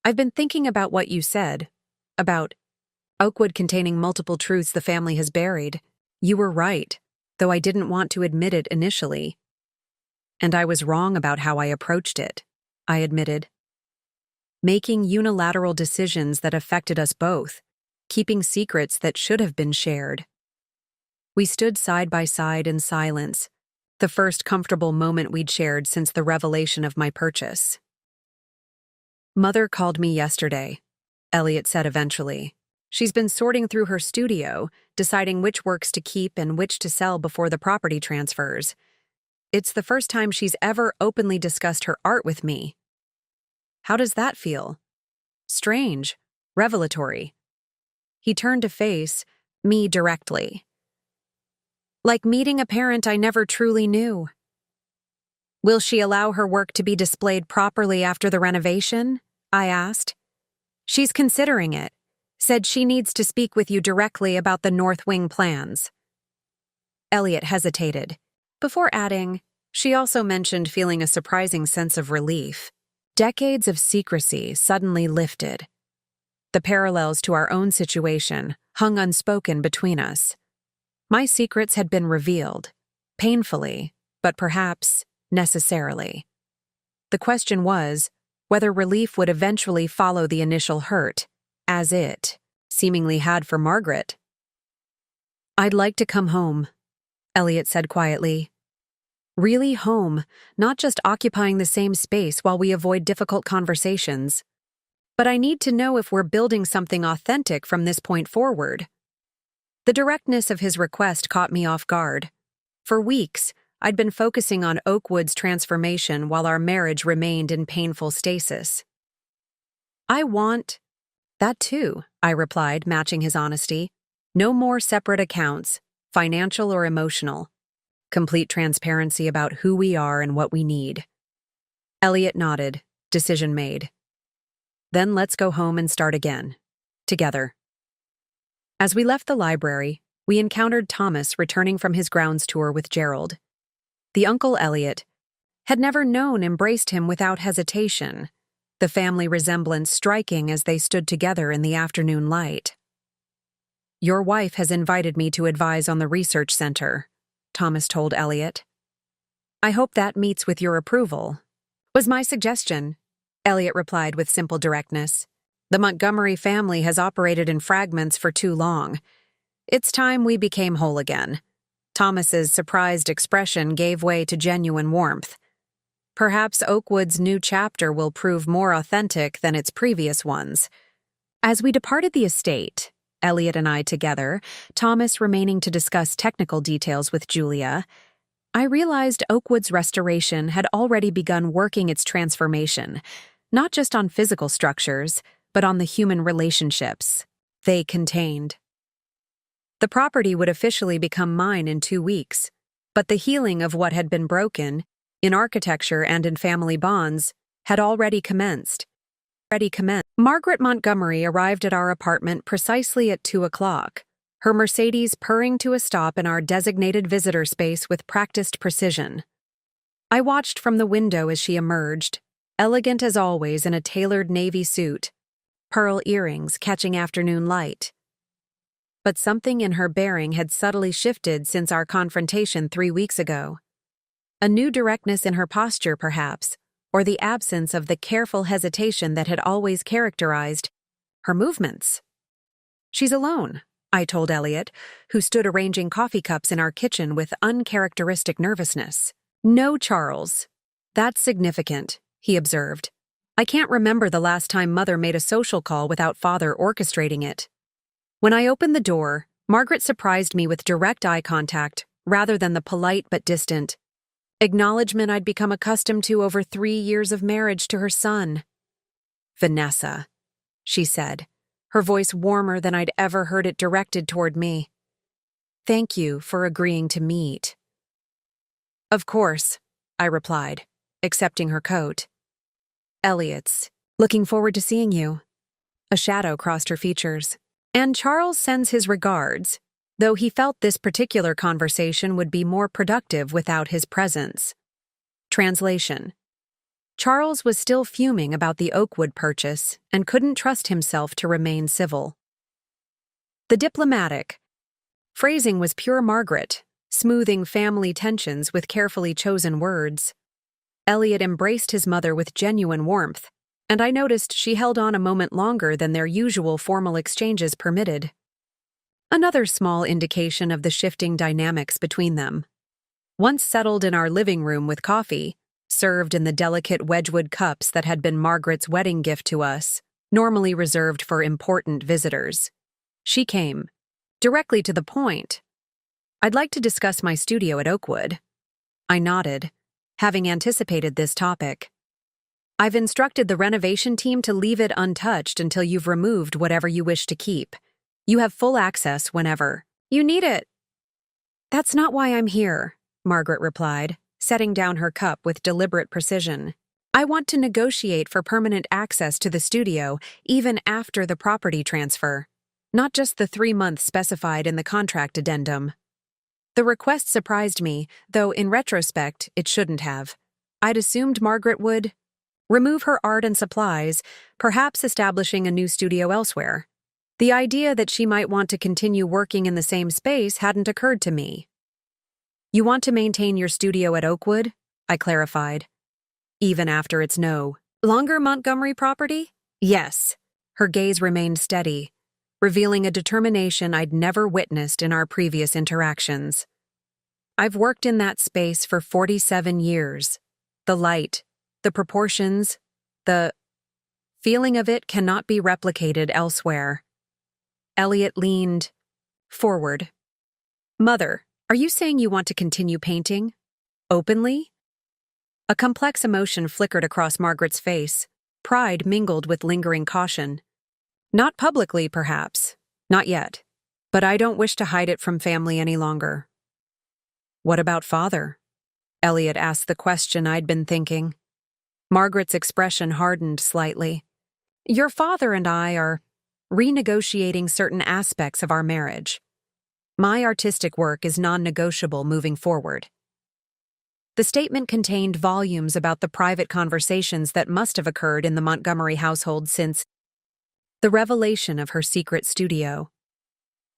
"I've been thinking about what you said, about Oakwood containing multiple truths the family has buried. You were right, though I didn't want to admit it initially. And I was wrong about how I approached it," I admitted. "Making unilateral decisions that affected us both keeping secrets that should have been shared. We stood side by side in silence, the first comfortable moment we'd shared since the revelation of my purchase. "Mother called me yesterday," Elliot said eventually. "She's been sorting through her studio, deciding which works to keep and which to sell before the property transfers. It's the first time she's ever openly discussed her art with me." "How does that feel?" "Strange. Revelatory." He turned to face me directly. "Like meeting a parent I never truly knew." "Will she allow her work to be displayed properly after the renovation?" I asked. "She's considering it. Said she needs to speak with you directly about the North Wing plans." Elliot hesitated, before adding, "She also mentioned feeling a surprising sense of relief. Decades of secrecy suddenly lifted. The parallels to our own situation hung unspoken between us. My secrets had been revealed, painfully, but perhaps necessarily. The question was whether relief would eventually follow the initial hurt, as it seemingly had for Margaret. "I'd like to come home," Elliot said quietly. "Really home, not just occupying the same space while we avoid difficult conversations. But I need to know if we're building something authentic from this point forward." The directness of his request caught me off guard. For weeks, I'd been focusing on Oakwood's transformation while our marriage remained in painful stasis. "I want that too," I replied, matching his honesty. "No more separate accounts, financial or emotional. Complete transparency about who we are and what we need." Elliot nodded, decision made. "Then let's go home and start again. Together." As we left the library, we encountered Thomas returning from his grounds tour with Gerald. The Uncle Elliot had never known embraced him without hesitation, the family resemblance striking as they stood together in the afternoon light. "Your wife has invited me to advise on the research center," Thomas told Elliot. "I hope that meets with your approval." "Was my suggestion," Elliot replied with simple directness. "The Montgomery family has operated in fragments for too long. It's time we became whole again." Thomas's surprised expression gave way to genuine warmth. "Perhaps Oakwood's new chapter will prove more authentic than its previous ones." As we departed the estate, Elliot and I together, Thomas remaining to discuss technical details with Julia, I realized Oakwood's restoration had already begun working its transformation, not just on physical structures, but on the human relationships they contained. The property would officially become mine in 2 weeks, but the healing of what had been broken, in architecture and in family bonds, had already commenced. Margaret Montgomery arrived at our apartment precisely at 2:00, her Mercedes purring to a stop in our designated visitor space with practiced precision. I watched from the window as she emerged, elegant as always in a tailored navy suit, pearl earrings catching afternoon light. But something in her bearing had subtly shifted since our confrontation 3 weeks ago. A new directness in her posture, perhaps, or the absence of the careful hesitation that had always characterized her movements. "She's alone," I told Elliot, who stood arranging coffee cups in our kitchen with uncharacteristic nervousness. "No, Charles. That's significant," he observed. "I can't remember the last time Mother made a social call without Father orchestrating it." When I opened the door, Margaret surprised me with direct eye contact, rather than the polite but distant acknowledgement I'd become accustomed to over 3 years of marriage to her son. "Vanessa," she said, her voice warmer than I'd ever heard it directed toward me. "Thank you for agreeing to meet." "Of course," I replied, accepting her coat. "Elliot's looking forward to seeing you." A shadow crossed her features. "And Charles sends his regards, though he felt this particular conversation would be more productive without his presence." Translation: Charles was still fuming about the Oakwood purchase and couldn't trust himself to remain civil. The diplomatic phrasing was pure Margaret, smoothing family tensions with carefully chosen words. Elliot embraced his mother with genuine warmth, and I noticed she held on a moment longer than their usual formal exchanges permitted. Another small indication of the shifting dynamics between them. Once settled in our living room with coffee, served in the delicate Wedgwood cups that had been Margaret's wedding gift to us, normally reserved for important visitors, she came, directly to the point. "I'd like to discuss my studio at Oakwood." I nodded, having anticipated this topic. "I've instructed the renovation team to leave it untouched until you've removed whatever you wish to keep. You have full access whenever you need it." "That's not why I'm here," Margaret replied, setting down her cup with deliberate precision. "I want to negotiate for permanent access to the studio even after the property transfer, not just the 3 months specified in the contract addendum." The request surprised me, though in retrospect it shouldn't have. I'd assumed Margaret would remove her art and supplies, perhaps establishing a new studio elsewhere. The idea that she might want to continue working in the same space hadn't occurred to me. "You want to maintain your studio at Oakwood?" I clarified. "Even after it's no longer Montgomery property?" "Yes." Her gaze remained steady, revealing a determination I'd never witnessed in our previous interactions. "I've worked in that space for 47 years. The light, the proportions, the feeling of it cannot be replicated elsewhere." Elliot leaned forward. "Mother, are you saying you want to continue painting? Openly?" A complex emotion flickered across Margaret's face, pride mingled with lingering caution. "Not publicly, perhaps. Not yet. But I don't wish to hide it from family any longer." "What about father?" Elliot asked the question I'd been thinking. Margaret's expression hardened slightly. "Your father and I are renegotiating certain aspects of our marriage. My artistic work is non-negotiable moving forward." The statement contained volumes about the private conversations that must have occurred in the Montgomery household since the revelation of her secret studio.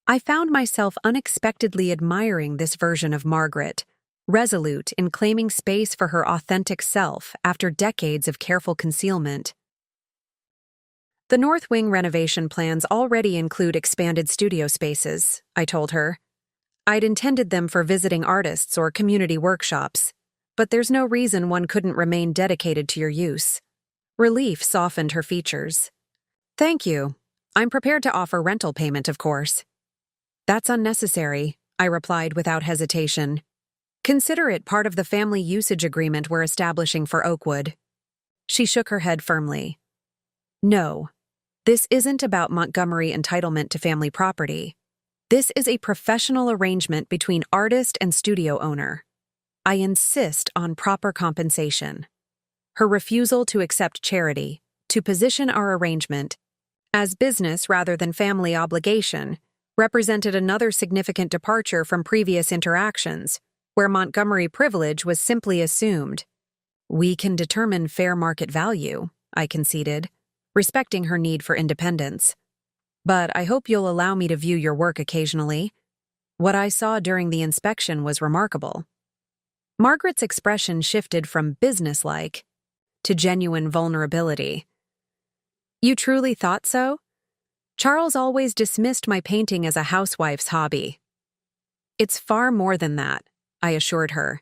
I found myself unexpectedly admiring this version of Margaret, resolute in claiming space for her authentic self after decades of careful concealment. "The North Wing renovation plans already include expanded studio spaces," I told her. "I'd intended them for visiting artists or community workshops, but there's no reason one couldn't remain dedicated to your use." Relief softened her features. "Thank you. I'm prepared to offer rental payment, of course." "That's unnecessary," I replied without hesitation. "Consider it part of the family usage agreement we're establishing for Oakwood." She shook her head firmly. "No, this isn't about Montgomery entitlement to family property. This is a professional arrangement between artist and studio owner. I insist on proper compensation." Her refusal to accept charity, to position our arrangement as business rather than family obligation, represented another significant departure from previous interactions, where Montgomery privilege was simply assumed. "We can determine fair market value," I conceded, respecting her need for independence. "But I hope you'll allow me to view your work occasionally. What I saw during the inspection was remarkable." Margaret's expression shifted from businesslike to genuine vulnerability. "You truly thought so? Charles always dismissed my painting as a housewife's hobby." "It's far more than that," I assured her.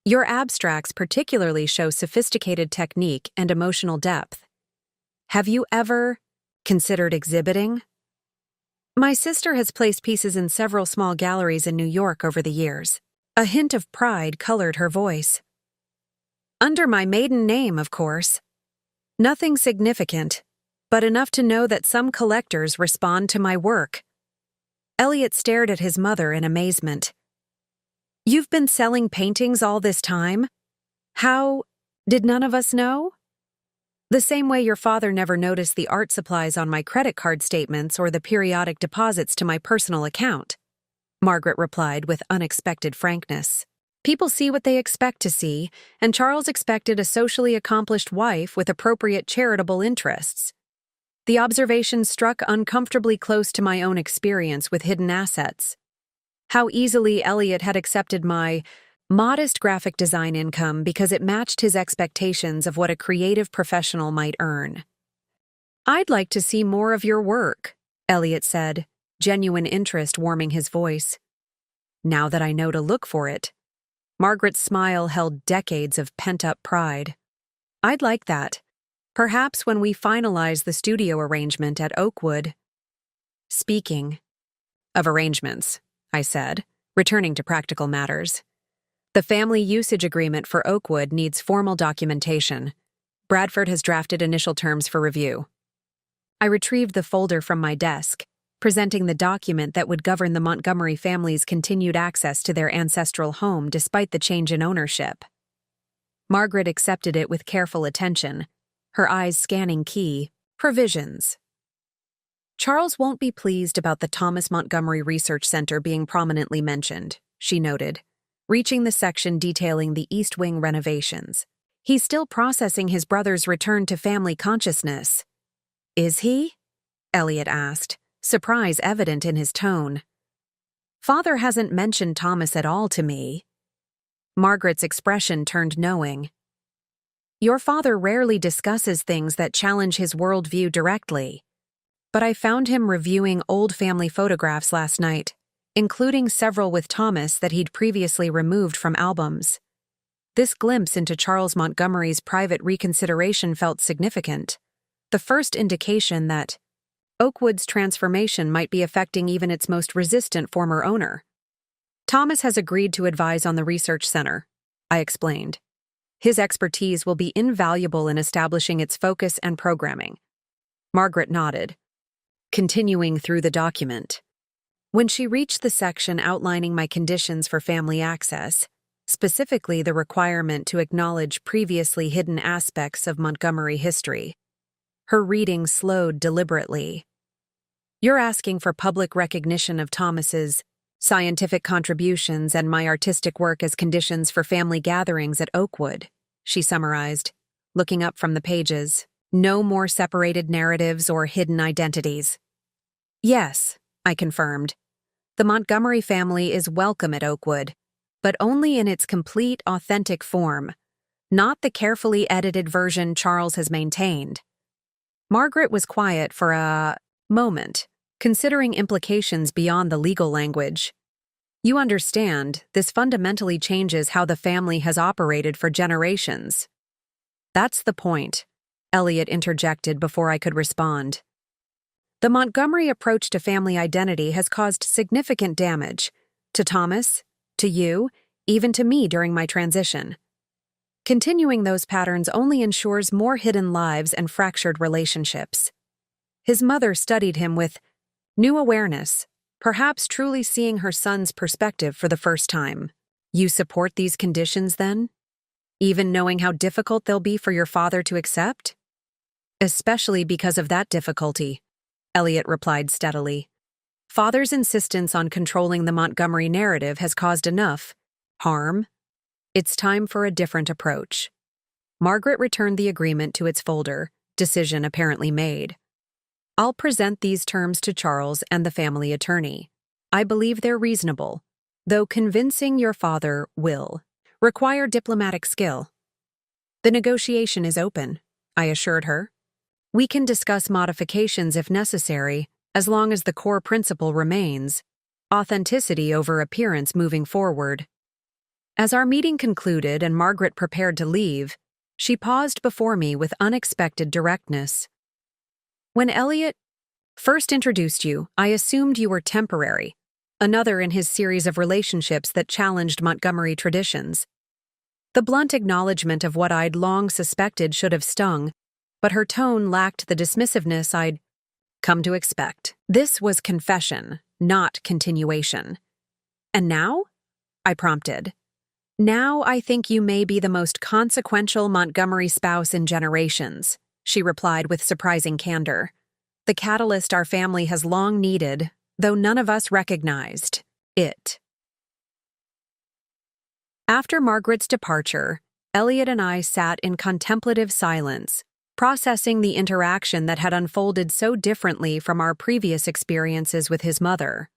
"Your abstracts particularly show sophisticated technique and emotional depth. Have you ever considered exhibiting?" "My sister has placed pieces in several small galleries in New York over the years." A hint of pride colored her voice. "Under my maiden name, of course. Nothing significant, but enough to know that some collectors respond to my work." Elliot stared at his mother in amazement. "You've been selling paintings all this time? How did none of us know?" "The same way your father never noticed the art supplies on my credit card statements or the periodic deposits to my personal account," Margaret replied with unexpected frankness. "People see what they expect to see, and Charles expected a socially accomplished wife with appropriate charitable interests." The observation struck uncomfortably close to my own experience with hidden assets. How easily Elliot had accepted my Modest graphic design income because it matched his expectations of what a creative professional might earn. "I'd like to see more of your work," Elliot said, genuine interest warming his voice. "Now that I know to look for it." Margaret's smile held decades of pent-up pride. "I'd like that. Perhaps when we finalize the studio arrangement at Oakwood." "Speaking of arrangements," I said, returning to practical matters. "The family usage agreement for Oakwood needs formal documentation. Bradford has drafted initial terms for review." I retrieved the folder from my desk, presenting the document that would govern the Montgomery family's continued access to their ancestral home despite the change in ownership. Margaret accepted it with careful attention, her eyes scanning key provisions. "Charles won't be pleased about the Thomas Montgomery Research Center being prominently mentioned," she noted, reaching the section detailing the East Wing renovations. "He's still processing his brother's return to family consciousness." "Is he?" Elliot asked, surprise evident in his tone. "Father hasn't mentioned Thomas at all to me." Margaret's expression turned knowing. "Your father rarely discusses things that challenge his worldview directly. But I found him reviewing old family photographs last night, including several with Thomas that he'd previously removed from albums. This glimpse into Charles Montgomery's private reconsideration felt significant, the first indication that Oakwood's transformation might be affecting even its most resistant former owner. "Thomas has agreed to advise on the research center," I explained. "His expertise will be invaluable in establishing its focus and programming." Margaret nodded, continuing through the document. When she reached the section outlining my conditions for family access, specifically the requirement to acknowledge previously hidden aspects of Montgomery history, her reading slowed deliberately. "You're asking for public recognition of Thomas's scientific contributions and my artistic work as conditions for family gatherings at Oakwood," she summarized, looking up from the pages. "No more separated narratives or hidden identities." "Yes," I confirmed. "The Montgomery family is welcome at Oakwood, but only in its complete, authentic form, not the carefully edited version Charles has maintained." Margaret was quiet for a moment, considering implications beyond the legal language. "You understand, this fundamentally changes how the family has operated for generations." "That's the point," Elliot interjected before I could respond. "The Montgomery approach to family identity has caused significant damage to Thomas, to you, even to me during my transition. Continuing those patterns only ensures more hidden lives and fractured relationships." His mother studied him with new awareness, perhaps truly seeing her son's perspective for the first time. "You support these conditions, then? Even knowing how difficult they'll be for your father to accept?" "Especially because of that difficulty," Elliot replied steadily. "Father's insistence on controlling the Montgomery narrative has caused enough harm. It's time for a different approach." Margaret returned the agreement to its folder, decision apparently made. "I'll present these terms to Charles and the family attorney. I believe they're reasonable, though convincing your father will require diplomatic skill." "The negotiation is open," I assured her. "We can discuss modifications if necessary, as long as the core principle remains: authenticity over appearance moving forward." As our meeting concluded and Margaret prepared to leave, she paused before me with unexpected directness. "When Elliot first introduced you, I assumed you were temporary, another in his series of relationships that challenged Montgomery traditions." The blunt acknowledgement of what I'd long suspected should have stung, but her tone lacked the dismissiveness I'd come to expect. This was confession, not continuation. "And now?" I prompted. "Now I think you may be the most consequential Montgomery spouse in generations," she replied with surprising candor. "The catalyst our family has long needed, though none of us recognized it." After Margaret's departure, Elliot and I sat in contemplative silence, processing the interaction that had unfolded so differently from our previous experiences with his mother.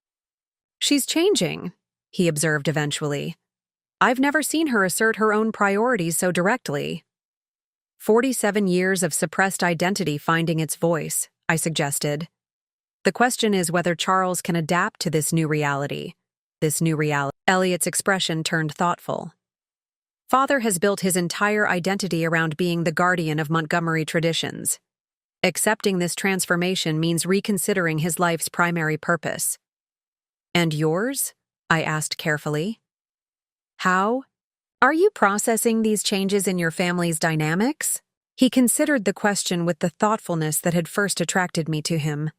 "She's changing," he observed eventually. I've never seen her assert her own priorities so directly. 47 years of suppressed identity finding its voice, I suggested. The question is whether Charles can adapt to this new reality. Elliot's expression turned thoughtful. Father has built his entire identity around being the guardian of Montgomery traditions. Accepting this transformation means reconsidering his life's primary purpose. And yours? I asked carefully. How? Are you processing these changes in your family's dynamics? He considered the question with the thoughtfulness that had first attracted me to him.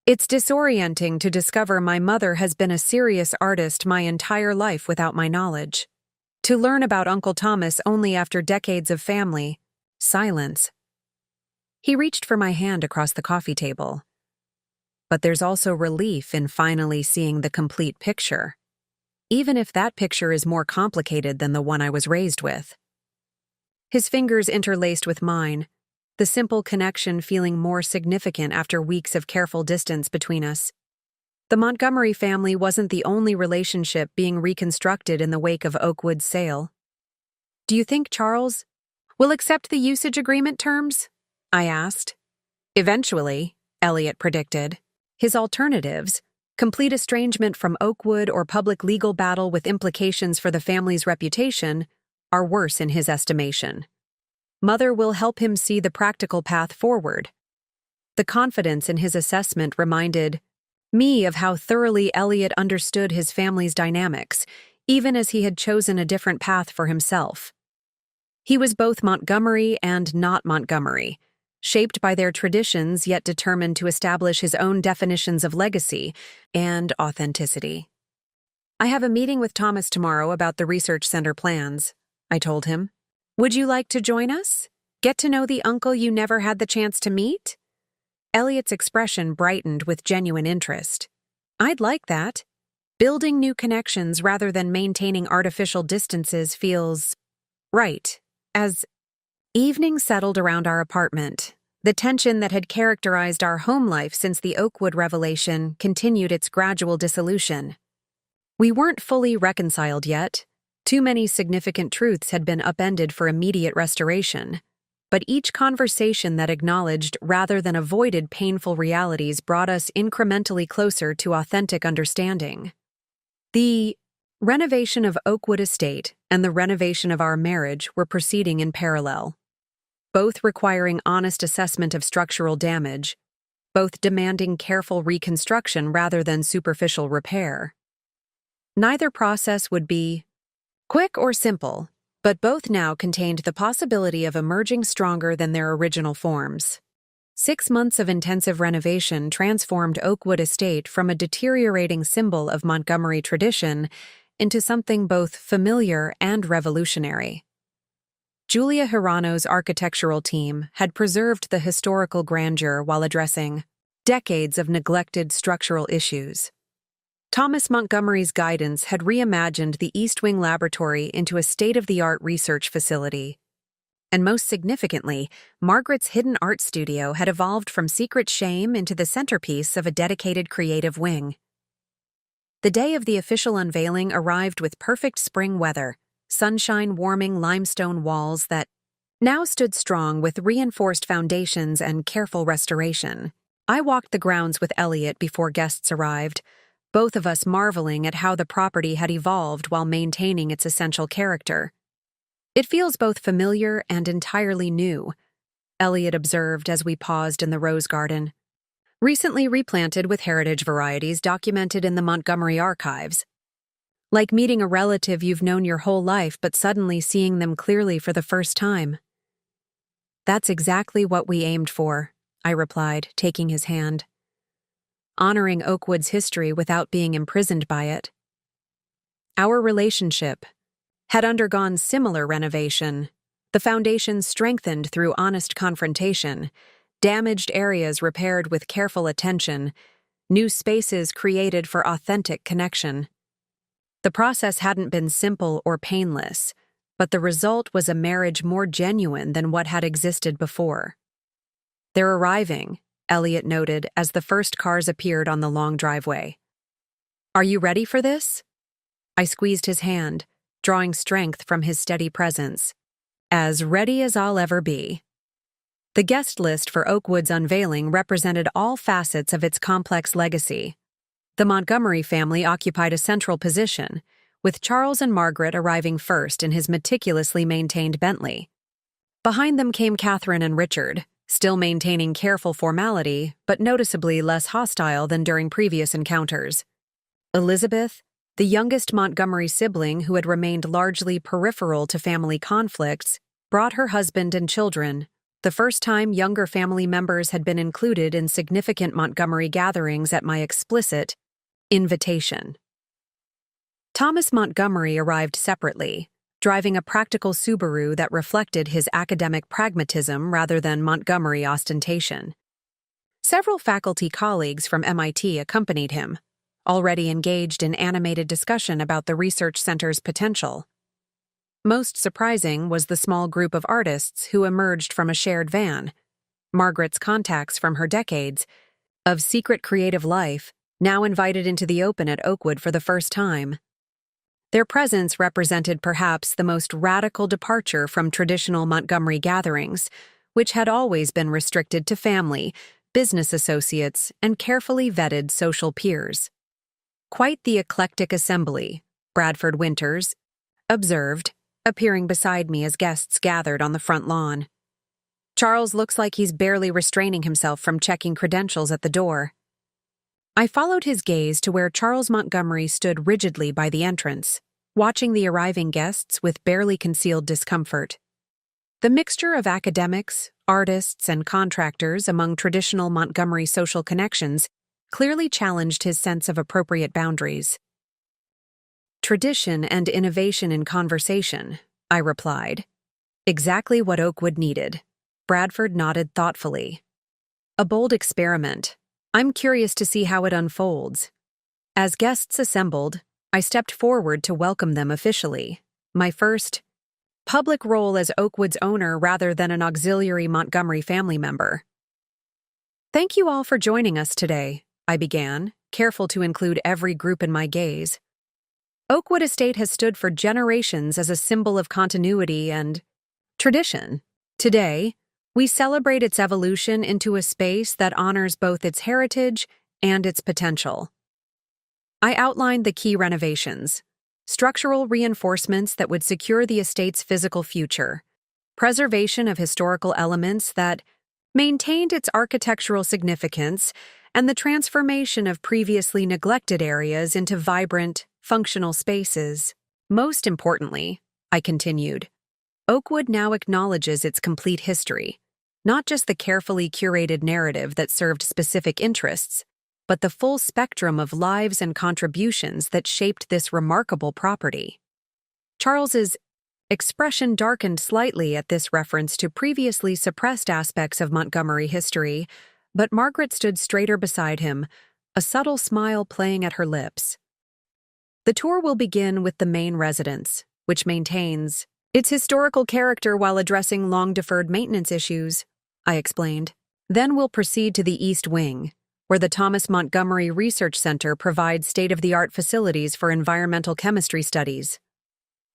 It's disorienting to discover my mother has been a serious artist my entire life without my knowledge. To learn about Uncle Thomas only after decades of family. Silence. He reached for my hand across the coffee table. But there's also relief in finally seeing the complete picture, even if that picture is more complicated than the one I was raised with. His fingers interlaced with mine, the simple connection feeling more significant after weeks of careful distance between us. The Montgomery family wasn't the only relationship being reconstructed in the wake of Oakwood's sale. Do you think Charles will accept the usage agreement terms? I asked. Eventually, Elliot predicted. His alternatives, complete estrangement from Oakwood or public legal battle with implications for the family's reputation, are worse in his estimation. Mother will help him see the practical path forward. The confidence in his assessment reminded me of how thoroughly Elliot understood his family's dynamics, even as he had chosen a different path for himself. He was both Montgomery and not Montgomery, shaped by their traditions yet determined to establish his own definitions of legacy and authenticity. I have a meeting with Thomas tomorrow about the research center plans, I told him. Would you like to join us? Get to know the uncle you never had the chance to meet? Elliot's expression brightened with genuine interest. I'd like that. Building new connections rather than maintaining artificial distances feels right. As evening settled around our apartment, the tension that had characterized our home life since the Oakwood revelation continued its gradual dissolution. We weren't fully reconciled yet. Too many significant truths had been upended for immediate restoration. But each conversation that acknowledged rather than avoided painful realities brought us incrementally closer to authentic understanding. The renovation of Oakwood Estate and the renovation of our marriage were proceeding in parallel, both requiring honest assessment of structural damage, both demanding careful reconstruction rather than superficial repair. Neither process would be quick or simple, but both now contained the possibility of emerging stronger than their original forms. 6 months of intensive renovation transformed Oakwood Estate from a deteriorating symbol of Montgomery tradition into something both familiar and revolutionary. Julia Hirano's architectural team had preserved the historical grandeur while addressing decades of neglected structural issues. Thomas Montgomery's guidance had reimagined the East Wing Laboratory into a state-of-the-art research facility. And most significantly, Margaret's hidden art studio had evolved from secret shame into the centerpiece of a dedicated creative wing. The day of the official unveiling arrived with perfect spring weather, sunshine warming limestone walls that now stood strong with reinforced foundations and careful restoration. I walked the grounds with Elliot before guests arrived, both of us marveling at how the property had evolved while maintaining its essential character. It feels both familiar and entirely new, Elliot observed as we paused in the rose garden, recently replanted with heritage varieties documented in the Montgomery archives. Like meeting a relative you've known your whole life but suddenly seeing them clearly for the first time. That's exactly what we aimed for, I replied, taking his hand. Honoring Oakwood's history without being imprisoned by it. Our relationship had undergone similar renovation, the foundation strengthened through honest confrontation, damaged areas repaired with careful attention, new spaces created for authentic connection. The process hadn't been simple or painless, but the result was a marriage more genuine than what had existed before. They're arriving, Elliot noted as the first cars appeared on the long driveway. Are you ready for this? I squeezed his hand, drawing strength from his steady presence. As ready as I'll ever be. The guest list for Oakwood's unveiling represented all facets of its complex legacy. The Montgomery family occupied a central position, with Charles and Margaret arriving first in his meticulously maintained Bentley. Behind them came Catherine and Richard, still maintaining careful formality, but noticeably less hostile than during previous encounters. Elizabeth, the youngest Montgomery sibling who had remained largely peripheral to family conflicts, brought her husband and children, the first time younger family members had been included in significant Montgomery gatherings at my explicit invitation. Thomas Montgomery arrived separately, driving a practical Subaru that reflected his academic pragmatism rather than Montgomery ostentation. Several faculty colleagues from MIT accompanied him, already engaged in animated discussion about the research center's potential. Most surprising was the small group of artists who emerged from a shared van. Margaret's contacts from her decades of secret creative life, now invited into the open at Oakwood for the first time. Their presence represented perhaps the most radical departure from traditional Montgomery gatherings, which had always been restricted to family, business associates, and carefully vetted social peers. Quite the eclectic assembly, Bradford Winters observed, appearing beside me as guests gathered on the front lawn. Charles looks like he's barely restraining himself from checking credentials at the door. I followed his gaze to where Charles Montgomery stood rigidly by the entrance, watching the arriving guests with barely concealed discomfort. The mixture of academics, artists, and contractors among traditional Montgomery social connections clearly challenged his sense of appropriate boundaries. Tradition and innovation in conversation, I replied. Exactly what Oakwood needed. Bradford nodded thoughtfully. A bold experiment. I'm curious to see how it unfolds. As guests assembled, I stepped forward to welcome them officially. My first public role as Oakwood's owner rather than an auxiliary Montgomery family member. Thank you all for joining us today, I began, careful to include every group in my gaze. Oakwood Estate has stood for generations as a symbol of continuity and tradition. Today, we celebrate its evolution into a space that honors both its heritage and its potential. I outlined the key renovations, structural reinforcements that would secure the estate's physical future, preservation of historical elements that maintained its architectural significance, and the transformation of previously neglected areas into vibrant, functional spaces. Most importantly, I continued, Oakwood now acknowledges its complete history, not just the carefully curated narrative that served specific interests, but the full spectrum of lives and contributions that shaped this remarkable property. Charles's expression darkened slightly at this reference to previously suppressed aspects of Montgomery history, but Margaret stood straighter beside him, a subtle smile playing at her lips. The tour will begin with the main residence, which maintains its historical character while addressing long-deferred maintenance issues, I explained. Then we'll proceed to the East Wing, where the Thomas Montgomery Research Center provides state-of-the-art facilities for environmental chemistry studies.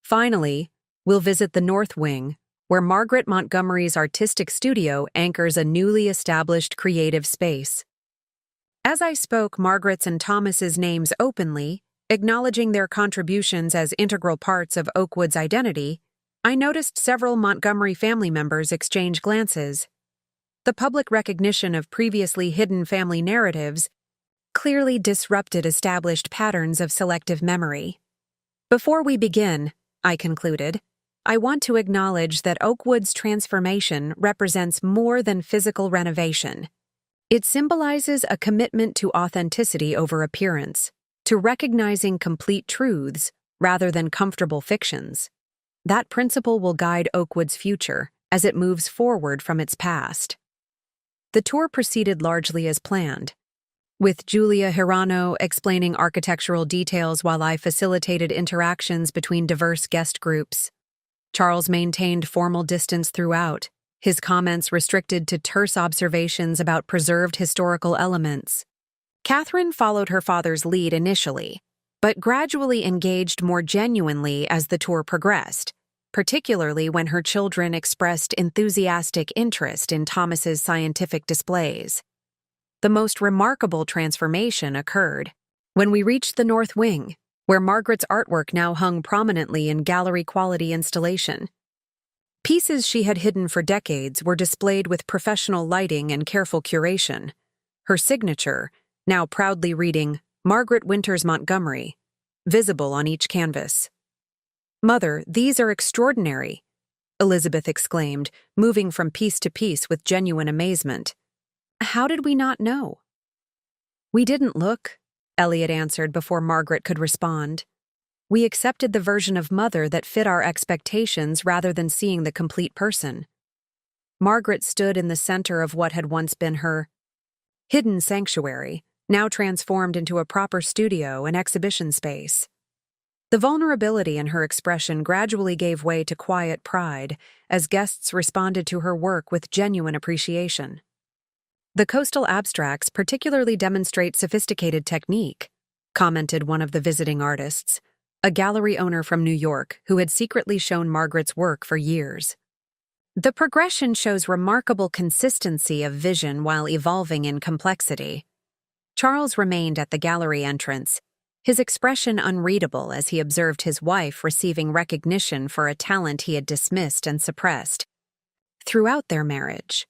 Finally, we'll visit the North Wing, where Margaret Montgomery's artistic studio anchors a newly established creative space. As I spoke Margaret's and Thomas's names openly, acknowledging their contributions as integral parts of Oakwood's identity, I noticed several Montgomery family members exchange glances. The public recognition of previously hidden family narratives clearly disrupted established patterns of selective memory. Before we begin, I concluded, I want to acknowledge that Oakwood's transformation represents more than physical renovation. It symbolizes a commitment to authenticity over appearance, to recognizing complete truths rather than comfortable fictions. That principle will guide Oakwood's future as it moves forward from its past. The tour proceeded largely as planned, with Julia Hirano explaining architectural details while I facilitated interactions between diverse guest groups. Charles maintained formal distance throughout, his comments restricted to terse observations about preserved historical elements. Catherine followed her father's lead initially, but gradually engaged more genuinely as the tour progressed, particularly when her children expressed enthusiastic interest in Thomas's scientific displays. The most remarkable transformation occurred when we reached the North Wing, where Margaret's artwork now hung prominently in gallery-quality installation. Pieces she had hidden for decades were displayed with professional lighting and careful curation, her signature, now proudly reading Margaret Winters Montgomery, visible on each canvas. "Mother, these are extraordinary," Elizabeth exclaimed, moving from piece to piece with genuine amazement. "How did we not know?" "We didn't look," Elliot answered before Margaret could respond. "We accepted the version of Mother that fit our expectations rather than seeing the complete person." Margaret stood in the center of what had once been her hidden sanctuary, now transformed into a proper studio and exhibition space. The vulnerability in her expression gradually gave way to quiet pride as guests responded to her work with genuine appreciation. "The coastal abstracts particularly demonstrate sophisticated technique," commented one of the visiting artists, a gallery owner from New York who had secretly shown Margaret's work for years. "The progression shows remarkable consistency of vision while evolving in complexity." Charles remained at the gallery entrance, his expression unreadable as he observed his wife receiving recognition for a talent he had dismissed and suppressed throughout their marriage.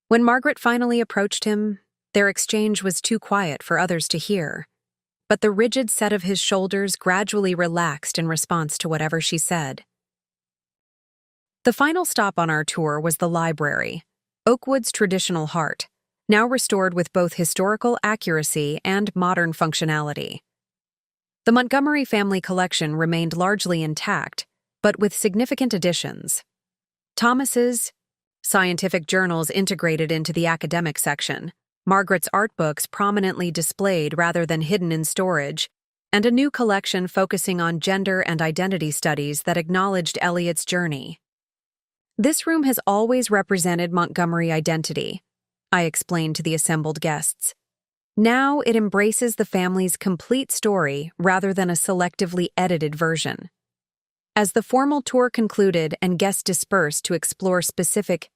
When Margaret finally approached him, their exchange was too quiet for others to hear, but the rigid set of his shoulders gradually relaxed in response to whatever she said. The final stop on our tour was the library, Oakwood's traditional heart, now restored with both historical accuracy and modern functionality. The Montgomery family collection remained largely intact, but with significant additions. Thomas's scientific journals integrated into the academic section, Margaret's art books prominently displayed rather than hidden in storage, and a new collection focusing on gender and identity studies that acknowledged Eliot's journey. "This room has always represented Montgomery identity," I explained to the assembled guests. "Now it embraces the family's complete story rather than a selectively edited version." As the formal tour concluded and guests dispersed to explore specific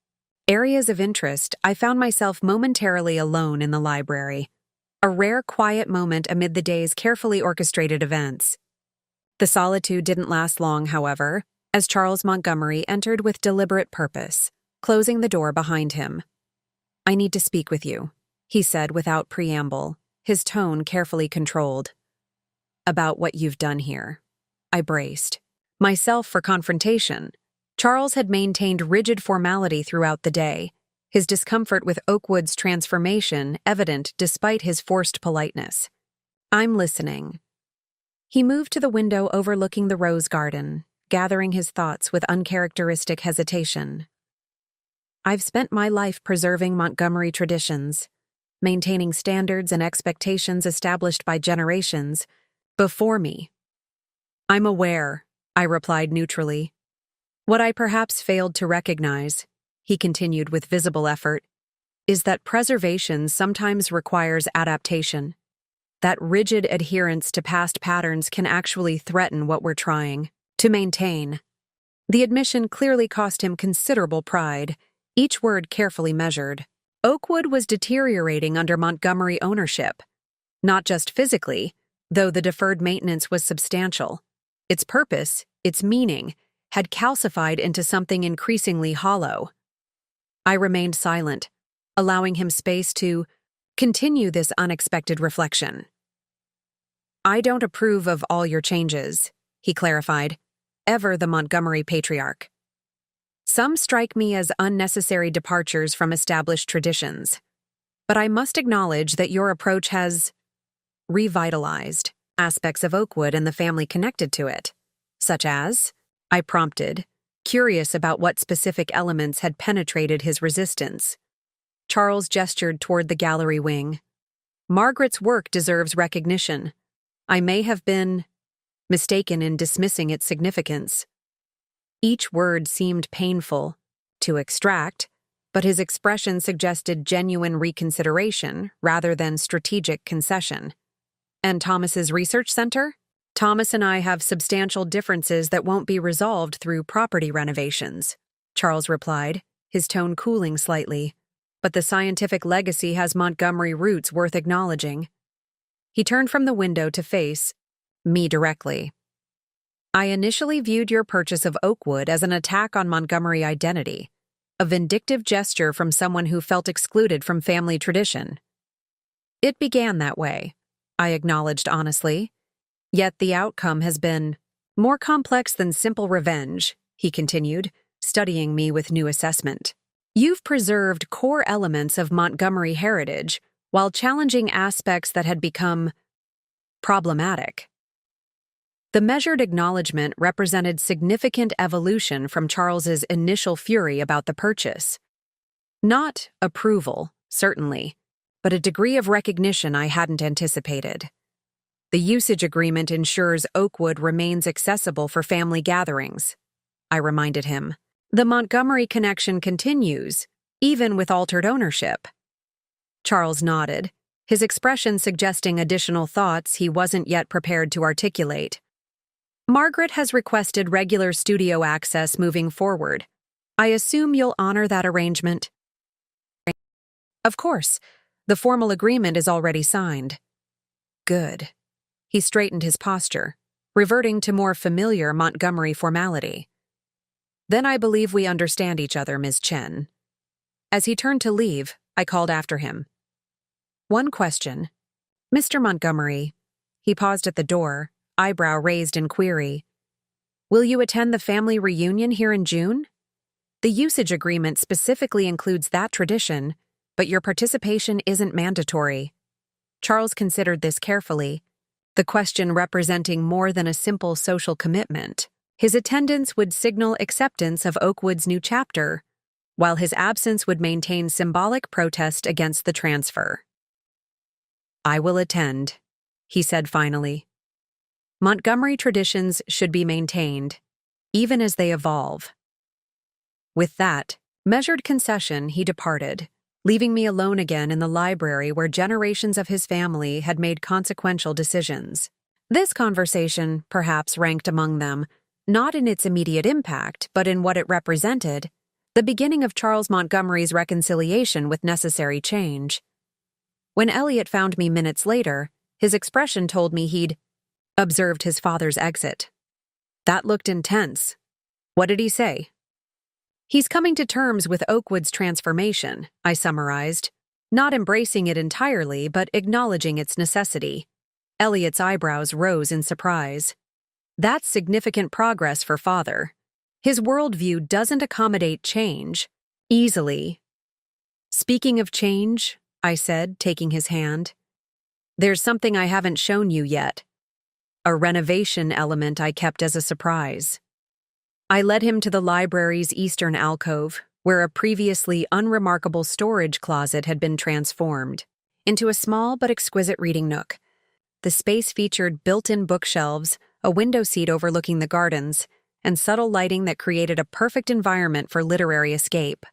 areas of interest, I found myself momentarily alone in the library, a rare quiet moment amid the day's carefully orchestrated events. The solitude didn't last long, however, as Charles Montgomery entered with deliberate purpose, closing the door behind him. "I need to speak with you," he said without preamble, his tone carefully controlled. "About what you've done here." I braced myself for confrontation. Charles had maintained rigid formality throughout the day, his discomfort with Oakwood's transformation evident despite his forced politeness. "I'm listening." He moved to the window overlooking the rose garden, gathering his thoughts with uncharacteristic hesitation. "I've spent my life preserving Montgomery traditions, maintaining standards and expectations established by generations before me." "I'm aware," I replied neutrally. "What I perhaps failed to recognize," he continued with visible effort, "is that preservation sometimes requires adaptation. That rigid adherence to past patterns can actually threaten what we're trying to maintain." The admission clearly cost him considerable pride, each word carefully measured. Oakwood was deteriorating under Montgomery ownership, not just physically, though the deferred maintenance was substantial. Its purpose, its meaning, had calcified into something increasingly hollow. I remained silent, allowing him space to continue this unexpected reflection. "I don't approve of all your changes," he clarified, ever the Montgomery patriarch. "Some strike me as unnecessary departures from established traditions, but I must acknowledge that your approach has revitalized aspects of Oakwood and the family connected to it, such as," I prompted, curious about what specific elements had penetrated his resistance. Charles gestured toward the gallery wing. "Margaret's work deserves recognition. I may have been mistaken in dismissing its significance." Each word seemed painful to extract, but his expression suggested genuine reconsideration rather than strategic concession. And Thomas's research center? Thomas and I have substantial differences that won't be resolved through property renovations, Charles replied, his tone cooling slightly. But the scientific legacy has Montgomery roots worth acknowledging. He turned from the window to face me directly. I initially viewed your purchase of Oakwood as an attack on Montgomery identity, a vindictive gesture from someone who felt excluded from family tradition. It began that way, I acknowledged honestly. Yet the outcome has been more complex than simple revenge, he continued, studying me with new assessment. You've preserved core elements of Montgomery heritage while challenging aspects that had become problematic. The measured acknowledgement represented significant evolution from Charles's initial fury about the purchase. Not approval, certainly, but a degree of recognition I hadn't anticipated. The usage agreement ensures Oakwood remains accessible for family gatherings, I reminded him. The Montgomery connection continues, even with altered ownership. Charles nodded, his expression suggesting additional thoughts he wasn't yet prepared to articulate. Margaret has requested regular studio access moving forward. I assume you'll honor that arrangement? Of course. The formal agreement is already signed. Good. He straightened his posture, reverting to more familiar Montgomery formality. Then I believe we understand each other, Ms. Chen. As he turned to leave, I called after him. One question. Mr. Montgomery. He paused at the door, eyebrow raised in query. Will you attend the family reunion here in June? The usage agreement specifically includes that tradition, but your participation isn't mandatory. Charles considered this carefully, the question representing more than a simple social commitment. His attendance would signal acceptance of Oakwood's new chapter, while his absence would maintain symbolic protest against the transfer. I will attend, he said finally. Montgomery traditions should be maintained, even as they evolve. With that measured concession, he departed, leaving me alone again in the library where generations of his family had made consequential decisions. This conversation, perhaps, ranked among them, not in its immediate impact, but in what it represented, the beginning of Charles Montgomery's reconciliation with necessary change. When Elliot found me minutes later, his expression told me he'd observed his father's exit. That looked intense. What did he say? He's coming to terms with Oakwood's transformation, I summarized, not embracing it entirely, but acknowledging its necessity. Elliot's eyebrows rose in surprise. That's significant progress for father. His worldview doesn't accommodate change easily. Speaking of change, I said, taking his hand, there's something I haven't shown you yet. A renovation element I kept as a surprise. I led him to the library's eastern alcove, where a previously unremarkable storage closet had been transformed into a small but exquisite reading nook. The space featured built-in bookshelves, a window seat overlooking the gardens, and subtle lighting that created a perfect environment for literary escape.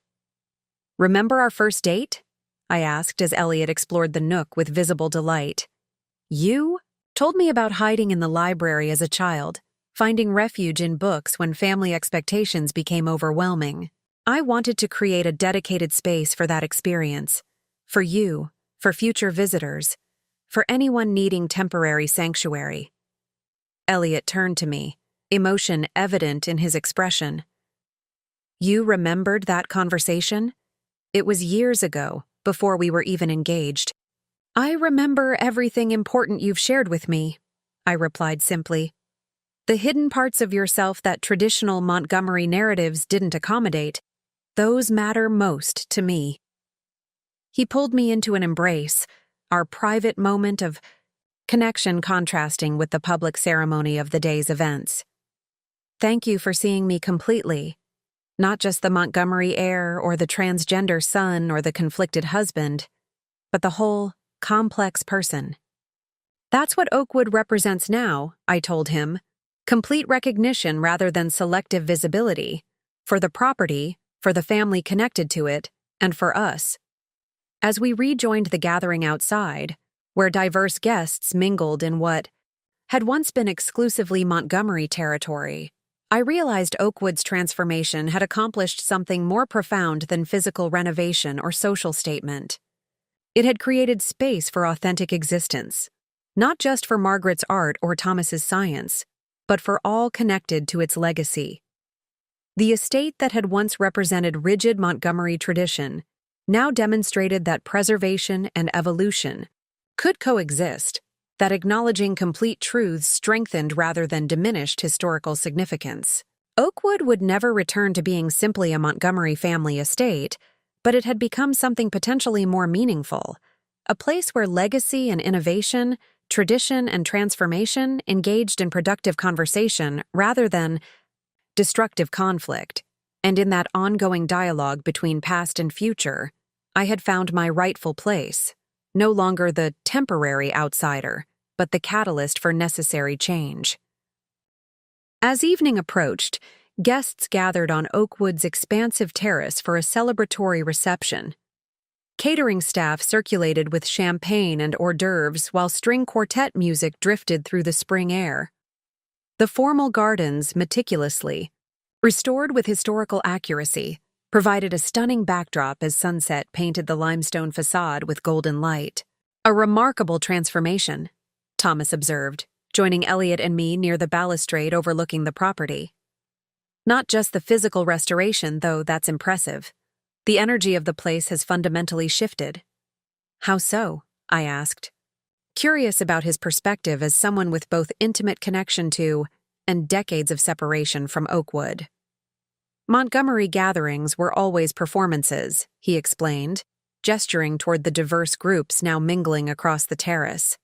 Remember our first date? I asked as Elliot explored the nook with visible delight. You told me about hiding in the library as a child, finding refuge in books when family expectations became overwhelming. I wanted to create a dedicated space for that experience. For you, for future visitors, for anyone needing temporary sanctuary. Elliot turned to me, emotion evident in his expression. You remembered that conversation? It was years ago, before we were even engaged. I remember everything important you've shared with me, I replied simply. The hidden parts of yourself that traditional Montgomery narratives didn't accommodate, those matter most to me. He pulled me into an embrace, our private moment of connection contrasting with the public ceremony of the day's events. Thank you for seeing me completely, not just the Montgomery heir or the transgender son or the conflicted husband, but the whole, complex person. That's what Oakwood represents now, I told him. Complete recognition rather than selective visibility, for the property, for the family connected to it, and for us. As we rejoined the gathering outside, where diverse guests mingled in what had once been exclusively Montgomery territory, I realized Oakwood's transformation had accomplished something more profound than physical renovation or social statement. It had created space for authentic existence, not just for Margaret's art or Thomas's science, but for all connected to its legacy. The estate that had once represented rigid Montgomery tradition now demonstrated that preservation and evolution could coexist, that acknowledging complete truths strengthened rather than diminished historical significance. Oakwood would never return to being simply a Montgomery family estate, but it had become something potentially more meaningful, a place where legacy and innovation, tradition and transformation engaged in productive conversation rather than destructive conflict. And in that ongoing dialogue between past and future, I had found my rightful place, no longer the temporary outsider, but the catalyst for necessary change. As evening approached, guests gathered on Oakwood's expansive terrace for a celebratory reception. Catering staff circulated with champagne and hors d'oeuvres while string quartet music drifted through the spring air. The formal gardens, meticulously restored with historical accuracy, provided a stunning backdrop as sunset painted the limestone facade with golden light. A remarkable transformation, Thomas observed, joining Elliot and me near the balustrade overlooking the property. Not just the physical restoration, though that's impressive. The energy of the place has fundamentally shifted. How so? I asked, curious about his perspective as someone with both intimate connection to and decades of separation from Oakwood. Montgomery gatherings were always performances, he explained, gesturing toward the diverse groups now mingling across the terrace.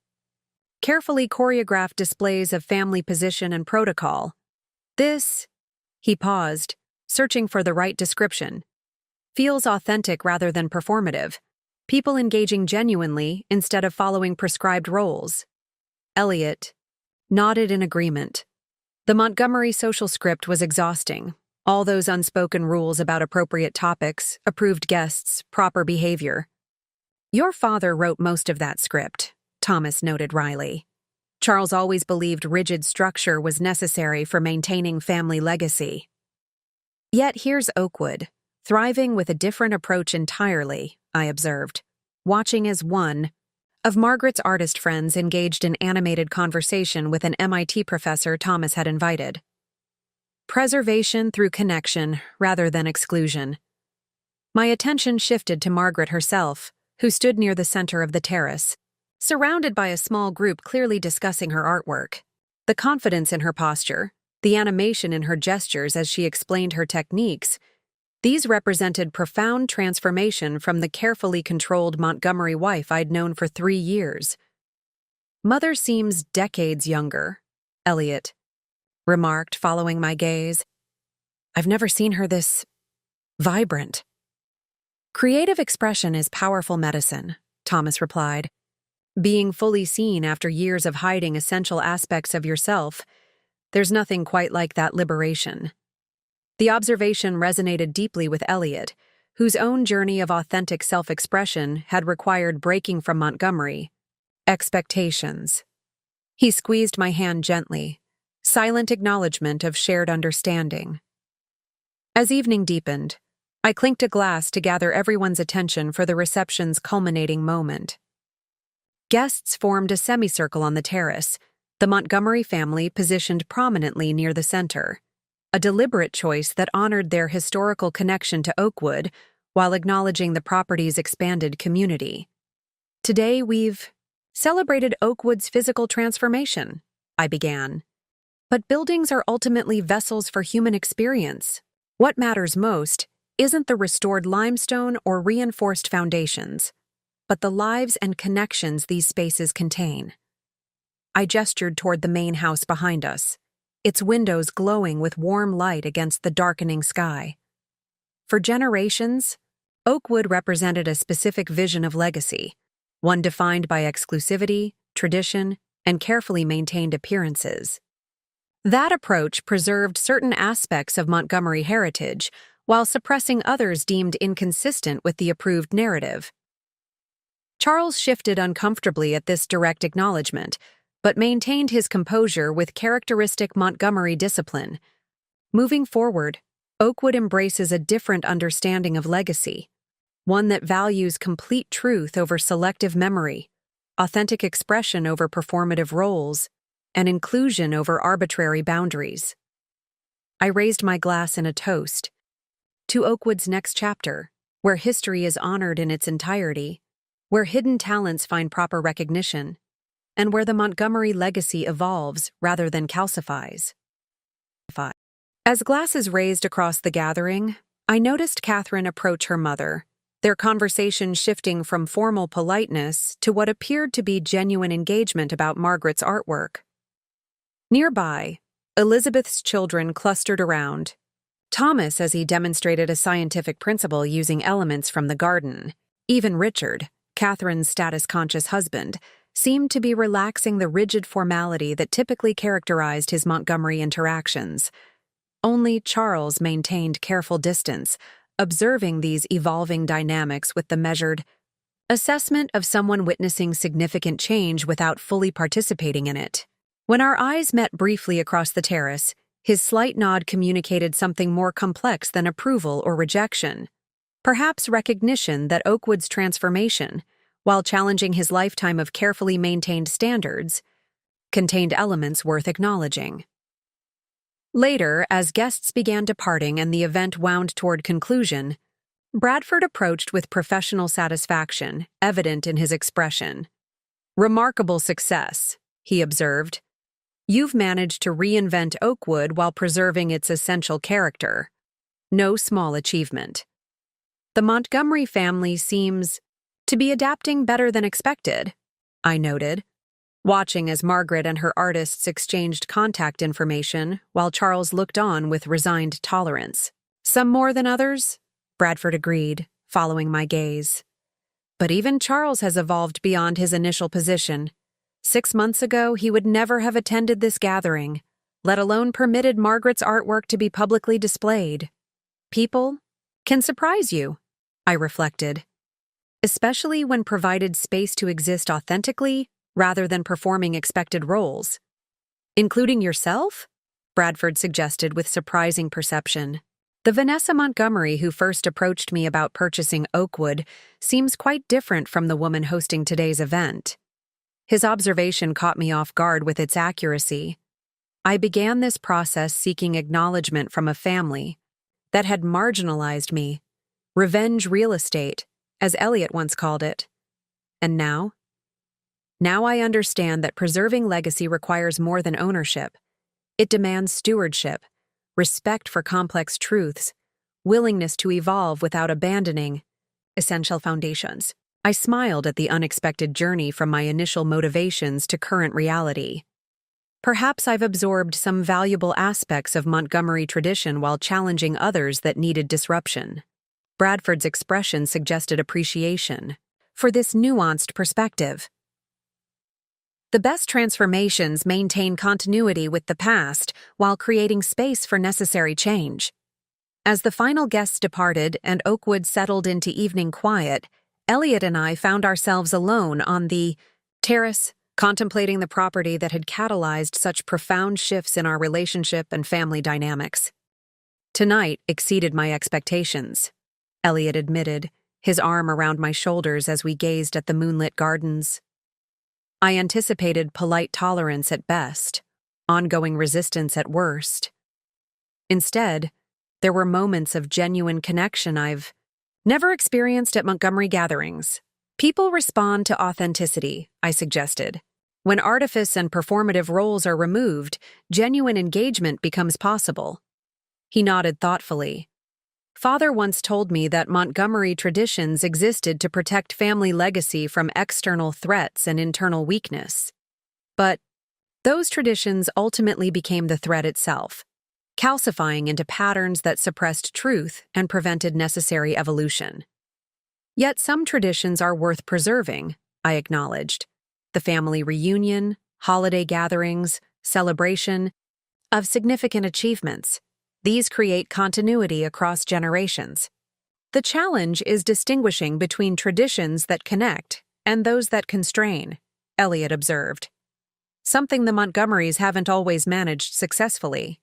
Carefully choreographed displays of family position and protocol. This, he paused, searching for the right description, feels authentic rather than performative, people engaging genuinely instead of following prescribed roles. Elliot nodded in agreement. The Montgomery social script was exhausting. All those unspoken rules about appropriate topics, approved guests, proper behavior. Your father wrote most of that script, Thomas noted wryly. Charles always believed rigid structure was necessary for maintaining family legacy. Yet here's Oakwood, thriving with a different approach entirely, I observed, watching as one of Margaret's artist friends engaged in animated conversation with an MIT professor Thomas had invited. Preservation through connection rather than exclusion. My attention shifted to Margaret herself, who stood near the center of the terrace, surrounded by a small group clearly discussing her artwork. The confidence in her posture, the animation in her gestures as she explained her techniques, these represented profound transformation from the carefully controlled Montgomery wife I'd known for 3 years. Mother seems decades younger, Elliot remarked, following my gaze. I've never seen her this vibrant. Creative expression is powerful medicine, Thomas replied. Being fully seen after years of hiding essential aspects of yourself, there's nothing quite like that liberation. The observation resonated deeply with Elliot, whose own journey of authentic self-expression had required breaking from Montgomery expectations. He squeezed my hand gently, silent acknowledgement of shared understanding. As evening deepened, I clinked a glass to gather everyone's attention for the reception's culminating moment. Guests formed a semicircle on the terrace, the Montgomery family positioned prominently near the center, a deliberate choice that honored their historical connection to Oakwood while acknowledging the property's expanded community. Today we've celebrated Oakwood's physical transformation, I began. But buildings are ultimately vessels for human experience. What matters most isn't the restored limestone or reinforced foundations, but the lives and connections these spaces contain. I gestured toward the main house behind us, its windows glowing with warm light against the darkening sky. For generations, Oakwood represented a specific vision of legacy, one defined by exclusivity, tradition, and carefully maintained appearances. That approach preserved certain aspects of Montgomery heritage while suppressing others deemed inconsistent with the approved narrative. Charles shifted uncomfortably at this direct acknowledgement, but maintained his composure with characteristic Montgomery discipline. Moving forward, Oakwood embraces a different understanding of legacy, one that values complete truth over selective memory, authentic expression over performative roles, and inclusion over arbitrary boundaries. I raised my glass in a toast to Oakwood's next chapter, where history is honored in its entirety, where hidden talents find proper recognition, and where the Montgomery legacy evolves rather than calcifies. As glasses raised across the gathering, I noticed Catherine approach her mother, their conversation shifting from formal politeness to what appeared to be genuine engagement about Margaret's artwork. Nearby, Elizabeth's children clustered around. Thomas, as he demonstrated a scientific principle using elements from the garden. Even Richard, Catherine's status-conscious husband, seemed to be relaxing the rigid formality that typically characterized his Montgomery interactions. Only Charles maintained careful distance, observing these evolving dynamics with the measured assessment of someone witnessing significant change without fully participating in it. When our eyes met briefly across the terrace, his slight nod communicated something more complex than approval or rejection. Perhaps recognition that Oakwood's transformation, while challenging his lifetime of carefully maintained standards, contained elements worth acknowledging. Later, as guests began departing and the event wound toward conclusion, Bradford approached with professional satisfaction, evident in his expression. "Remarkable success," he observed. "You've managed to reinvent Oakwood while preserving its essential character. No small achievement. The Montgomery family seems to be adapting better than expected," I noted, watching as Margaret and her artists exchanged contact information while Charles looked on with resigned tolerance. "Some more than others," Bradford agreed, following my gaze. "But even Charles has evolved beyond his initial position. 6 months ago, he would never have attended this gathering, let alone permitted Margaret's artwork to be publicly displayed. People can surprise you," I reflected, "especially when provided space to exist authentically rather than performing expected roles." "Including yourself?" Bradford suggested with surprising perception. "The Vanessa Montgomery who first approached me about purchasing Oakwood seems quite different from the woman hosting today's event." His observation caught me off guard with its accuracy. I began this process seeking acknowledgement from a family that had marginalized me, revenge real estate, as Eliot once called it. And now? Now I understand that preserving legacy requires more than ownership. It demands stewardship, respect for complex truths, willingness to evolve without abandoning essential foundations. I smiled at the unexpected journey from my initial motivations to current reality. Perhaps I've absorbed some valuable aspects of Montgomery tradition while challenging others that needed disruption. Bradford's expression suggested appreciation for this nuanced perspective. "The best transformations maintain continuity with the past while creating space for necessary change." As the final guests departed and Oakwood settled into evening quiet, Eliot and I found ourselves alone on the terrace, contemplating the property that had catalyzed such profound shifts in our relationship and family dynamics. "Tonight exceeded my expectations," Eliot admitted, his arm around my shoulders as we gazed at the moonlit gardens. "I anticipated polite tolerance at best, ongoing resistance at worst. Instead, there were moments of genuine connection I've never experienced at Montgomery gatherings. People respond to authenticity," I suggested. "When artifice and performative roles are removed, genuine engagement becomes possible." He nodded thoughtfully. "Father once told me that Montgomery traditions existed to protect family legacy from external threats and internal weakness. But those traditions ultimately became the threat itself, calcifying into patterns that suppressed truth and prevented necessary evolution. Yet some traditions are worth preserving," I acknowledged. "The family reunion, holiday gatherings, celebration of significant achievements. These create continuity across generations. The challenge is distinguishing between traditions that connect And those that constrain, Elliot observed. Something the Montgomerys haven't always managed successfully.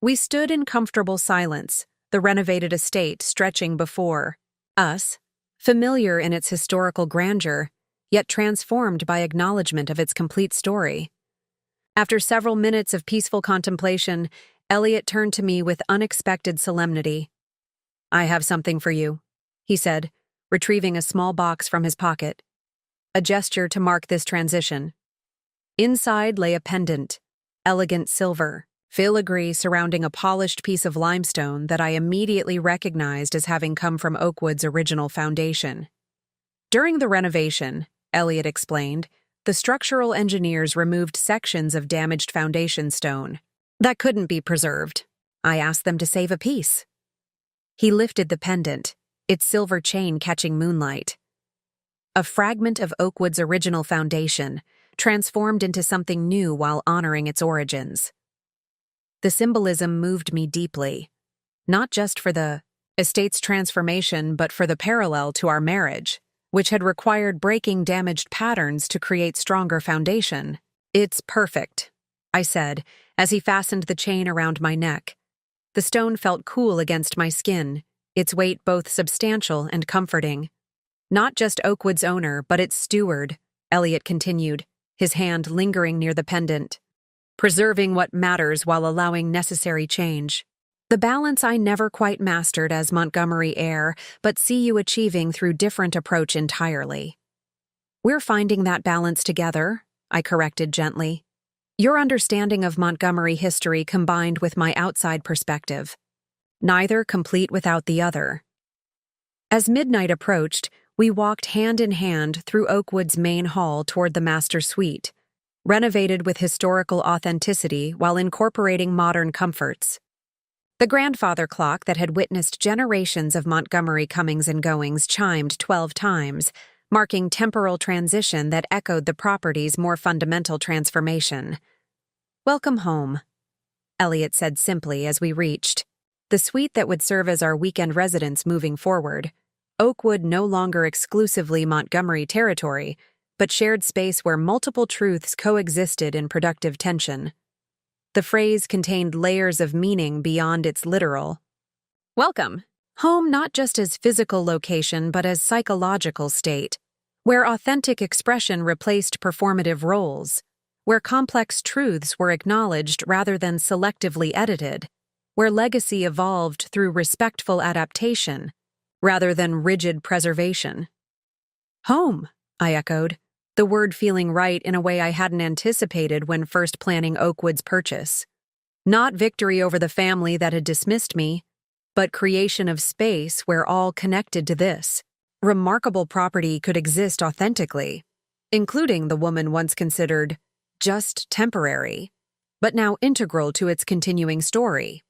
We stood in comfortable silence, the renovated estate stretching before us, familiar in its historical grandeur, yet transformed by acknowledgement of its complete story. After several minutes of peaceful contemplation, Elliot turned to me with unexpected solemnity. "I have something for you," he said, retrieving a small box from his pocket. A gesture to mark this transition. Inside lay a pendant, elegant silver, filigree surrounding a polished piece of limestone that I immediately recognized as having come from Oakwood's original foundation. During the renovation, Elliot explained, the structural engineers removed sections of damaged foundation stone that couldn't be preserved. I asked them to save a piece. He lifted the pendant, its silver chain catching moonlight. A fragment of Oakwood's original foundation, transformed into something new while honoring its origins. The symbolism moved me deeply, not just for the estate's transformation but for the parallel to our marriage, which had required breaking damaged patterns to create stronger foundation. "It's perfect," I said, as he fastened the chain around my neck. The stone felt cool against my skin, its weight both substantial and comforting. "Not just Oakwood's owner, but its steward," Elliot continued, his hand lingering near the pendant. "Preserving what matters while allowing necessary change. The balance I never quite mastered as Montgomery heir, but see you achieving through different approach entirely." "We're finding that balance together," I corrected gently. "Your understanding of Montgomery history combined with my outside perspective. Neither complete without the other." As midnight approached, we walked hand in hand through Oakwood's main hall toward the master suite, renovated with historical authenticity while incorporating modern comforts. The grandfather clock that had witnessed generations of Montgomery comings and goings chimed 12 times, marking temporal transition that echoed the property's more fundamental transformation. "Welcome home," Elliot said simply as we reached the suite that would serve as our weekend residence moving forward. Oakwood no longer exclusively Montgomery territory, but shared space where multiple truths coexisted in productive tension. The phrase contained layers of meaning beyond its literal. "Welcome. Home not just as physical location but as psychological state, where authentic expression replaced performative roles, where complex truths were acknowledged rather than selectively edited, where legacy evolved through respectful adaptation rather than rigid preservation." "Home," I echoed, the word feeling right in a way I hadn't anticipated when first planning Oakwood's purchase. Not victory over the family that had dismissed me, but creation of space where all connected to this remarkable property could exist authentically, including the woman once considered just temporary, but now integral to its continuing story.